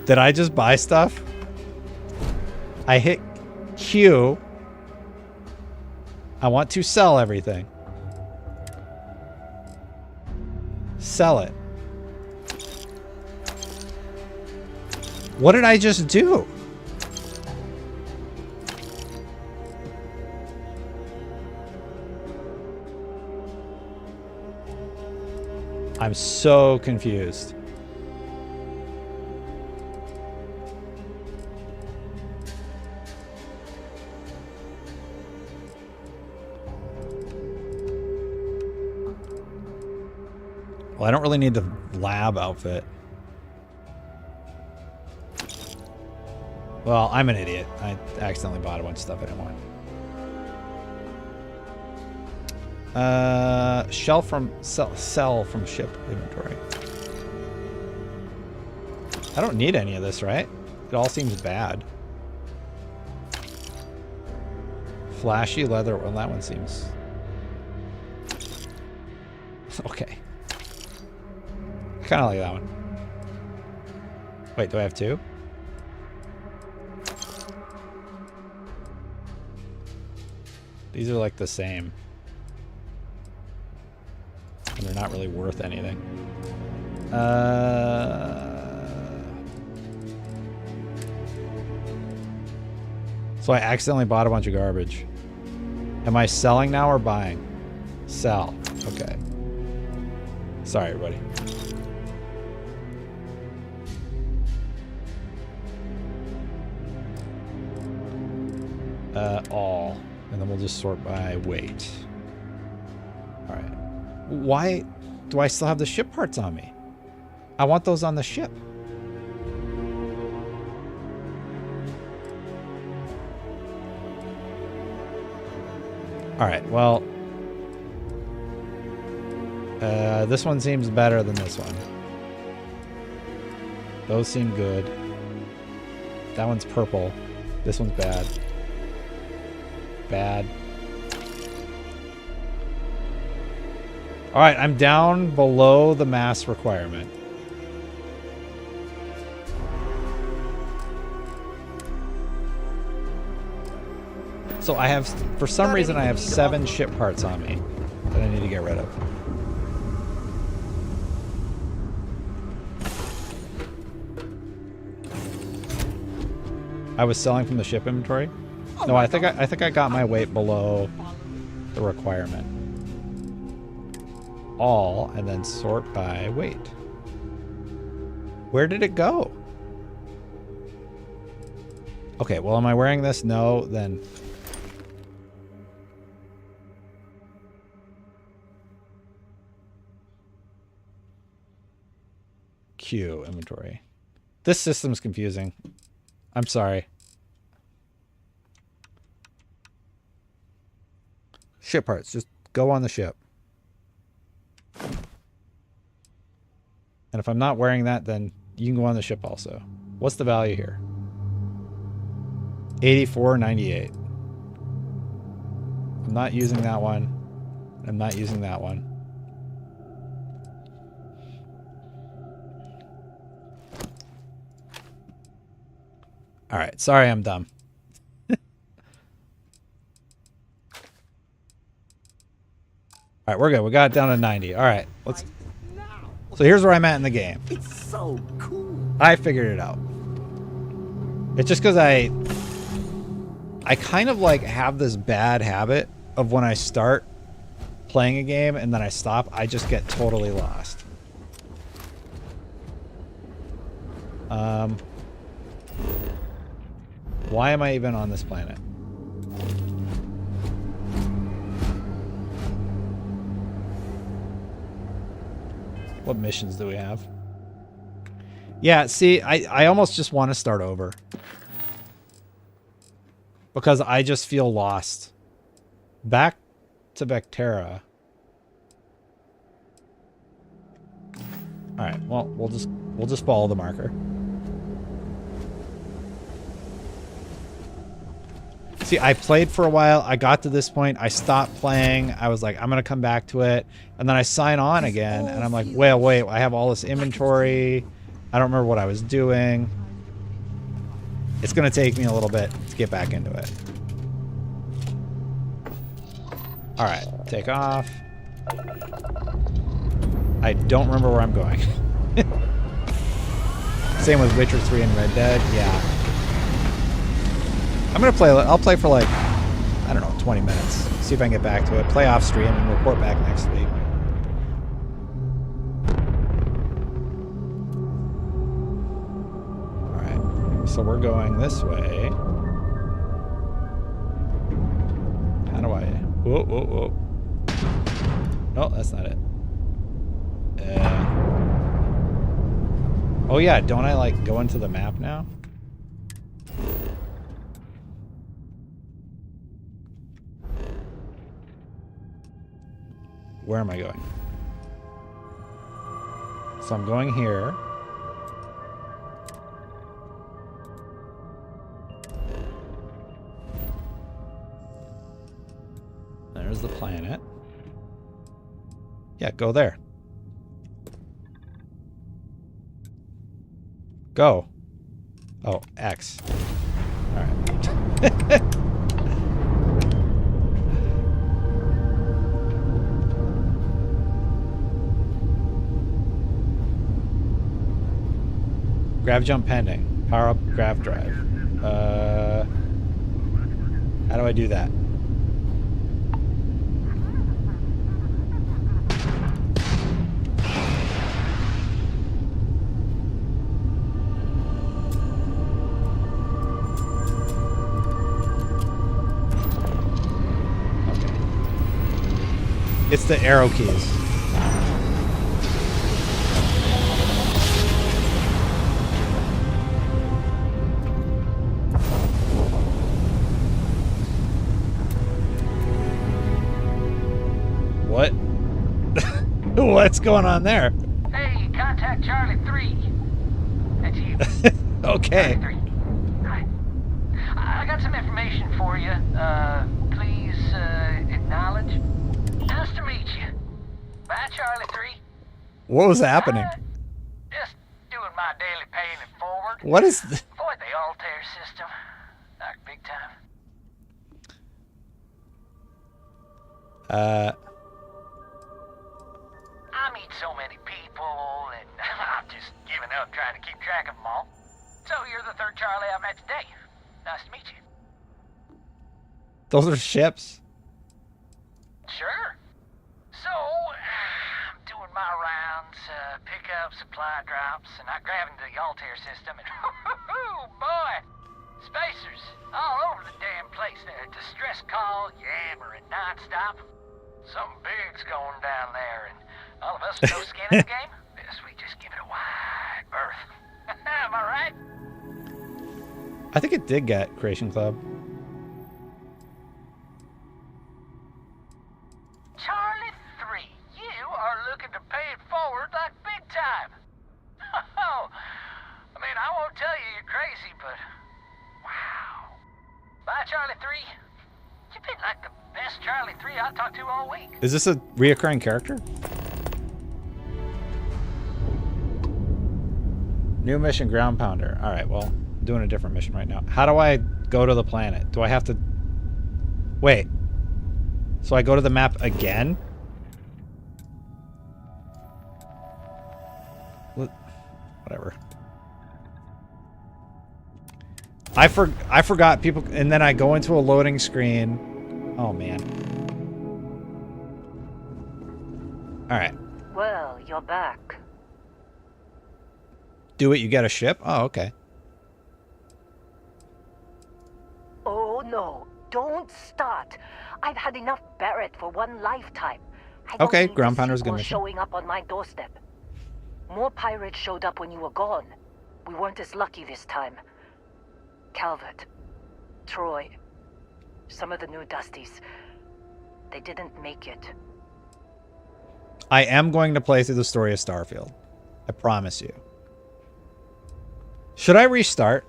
Did I just buy stuff? I hit Q. I want to sell everything. Sell it. What did I just do? I'm so confused. Well, I don't really need the lab outfit. Well, I'm an idiot. I accidentally bought a bunch of stuff I didn't want. Sell from ship inventory. I don't need any of this, right? It all seems bad. Flashy leather. Well, that one seems... Okay. I kind of like that one. Wait, do I have two? These are like the same. And they're not really worth anything. So I accidentally bought a bunch of garbage. Am I selling now or buying? Sell. Okay. Sorry, everybody. All. And then we'll just sort by weight. All right. Why do I still have the ship parts on me? I want those on the ship. All right, well, this one seems better than this one. Those seem good. That one's purple. This one's bad. Bad. Alright, I'm down below the mass requirement. So I have, for some reason, I have 7 ship parts on me that I need to get rid of. I was selling from the ship inventory? No, I think I got my weight below the requirement. All, and then sort by weight. Where did it go? Okay, well, am I wearing this? No, then... Q, inventory. This system's confusing. I'm sorry. Ship parts, just go on the ship. And if I'm not wearing that, then you can go on the ship also. What's the value here? 84.98. I'm not using that one. I'm not using that one. All right, sorry I'm dumb. All right, we're good. We got it down to 90. All right, let's. So here's where I'm at in the game. It's so cool. I figured it out. It's just because I kind of like have this bad habit of when I start playing a game and then I stop, I just get totally lost. Why am I even on this planet? What missions do we have? Yeah, see, I almost just want to start over. Because I just feel lost. Back to Vectera. Alright, well, we'll just follow the marker. See, I played for a while. I got to this point. I stopped playing. I was like, I'm going to come back to it. And then I sign on again. And I'm like, wait. I have all this inventory. I don't remember what I was doing. It's going to take me a little bit to get back into it. All right. Take off. I don't remember where I'm going. Same with Witcher 3 and Red Dead. Yeah. I'm going to play, I'll play for like, I don't know, 20 minutes. See if I can get back to it. Play off stream and report back next week. Alright, so we're going this way. How do I, whoa. No, that's not it. Oh yeah, don't I like go into the map now? Where am I going? So I'm going here. There's the planet. Yeah, go there. Go. Oh, X. All right. Grav jump pending. Power up grav drive. How do I do that? Okay. It's the arrow keys. What? What's going on there? Hey, contact Charlie 3. That's you. Okay. Charlie 3. got some information for you. Please acknowledge. Nice to meet you. Bye, Charlie 3. What was happening? Just doing my daily paying it forward. What is Avoid the Altair system. Like big time. I meet so many people, and I'm just giving up trying to keep track of them all. So you're the third Charlie I've met today. Nice to meet you. Those are ships. Sure. So, I'm doing my rounds, pick up supply drops, and I grab into the Altair system, and oh boy, spacers all over the damn place there. Distress call, yammering nonstop. Something big's going down there, and all of us with no skin in the game, yes, we just give it a wide berth. Am I right? I think it did get Creation Club. Charlie 3, you are looking to pay it forward like big time. Oh, I mean, I won't tell you you're crazy, but wow. Bye, Charlie 3. You've been like the best Charlie 3 I talked to all week. Is this a reoccurring character? New mission, Ground Pounder. All right, well, I'm doing a different mission right now. How do I go to the planet? Do I have to... Wait. So I go to the map again? Whatever. I forgot people... And then I go into a loading screen. Oh, man. All right. Well, you're back. Do it, you get a ship? Oh, okay. Oh no, don't start. I've had enough Barrett for one lifetime. Okay, Ground Pounder's good mission. Showing up on my doorstep. More pirates showed up when you were gone. We weren't as lucky this time. Calvert, Troy, some of the new Dusties. They didn't make it. I am going to play through the story of Starfield. I promise you. Should I restart?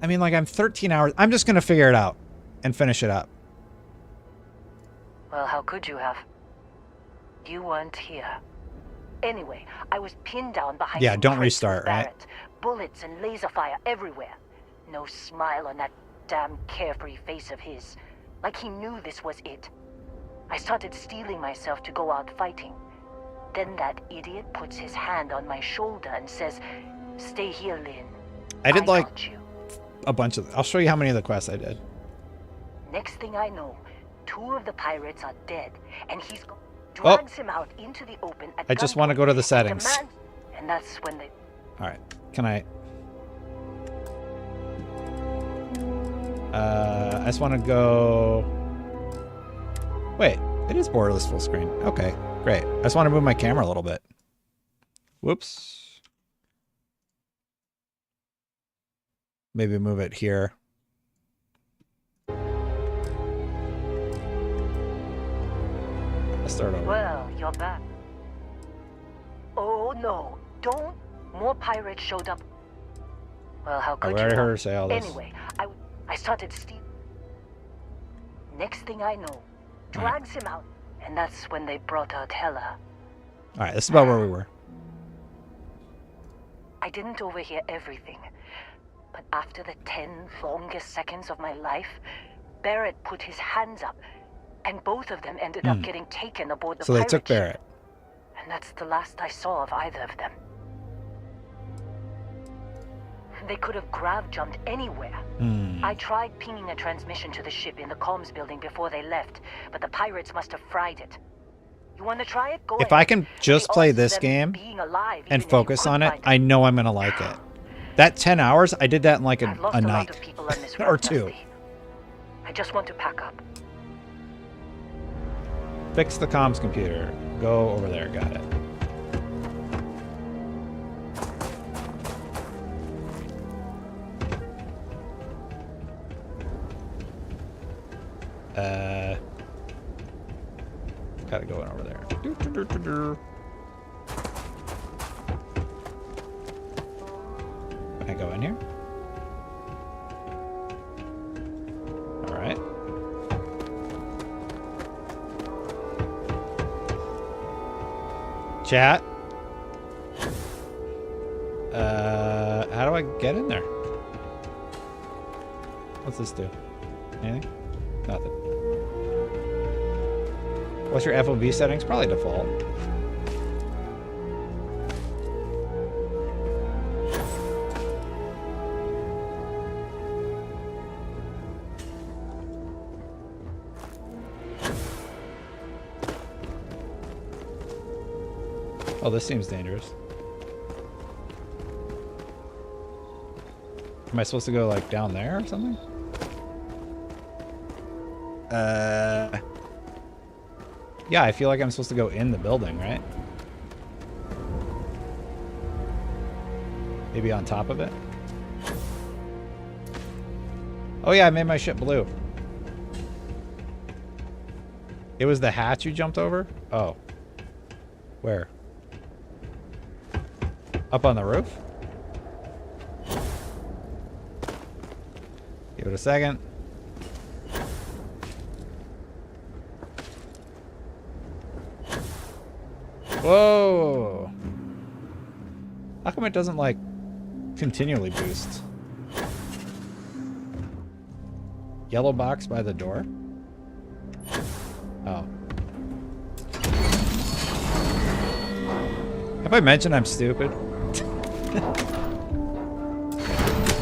I mean, like, I'm 13 hours. I'm just going to figure it out and finish it up. Well, how could you have? You weren't here. Anyway, I was pinned down behind Yeah, don't crates with restart, right? Barrett. Bullets and laser fire everywhere. No smile on that damn carefree face of his. Like he knew this was it. I started steeling myself to go out fighting. Then that idiot puts his hand on my shoulder and says, "Stay here, Lynn." I did like got you." a bunch of... I'll show you how many of the quests I did. Next thing I know, 2 of the pirates are dead, and he's drags him out into the open. At I just want to go to the settings. And that's when they... All right. Can I... I just want to go... Wait. It is borderless full screen. Okay. Great. I just want to move my camera a little bit. Whoops. Maybe move it here. Let's start over. Well, you're back. Oh no, don't. More pirates showed up. Well, how could I already you? heard her say all this. Anyway, I started stealing. Next thing I know, drags him out, and that's when they brought out Hella. All right, this is about where we were. I didn't overhear everything, but after the 10 longest seconds of my life, Barrett put his hands up, and both of them ended up getting taken aboard the So they pirate took ship. Barrett. And that's the last I saw of either of them. They could have grav jumped anywhere. I tried pinging a transmission to the ship in the comms building before they left, but the pirates must have fried it. You want to try it? Go If ahead. I can just The play odds of this them game being alive, and even if you focus could on it, find I know I'm going to like it. That 10 hours, I did that in like I've lost a a lot night. of people on this Or road, 2. Dusty. I just want to pack up. Fix the comms computer. Go over there. Got it. Gotta go in over there. Can I go in here? Chat. How do I get in there? What's this do? Anything? Nothing. What's your FOV settings? Probably default. Oh, this seems dangerous. Am I supposed to go like down there or something? Yeah, I feel like I'm supposed to go in the building, right? Maybe on top of it? Oh yeah, I made my ship blue. It was the hatch you jumped over? Oh. Where? Up on the roof? Give it a second. Whoa! How come it doesn't, like, continually boost? Yellow box by the door? Oh. Have I mentioned I'm stupid?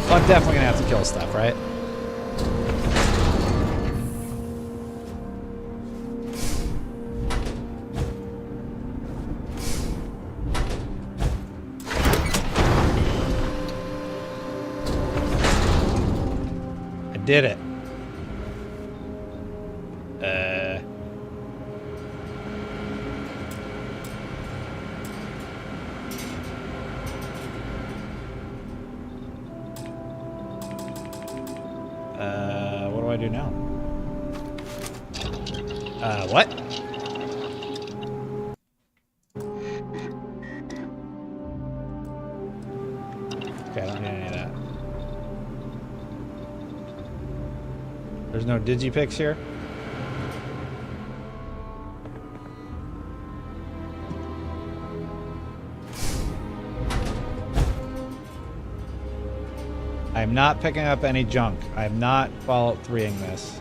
Well, I'm definitely gonna have to kill stuff, right? I did it. What do I do now? What? Okay, I don't need any of that. There's no digipicks here? I'm not picking up any junk. I'm not Fallout 3ing this.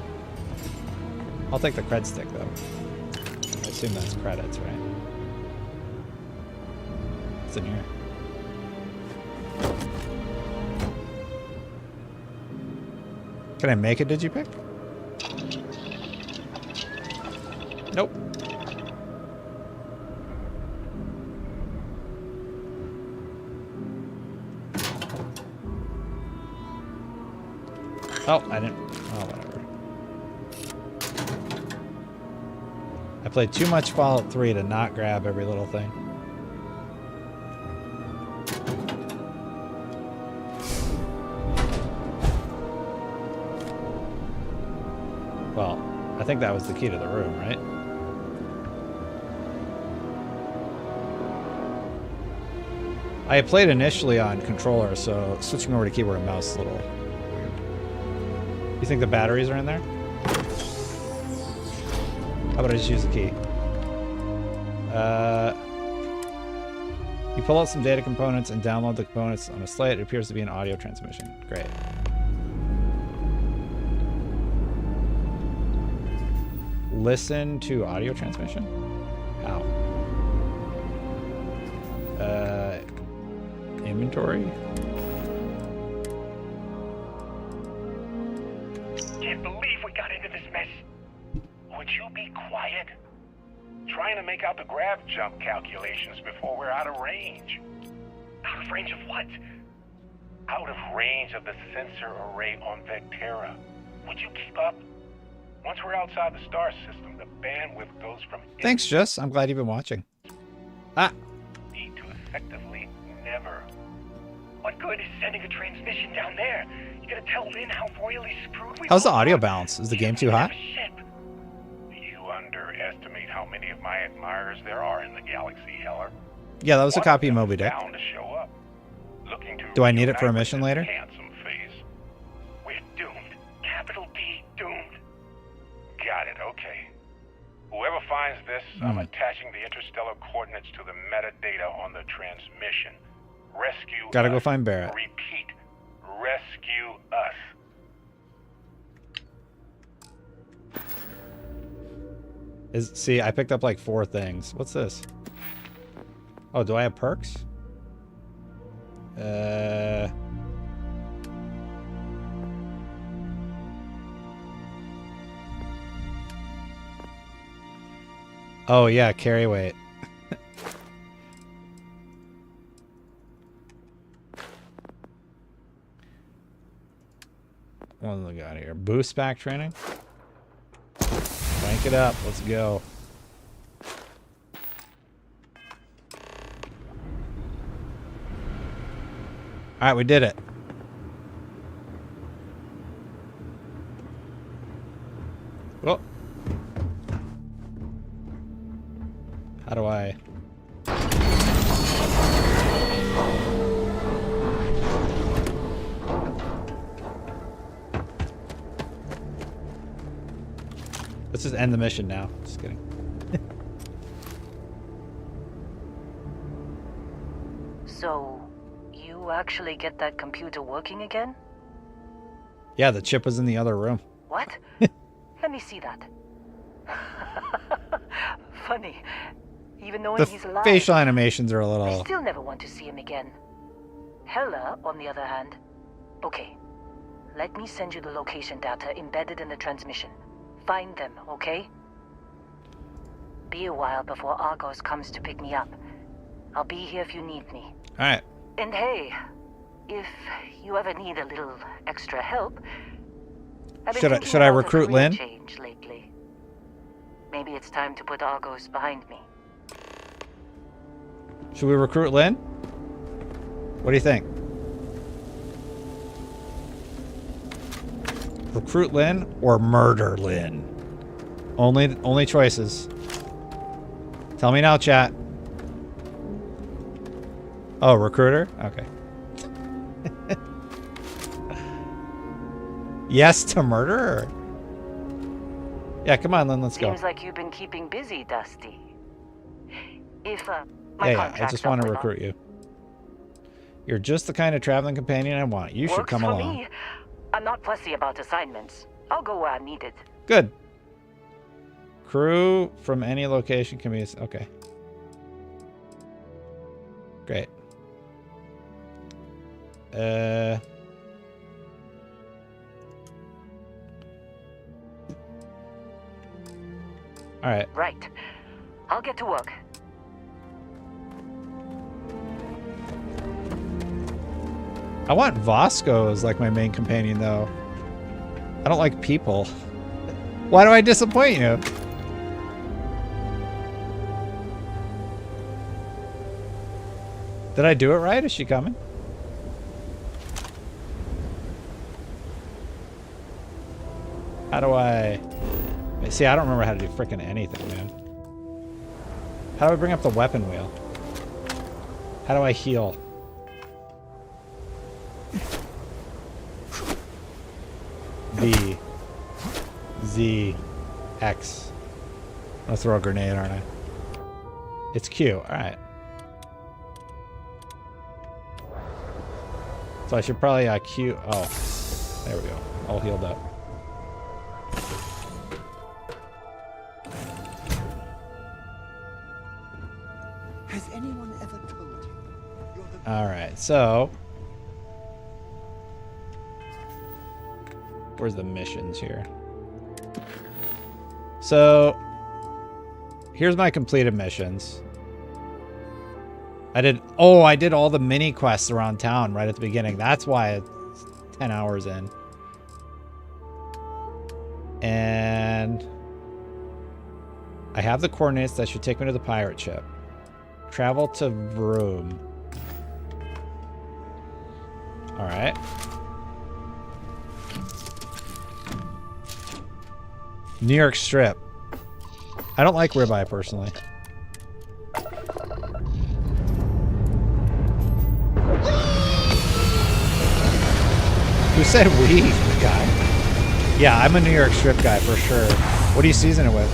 I'll take the cred stick, though. I assume that's credits, right? What's in here? Can I make a digipick? Nope. Oh, I didn't. Oh, whatever. I played too much Fallout 3 to not grab every little thing. Well, I think that was the key to the room, right? I played initially on controller, so switching over to keyboard and mouse is a little weird. You think the batteries are in there? How about I just use the key? You pull out some data components and download the components on a slate. It appears to be an audio transmission. Great. Listen to audio transmission? How? Inventory? Can't believe we got into this mess. Would you be quiet? Trying to make out the grav jump calculations before we're out of range. Out of range of what? Out of range of the sensor array on Vectera. Would you keep up? Once we're outside the star system, the bandwidth goes from... Thanks, Jess. I'm glad you've been watching. Ah. ...to effectively never. What good is sending a transmission down there? You gotta tell Lynn how royally screwed we How's the both audio are. balance? Is the game too hot? You underestimate how many of my admirers there are in the galaxy, Heller. Yeah, that was a copy of Moby Dick. Bound to show up, looking to Do I need it for a mission later? handsome face. We're doomed. Capital D doomed. Got it, okay. Whoever finds this, I'm attaching the interstellar coordinates to the metadata on the transmission. Rescue Gotta us. go find Barrett. Repeat. Rescue us. See, I picked up like 4 things. What's this? Oh, do I have perks? Oh yeah, carry weight. What do we got here? Boost back training. Crank it up. Let's go. All right, we did it. Well, how do I? Let's just end the mission now. Just kidding. So, you actually get that computer working again? Yeah, the chip was in the other room. What? Let me see that. Funny. Even knowing The he's alive, facial animations are a I little... still never want to see him again. Hella, on the other hand. Okay. Let me send you the location data embedded in the transmission. Find them, okay? Be a while before Argos comes to pick me up. I'll be here if you need me. Alright. And hey, if you ever need a little extra help, I've been thinking Should I about a recruit career Lynn? change lately. Maybe it's time to put Argos behind me. Should we recruit Lynn? What do you think? Recruit Lynn or murder Lynn? Only choices. Tell me now, chat. Oh, recruiter? Okay. Yes to murder? Yeah, come on, Lynn, let's go. Seems like you've been keeping busy, Dusty. If my Yeah, I contract's just up want to with recruit you. You're just the kind of traveling companion I want. You should Works come for along. me. I'm not fussy about assignments. I'll go where I'm needed. Good. Crew from any location can be... Okay. Great. All right. Right. I'll get to work. I want Vasco as like my main companion though. I don't like people. Why do I disappoint you? Did I do it right? Is she coming? How do I... See, I don't remember how to do frickin' anything, man. How do I bring up the weapon wheel? How do I heal? V. Z. X. I'm gonna throw a grenade, aren't I? It's Q. Alright. So I should probably Q... Oh. There we go. All healed up. Has anyone ever told you you're the... Alright, so... Where's the missions here? So... Here's my completed missions. I did all the mini quests around town right at the beginning. That's why it's 10 hours in. And... I have the coordinates that should take me to the pirate ship. Travel to Vroom. Alright. New York Strip. I don't like ribeye personally. Who said we, the guy? Yeah, I'm a New York Strip guy for sure. What are you seasoning it with?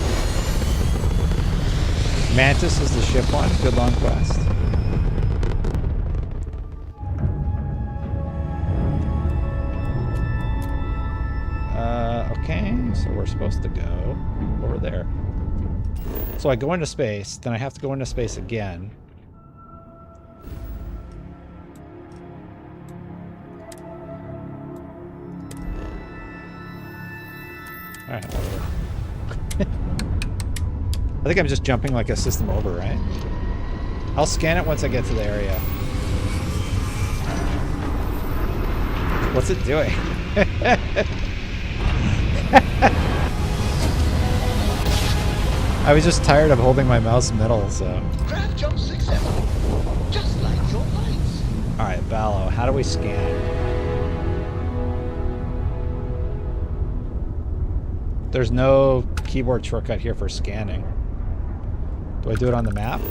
Mantis is the ship one. Good long quest. Okay, so we're supposed to go over there. So I go into space, then I have to go into space again. Alright, whatever. I think I'm just jumping like a system over, right? I'll scan it once I get to the area. What's it doing? I was just tired of holding my mouse middle, so. Grab jump successful. Just like your lights. Alright, Vallo, how do we scan? There's no keyboard shortcut here for scanning. Do I do it on the map?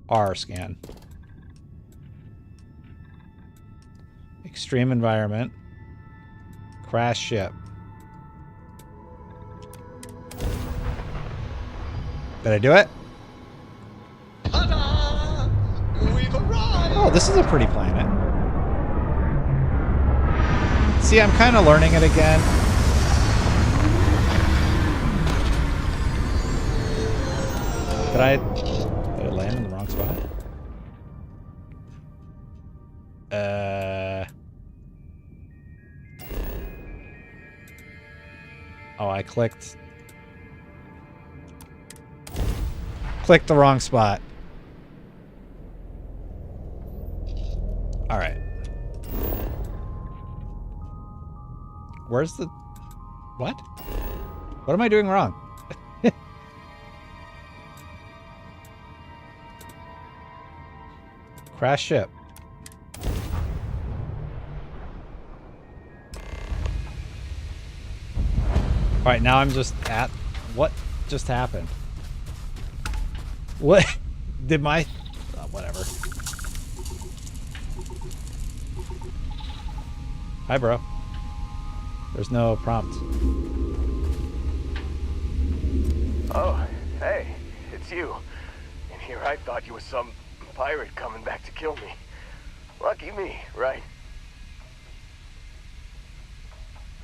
R scan. Extreme environment. Crash ship. Did I do it? Ta-da! We've arrived. Oh, this is a pretty planet. See, I'm kind of learning it again. Did I land in the wrong spot? Oh, I clicked the wrong spot. All right. Where's the... What? What am I doing wrong? Crash ship. All right, now I'm just at... What just happened? What? Did my... whatever. Hi, bro. There's no prompt. Oh, hey, it's you. And here I thought you were some pirate coming back to kill me. Lucky me, right?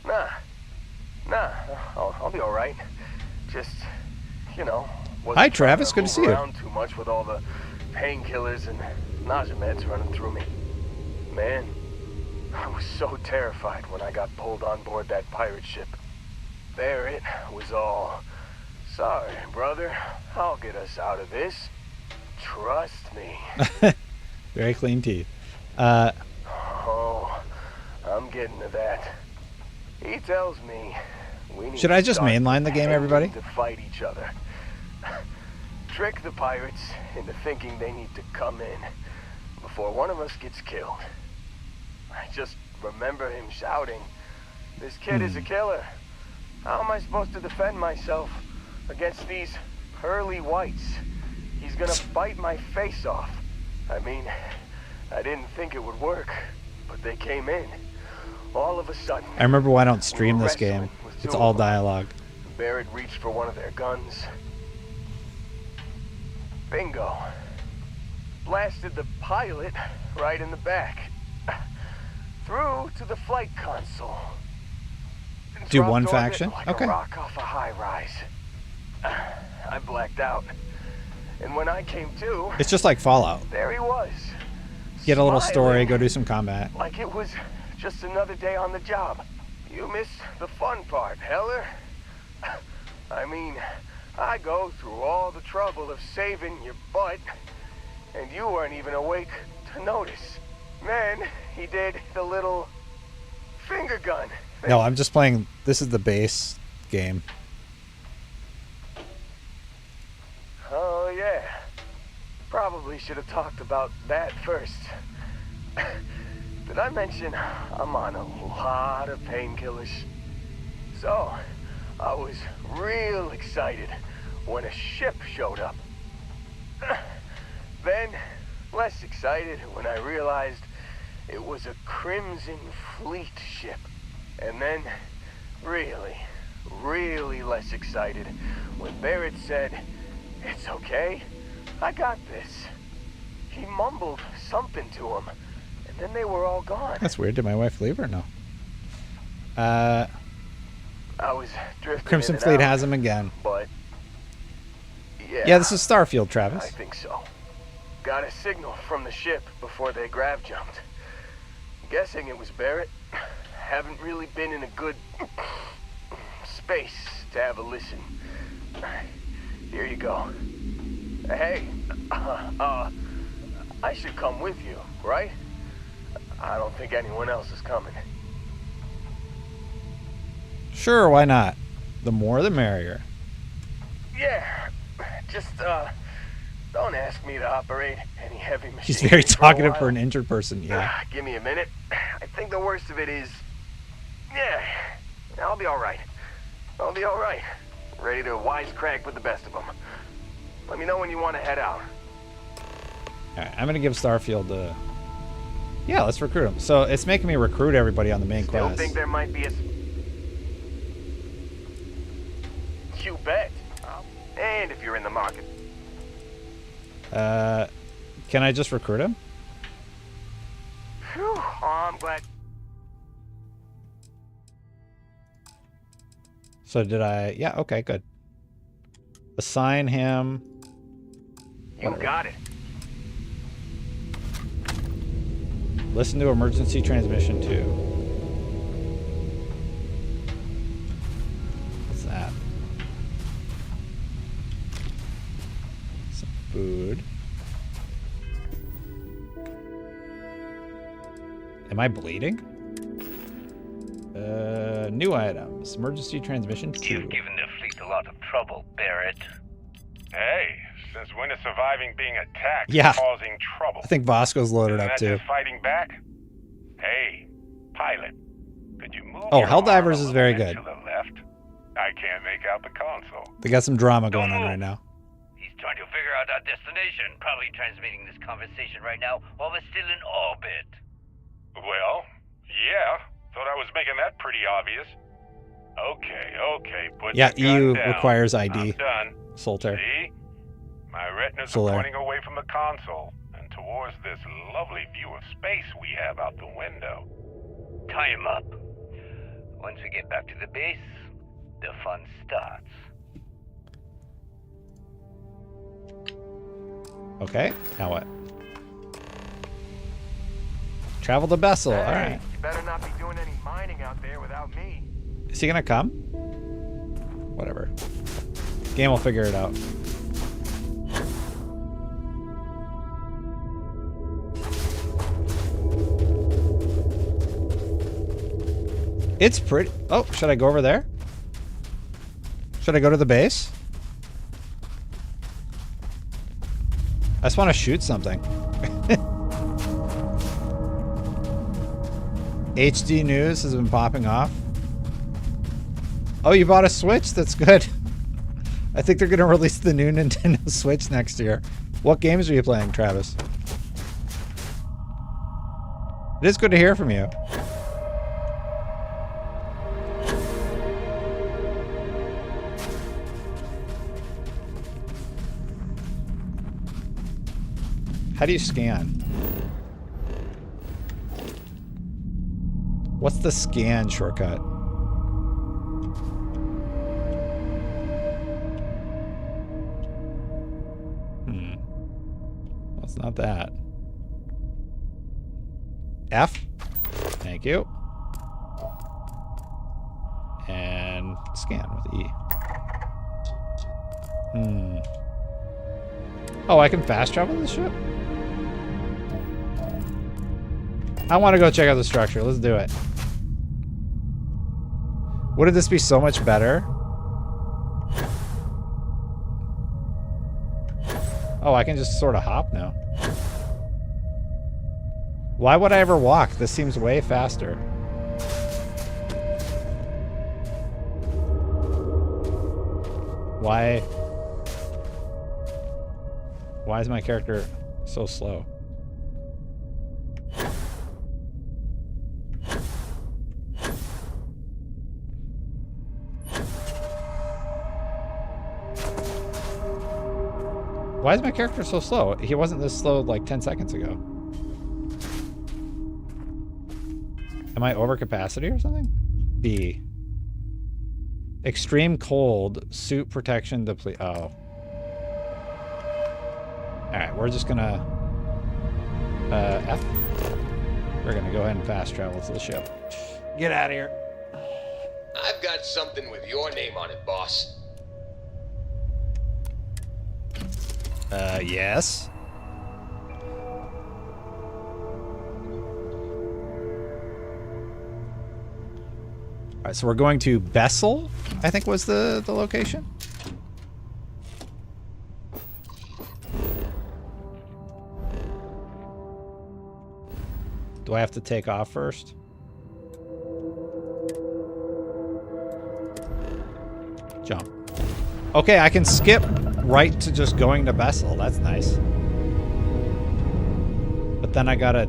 Nah, I'll be all right. Just, you know. Hi, Travis. Good to see you. Around too much with all the painkillers and nausea meds running through me. Man, I was so terrified when I got pulled on board that pirate ship. There it was all. Sorry, brother. I'll get us out of this. Trust me. Very clean teeth. Oh, I'm getting to that. He tells me we need Should I just to start mainline the game, everybody? to fight each other. Trick the pirates into thinking they need to come in before one of us gets killed. I just remember him shouting, "This kid is a killer. How am I supposed to defend myself against these pearly whites? He's gonna bite my face off." I mean, I didn't think it would work, but they came in. All of a sudden, I remember why I don't stream this game. It's all dialogue. Barrett reached for one of their guns. Bingo. Blasted the pilot right in the back. Through to the flight console. Do Dropped one orbit faction? like Okay. a rock off a high rise. I blacked out. And when I came to, It's just like Fallout. there he was. Get a little story, smiling go do some combat. like it was just another day on the job. You missed the fun part, Heller. I mean, I go through all the trouble of saving your butt, and you weren't even awake to notice. Then he did the little finger gun. No, I'm just playing. This is the base game. Oh, yeah. Probably should have talked about that first. Did I mention I'm on a lot of painkillers? So, I was real excited when a ship showed up. Then, less excited when I realized it was a Crimson Fleet ship. And then, really, really less excited when Barrett said, "It's okay, I got this." He mumbled something to him, and then they were all gone. That's weird. Did my wife leave or no? I was drifting Crimson in and Fleet out, has him again. but Yeah, this is Starfield, Travis. I think so. Got a signal from the ship before they grav jumped. Guessing it was Barrett. Haven't really been in a good space to have a listen. Here you go. Hey, I should come with you, right? I don't think anyone else is coming. Sure, why not? The more the merrier. Yeah, just don't ask me to operate any heavy machines. She's very for a talkative while. for an injured person, yeah. Give me a minute. I think the worst of it is, yeah, I'll be all right. I'll be all right. Ready to wisecrack with the best of them. Let me know when you want to head out. All right, I'm gonna give Starfield a. Yeah, let's recruit him. So it's making me recruit everybody on the main Still quest. think there might be a... You bet. And if you're in the market. Can I just recruit him? Phew, oh, I'm glad. So did I? Yeah, okay, good. Assign him. You got it. Listen to emergency transmission 2. What's that? Some food. Am I bleeding? New items. Emergency transmission 2. You've given the fleet a lot of trouble, Barrett. Hey, since when is surviving being attacked Yeah. causing trouble? I think Bosco's loaded Isn't up that too. just fighting back? Hey, pilot, could you move Oh, your Helldivers arm a is very little bit good. to the left? I can't make out the console. They got some drama going on right now. He's trying to figure out our destination. Probably transmitting this conversation right now while we're still in orbit. Well, yeah. Thought I was making that pretty obvious. Okay. Put Yeah, the gun EU down. requires ID. I'm done. Solter. See? My retinas Solar. are pointing away from the console and towards this lovely view of space we have out the window. Tie him up. Once we get back to the base, the fun starts. Okay, now what? Travel the vessel. Hey, All right. You better not be doing any mining out there without me. Is he gonna come? Whatever. Game will figure it out. It's pretty. Oh, should I go over there? Should I go to the base? I just want to shoot something. HD news has been popping off. Oh, you bought a Switch? That's good. I think they're going to release the new Nintendo Switch next year. What games are you playing, Travis? It is good to hear from you. How do you scan? What's the scan shortcut? Well, it's not that. F. Thank you. And scan with E. Oh, I can fast travel the ship? I want to go check out the structure. Let's do it. Wouldn't this be so much better? Oh, I can just sort of hop now. Why would I ever walk? This seems way faster. Why is my character so slow? Why is my character so slow? He wasn't this slow like 10 seconds ago. Am I over capacity or something? B. Extreme cold, suit protection deplete. Oh. Alright, we're just gonna... F. We're gonna go ahead and fast travel to the ship. Get out of here. I've got something with your name on it, boss. Yes. Alright, so we're going to Bessel, I think was the location. Do I have to take off first? Jump. Okay, I can skip right to just going to Bessel. That's nice. But then I gotta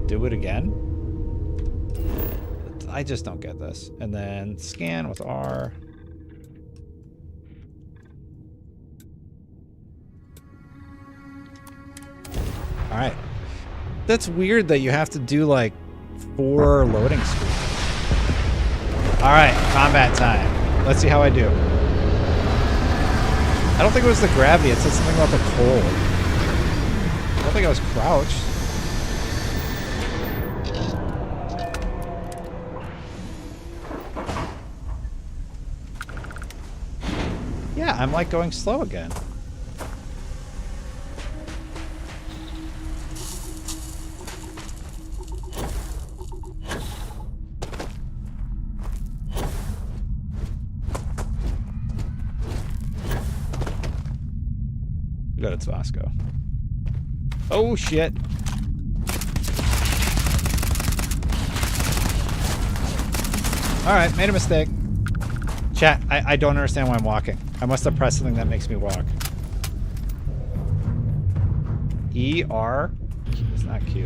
do it again? I just don't get this. And then scan with R. Alright. That's weird that you have to do like 4 loading screens. Alright, combat time. Let's see how I do. I don't think it was the gravity. It said something about the cold. I don't think I was crouched. Yeah, I'm like going slow again. Good, it's Vasco. Oh shit. Alright, made a mistake. Chat, I don't understand why I'm walking. I must have pressed something that makes me walk. E, R? It's not Q.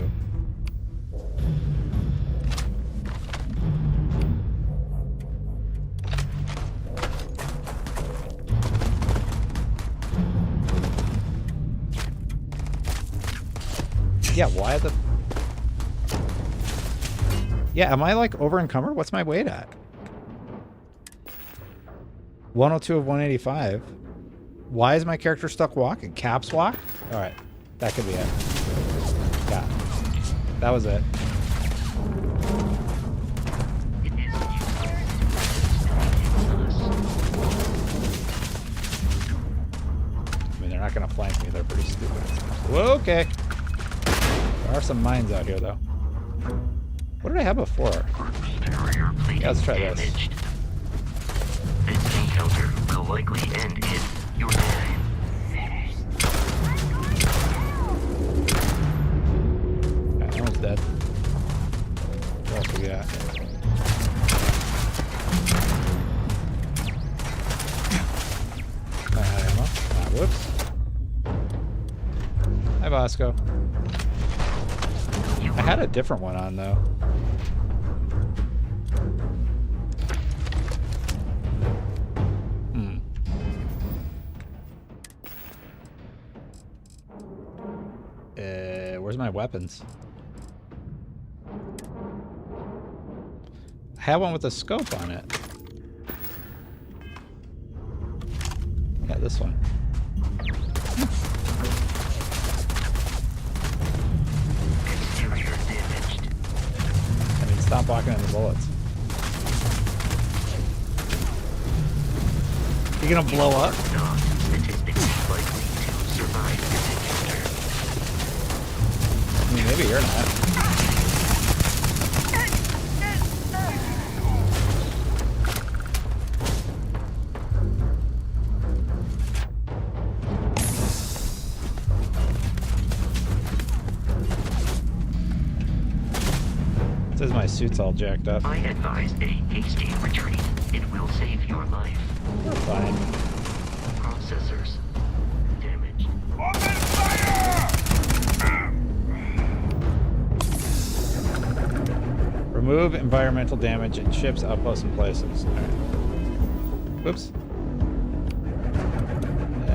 Yeah, why the... Yeah, am I like over encumbered? What's my weight at? 102 of 185. Why is my character stuck walking? Caps walk? Alright, that could be it. Yeah, that was it. I mean, they're not gonna flank me, they're pretty stupid. Whoa, okay. There are some mines out here, though. What did I have before? Yeah, let's try this. This encounter will likely end in your death. That one's dead. What else we got? I had ammo. Ah, whoops. Hi, Bosco. I had a different one on, though. Where's my weapons? I had one with a scope on it. Yeah, this one. I mean, stop blocking in the bullets. You gonna blow up? I mean, maybe you're not. It says my suit's all jacked up. I advise a hasty retreat. It will save your life. We're fine. Processors damaged. Remove environmental damage in ships, outposts, and places. All right. Whoops.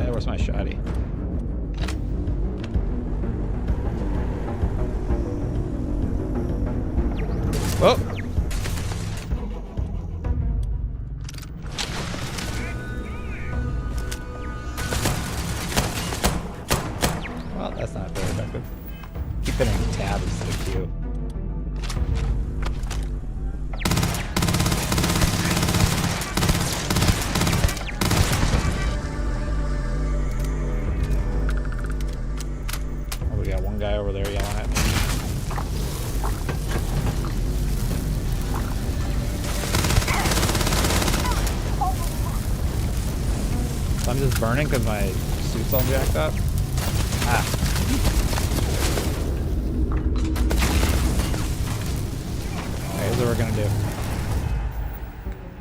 Where's my shoddy? Oh. Well, that's not very effective. Keep hitting tab is the cue. Oh, we got one guy over there yelling at me. So I'm just burning because my suit's all jacked up. Ah. Alright, here's what we're gonna do.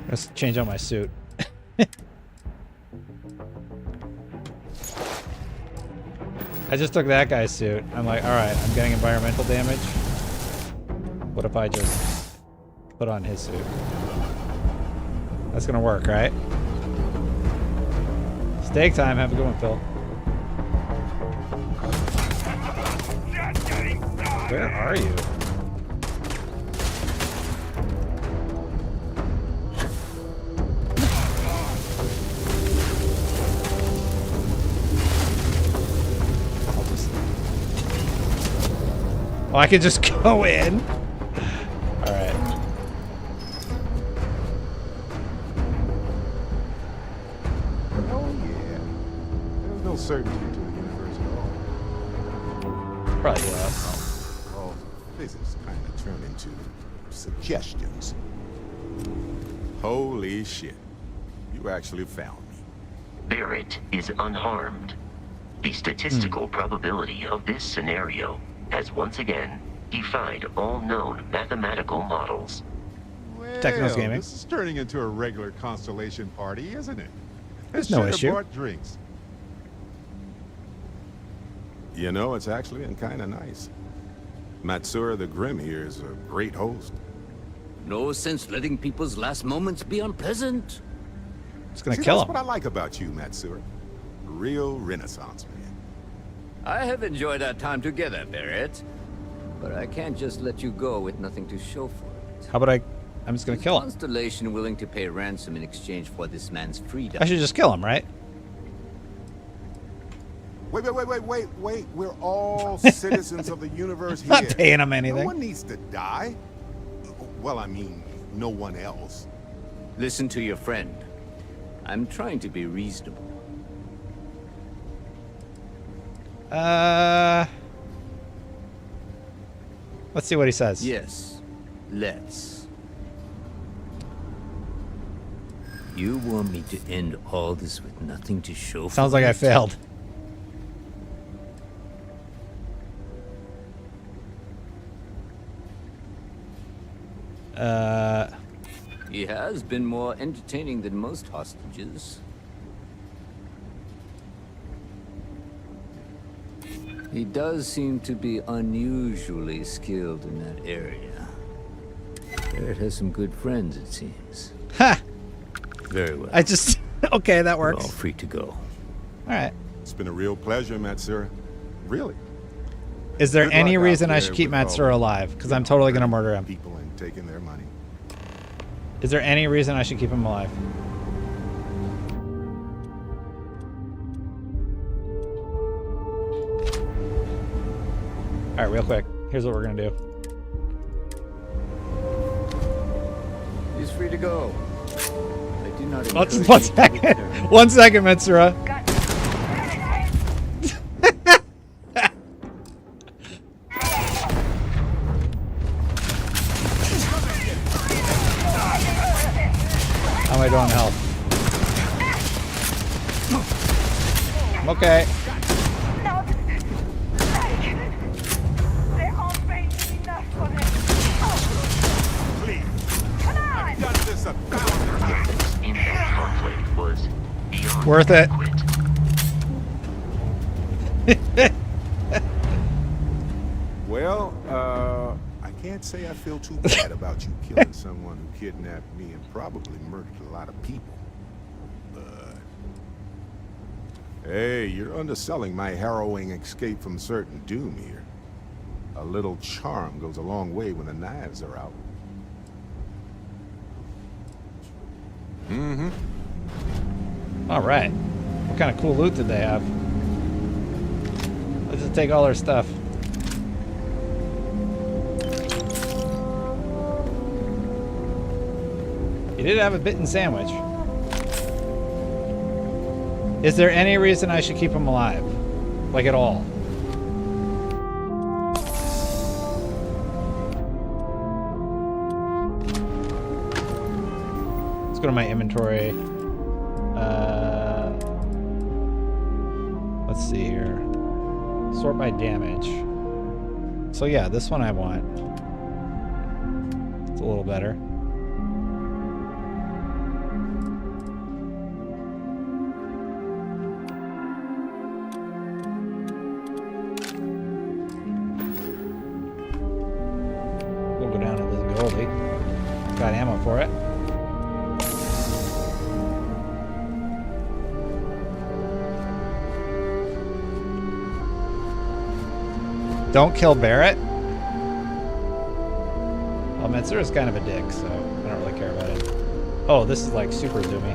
Let's change out my suit. I just took that guy's suit. I'm like, alright, I'm getting environmental damage. What if I just put on his suit? That's gonna work, right? Steak time. Have a good one, Phil. Where are you? Oh, I could just go in. All right. Oh yeah. There's no certainty to the universe at all. Probably yeah. All physics kind of turn into suggestions. Holy shit! You actually found me. Barrett is unharmed. The statistical probability of this scenario has once again defied all known mathematical models. Technos Gaming. This is turning into a regular Constellation party, isn't it? There's no issue. Bought drinks. You know, it's actually been kind of nice. Matsura the Grim here is a great host. No sense letting people's last moments be unpleasant. It's gonna See, kill that's him. what I like about you, Matsura. Real Renaissance man. I have enjoyed our time together, Barrett. But I can't just let you go with nothing to show for it. How about I'm just gonna kill him. Constellation willing to pay ransom in exchange for this man's freedom. I should just kill him, right? Wait. We're all citizens of the universe here. Not paying him anything. No one needs to die. Well, I mean, no one else. Listen to your friend. I'm trying to be reasonable. Let's see what he says. Yes, let's. You want me to end all this with nothing to show for Sounds like I failed. He has been more entertaining than most hostages. He does seem to be unusually skilled in that area. Barrett has some good friends, it seems. Ha! Very well. I just... Okay, that works. You're all free to go. Alright. It's been a real pleasure, Matsura. Really. Is there Good any luck out reason I there should keep with all Matsura alive? Because I'm totally going to murder him. People and taking their money. Is there any reason I should keep him alive? Alright, real quick. Here's what we're going to do. He's free to go. I do not One encourage second. you to return. 1 second, Matsura. How am I doing on health? I'm okay. In that conflict was beyond Worth it. Well, I can't say I feel too bad about you killing someone who kidnapped me and probably murdered a lot of people. But hey, you're underselling my harrowing escape from certain doom here. A little charm goes a long way when the knives are out. Mm-hmm. All right. What kind of cool loot did they have? Let's just take all their stuff. You did have a bitten sandwich. Is there any reason I should keep him alive? Like at all? Let's go to my inventory. Let's see here. Sort by damage. So yeah, this one I want. It's a little better. We'll go down to this Goldie. Got ammo for it. Don't kill Barrett. Well, Metsura's kind of a dick, so I don't really care about it. Oh, this is like super zoomy.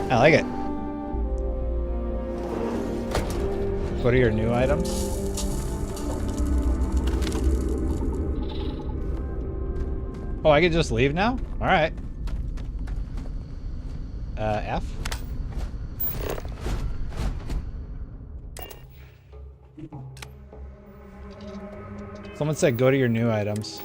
I like it. What are your new items? Oh, I can just leave now? Alright. F? Someone said go to your new items.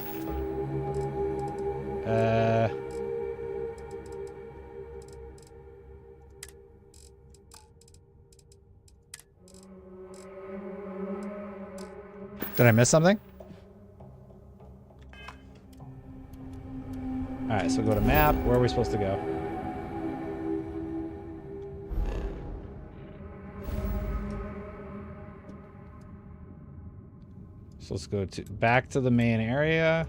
Did I miss something? Alright, so go to map. Where are we supposed to go? So let's go back to the main area.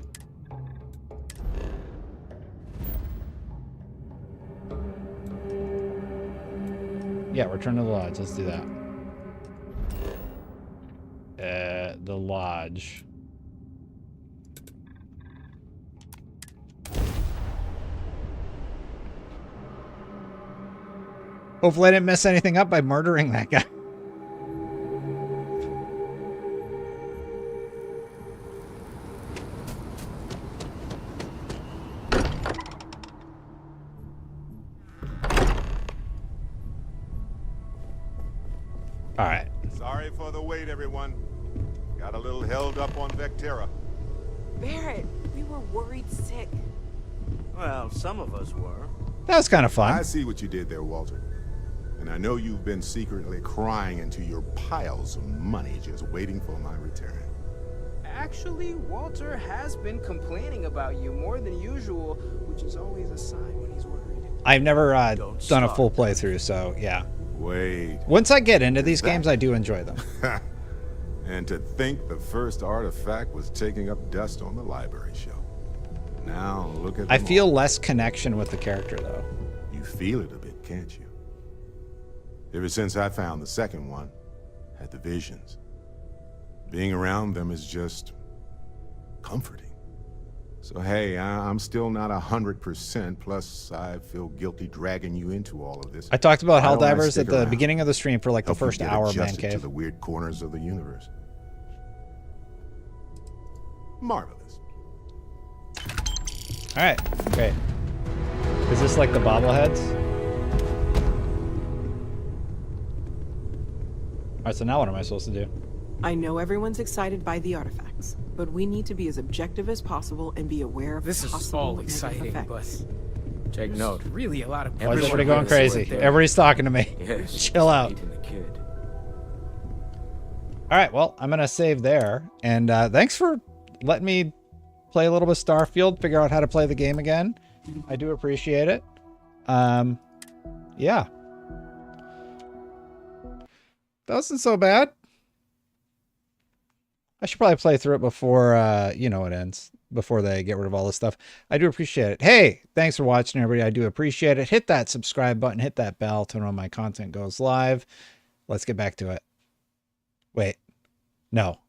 Yeah, return to the lodge. Let's do that. The lodge. Hopefully I didn't mess anything up by murdering that guy. All right. Sorry for the wait, everyone. Got a little held up on Vectera. Barrett, we were worried sick. Well, some of us were. That was kind of fun. I see what you did there, Walter. And I know you've been secretly crying into your piles of money just waiting for my return. Actually, Walter has been complaining about you more than usual, which is always a sign when he's worried. I've never done a full playthrough, so yeah. Wait. Once I get into these games, I do enjoy them. And to think the first artifact was taking up dust on the library shelf. Now look at I feel less connection with the character, though. You feel it a bit, can't you? Ever since I found the second one, had the visions. Being around them is just comforting. So hey, I'm still not 100%, plus I feel guilty dragging you into all of this. I talked about Why don't I Helldivers stick at the around? beginning of the stream for like the Help you first get hour of Man adjusted to Cave. the weird corners of the universe. Marvelous. All right, great. Is this like the bobbleheads? All right, so now what am I supposed to do? I know everyone's excited by the artifacts, but we need to be as objective as possible and be aware of This is possible all negative exciting, effects. but take note. Really, a lot of Why is everybody going crazy? Everybody's talking to me. Chill out. All right, well, I'm gonna save there, and thanks for letting me play a little bit of Starfield, figure out how to play the game again. I do appreciate it. Yeah. That wasn't so bad. I should probably play through it before, you know, it ends. Before they get rid of all this stuff. I do appreciate it. Hey, thanks for watching, everybody. I do appreciate it. Hit that subscribe button. Hit that bell to know when my content goes live. Let's get back to it. Wait. No.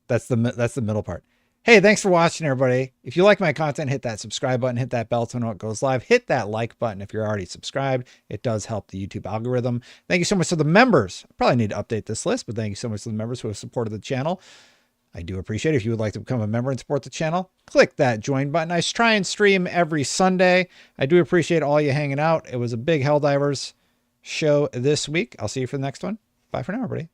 That's the middle part. Hey, thanks for watching, everybody. If you like my content, hit that subscribe button, hit that bell to know it goes live, hit that like button if you're already subscribed. It does help the YouTube algorithm. Thank you so much to the members. I probably need to update this list, but thank you so much to the members who have supported the channel. I do appreciate it. If you would like to become a member and support the channel, click that join button. I try and stream every Sunday. I do appreciate all you hanging out. It was a big Helldivers show this week. I'll see you for the next one. Bye for now, everybody.